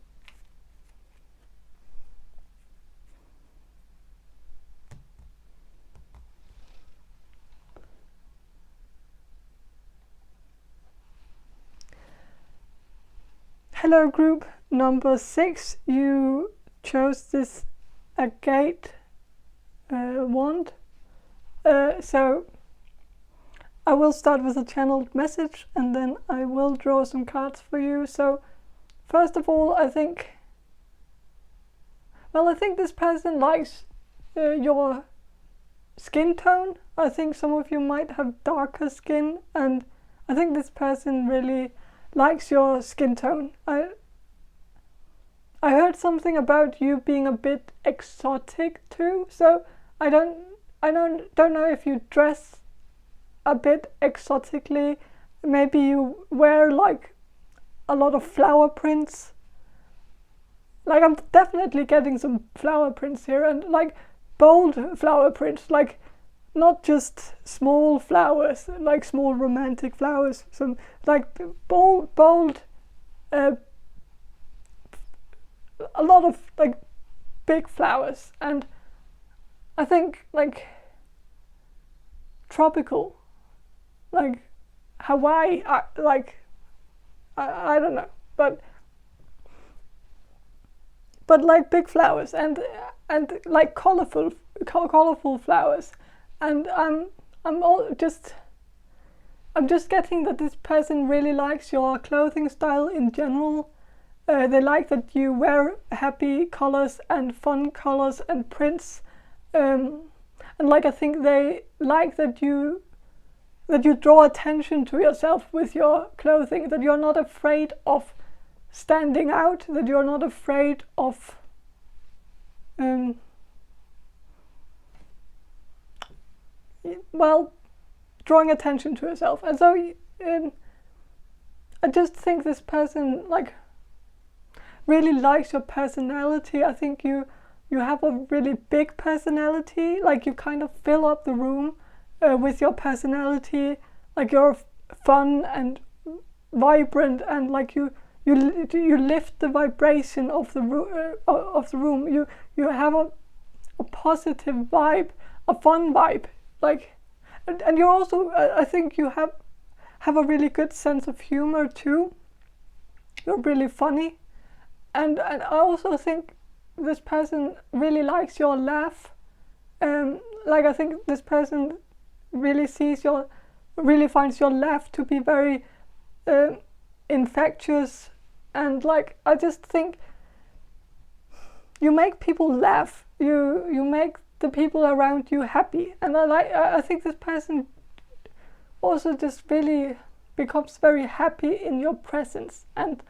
Hello, group number 6. You chose this agate wand. So I will start with a channeled message, and then I will draw some cards for you. So first of all, I think this person likes your skin tone. I think some of you might have darker skin, and I think this person really likes your skin tone. I heard something about you being a bit exotic too, so I don't know if you dress a bit exotically. Maybe you wear like a lot of flower prints. Like, I'm definitely getting some flower prints here, and like bold flower prints, like not just small flowers, like small romantic flowers, some like bold, a lot of like big flowers, and I think like tropical, like Hawaii, I don't know, but like big flowers and like colorful flowers, and I'm just getting that this person really likes your clothing style in general. They like that you wear happy colors and fun colors and prints, and like I think they like that you draw attention to yourself with your clothing, that you're not afraid of standing out, that you're not afraid of drawing attention to yourself. And so I just think this person like really likes your personality. I think you have a really big personality, like you kind of fill up the room with your personality, like you're fun and vibrant, and like you lift the vibration of the room. You have a positive vibe, a fun vibe, like, and you're also I think you have a really good sense of humor too. You're really funny, and I also think this person really likes your laugh. Like I think this person really finds your laugh to be very infectious, and like I just think you make people laugh. You make the people around you happy, and I think this person also just really becomes very happy in your presence, and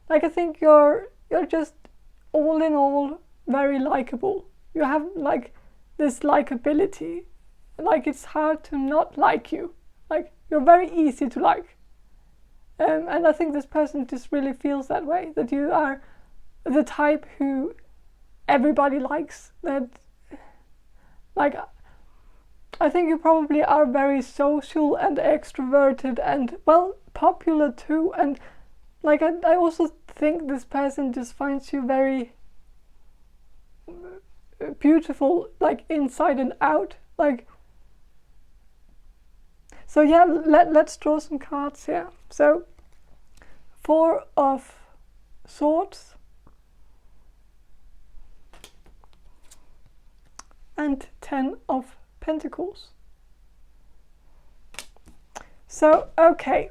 like I think you're just all in all very likable. You have like this likability, like it's hard to not like you, like you're very easy to like, and I think this person just really feels that way, that you are the type who everybody likes, that like I think you probably are very social and extroverted and well popular too, and like I also think this person just finds you very beautiful, like inside and out, like. So yeah, let's draw some cards here. So 4 of Swords and 10 of Pentacles. So okay,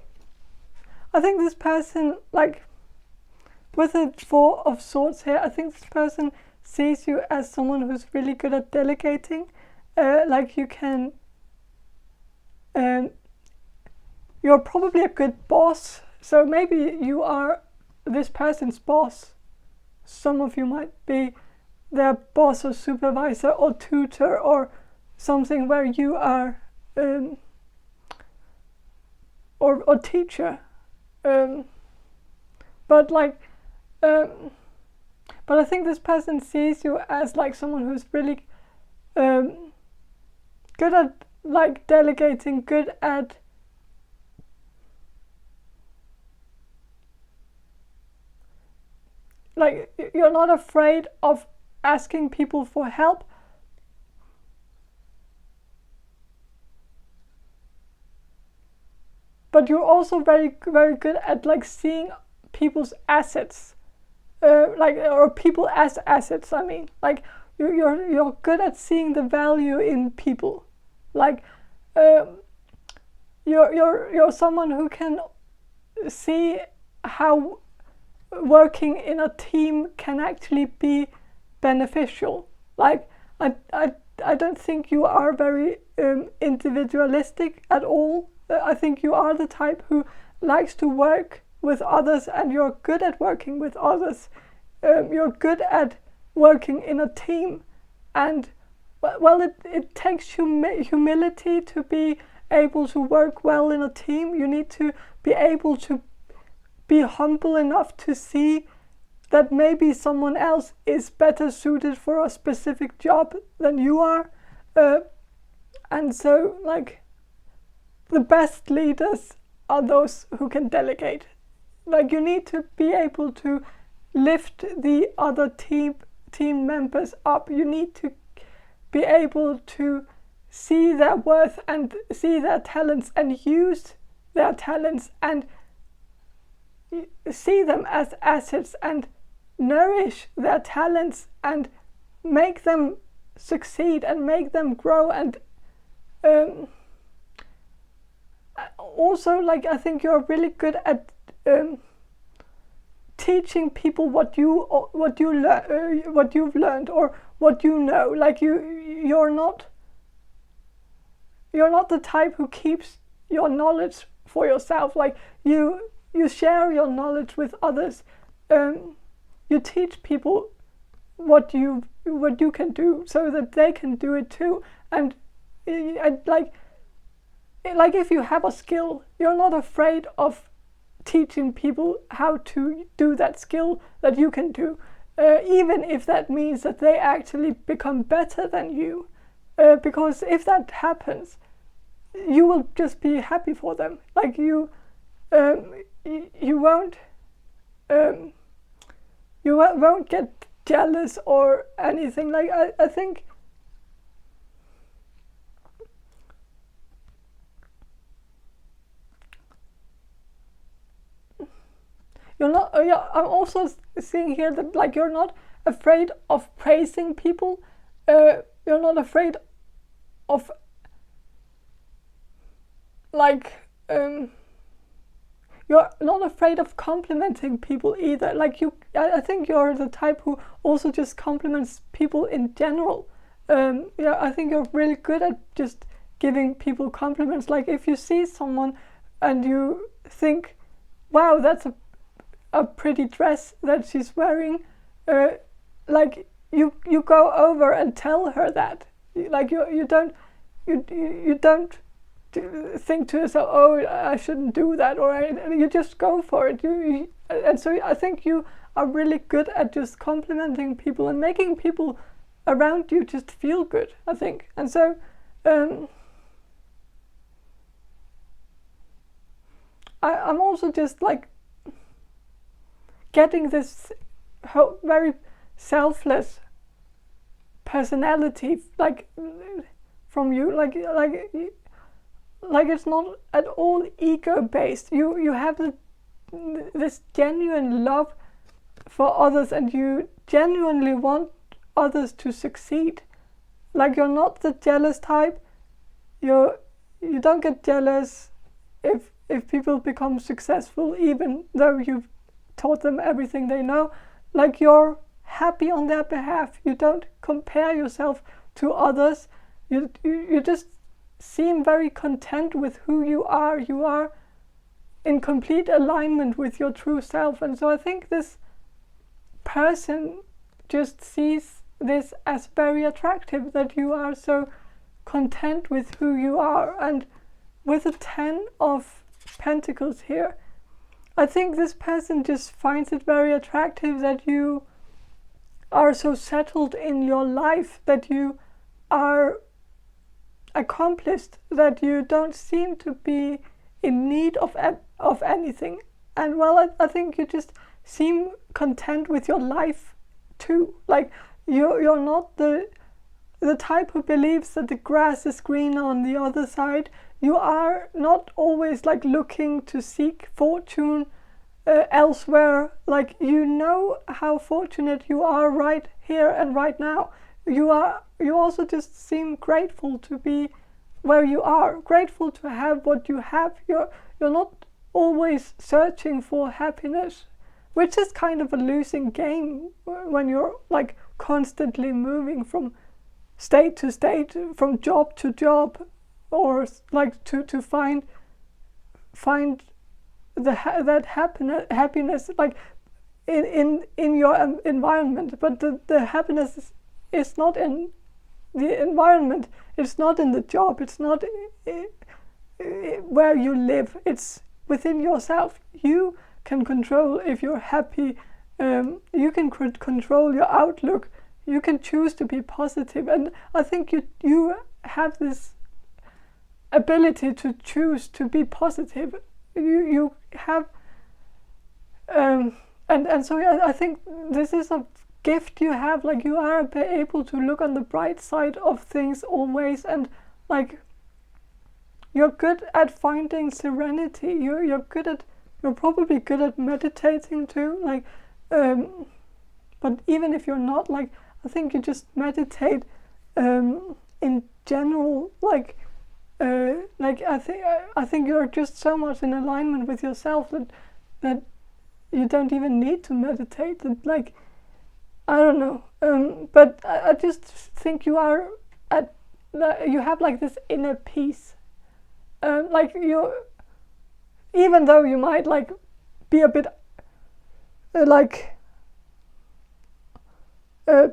I think this person, like with the 4 of Swords here, I think this person sees you as someone who's really good at delegating. Like you can, you're probably a good boss. So maybe you are this person's boss. Some of you might be their boss or supervisor or tutor or something, where you are or teacher. But I think this person sees you as like someone who's really good at like delegating, good at like you're not afraid of asking people for help, but you're also very very good at like seeing people's assets, like, or people as assets. I mean, like you're good at seeing the value in people, like you're someone who can see how working in a team can actually be beneficial. Like I don't think you are very individualistic at all. I think you are the type who likes to work with others, and you're good at working with others. You're good at working in a team, and well, it takes humility to be able to work well in a team. You need to be able to be humble enough to see that maybe someone else is better suited for a specific job than you are. And so, like, the best leaders are those who can delegate. Like, you need to be able to lift the other team members up. You need to be able to see their worth and see their talents and use their talents and see them as assets and nourish their talents and make them succeed and make them grow. And also, like, I think you're really good at teaching people what you've learned or what you know. Like, you're not the type who keeps your knowledge for yourself. Like, you share your knowledge with others. You teach people what you can do so that they can do it too. And like if you have a skill, you're not afraid of teaching people how to do that skill that you can do, even if that means that they actually become better than you. Because if that happens, you will just be happy for them. Like, you won't get jealous or anything. Like, I think you're not. I'm also seeing here that, like, you're not afraid of praising people. You're not afraid of, like, you're not afraid of complimenting people either. Like, I think you're the type who also just compliments people in general. I think you're really good at just giving people compliments. Like, if you see someone and you think, wow, that's a pretty dress that she's wearing, like, you go over and tell her that. Like, you don't think to yourself, oh, I shouldn't do that, or you just go for it. And so I think you are really good at just complimenting people and making people around you just feel good, I think. And so I'm also just, like, getting this very selfless personality, like, from you. Like it's not at all ego based. You have this genuine love for others, and you genuinely want others to succeed. Like, you're not the jealous type. You don't get jealous if people become successful, even though you've taught them everything they know. Like, you're happy on their behalf. You don't compare yourself to others. You just seem very content with who you are. You are in complete alignment with your true self. And so I think this person just sees this as very attractive, that you are so content with who you are. And with the 10 of Pentacles here, I think this person just finds it very attractive that you are so settled in your life, that you are accomplished, that you don't seem to be in need of anything. And well, I think you just seem content with your life too. Like, you're not the type who believes that the grass is greener on the other side. You are not always, like, looking to seek fortune elsewhere. Like, you know how fortunate you are right here and right now. You also just seem grateful to be where you are, grateful to have what you have. You're not always searching for happiness, which is kind of a losing game when you're, like, constantly moving from state to state, from job to job, or, like, to find that happiness, like, in your environment. But the happiness is not in the environment. It's not in the job. It's not where you live. It's within yourself. You can control if you're happy. You can control your outlook. You can choose to be positive. And I think you have this ability to choose to be positive. You have and so I think this is a gift you have, like you are able to look on the bright side of things always, and like you're good at finding serenity. You're probably good at meditating too, like but even if you're not, like I think you just meditate in general, like I think you're just so much in alignment with yourself that you don't even need to meditate. That, like, I don't know, but I just think you are you have like this inner peace, like you, even though you might like be a bit like a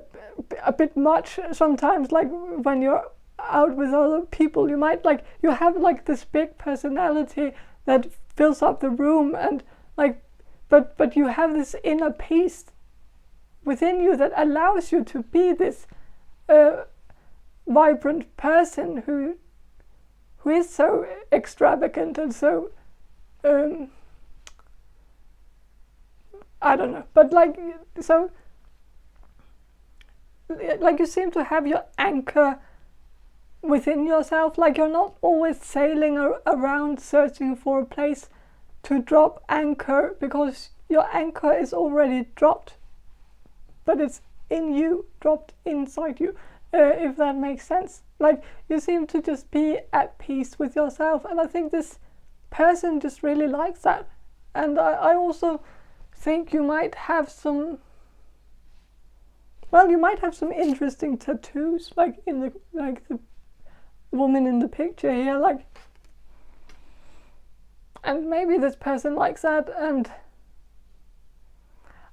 bit much sometimes, like when you're out with other people, you might like, you have like this big personality that fills up the room, and like but you have this inner peace within you that allows you to be this vibrant person who is so extravagant and so I don't know, but like, so like you seem to have your anchor within yourself, like you're not always sailing around searching for a place to drop anchor, because your anchor is already dropped, but it's in you, dropped inside you, if that makes sense. Like you seem to just be at peace with yourself, and I think this person just really likes that. And I also think you might have some, well, you might have some interesting tattoos, like in the woman in the picture here, like, and maybe this person likes that. And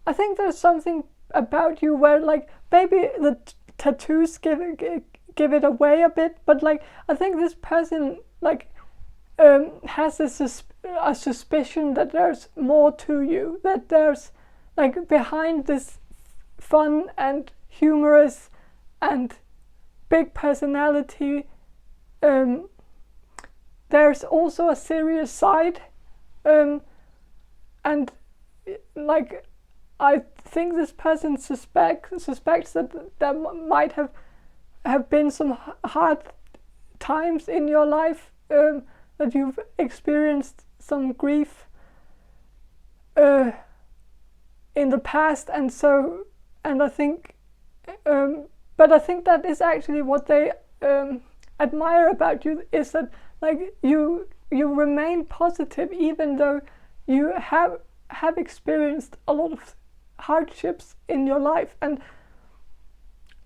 I think there's something about you where like maybe the tattoos give it away a bit, but like I think this person like has a suspicion that there's more to you, that there's like behind this fun and humorous and big personality, there's also a serious side, and like I think this person suspects that there might have been some hard times in your life, that you've experienced some grief in the past, and I think but I think that is actually what they admire about you, is that like you remain positive even though you have experienced a lot of hardships in your life,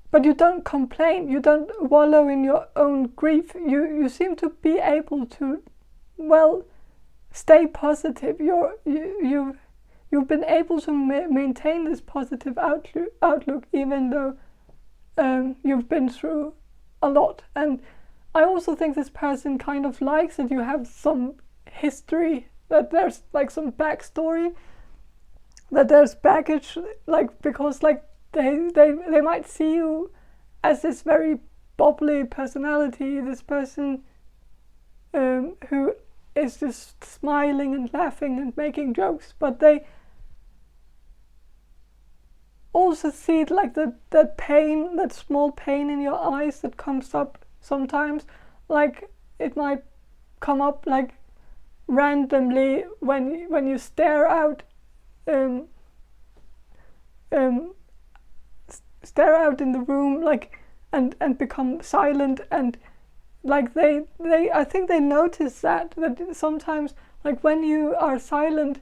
but you don't complain, you don't wallow in your own grief. You seem to be able to, well, stay positive. You've been able to maintain this positive outlook even though you've been through a lot. And I also think this person kind of likes that you have some history, that there's like some backstory, that there's baggage, like, because like they might see you as this very bubbly personality, this person who is just smiling and laughing and making jokes, but they also see like that pain, that small pain in your eyes that comes up sometimes. Like it might come up like randomly when you stare out stare out in the room, like, and become silent, and like they I think they notice that sometimes, like when you are silent,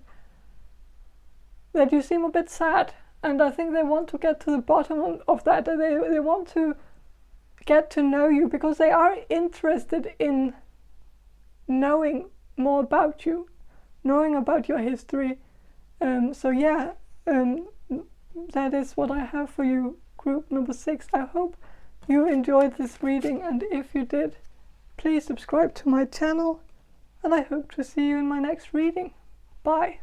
that you seem a bit sad, and I think they want to get to the bottom of that. They want to get to know you because they are interested in knowing more about you, knowing about your history. So yeah, that is what I have for you, group number 6. I hope you enjoyed this reading, and if you did, please subscribe to my channel, and I hope to see you in my next reading. Bye.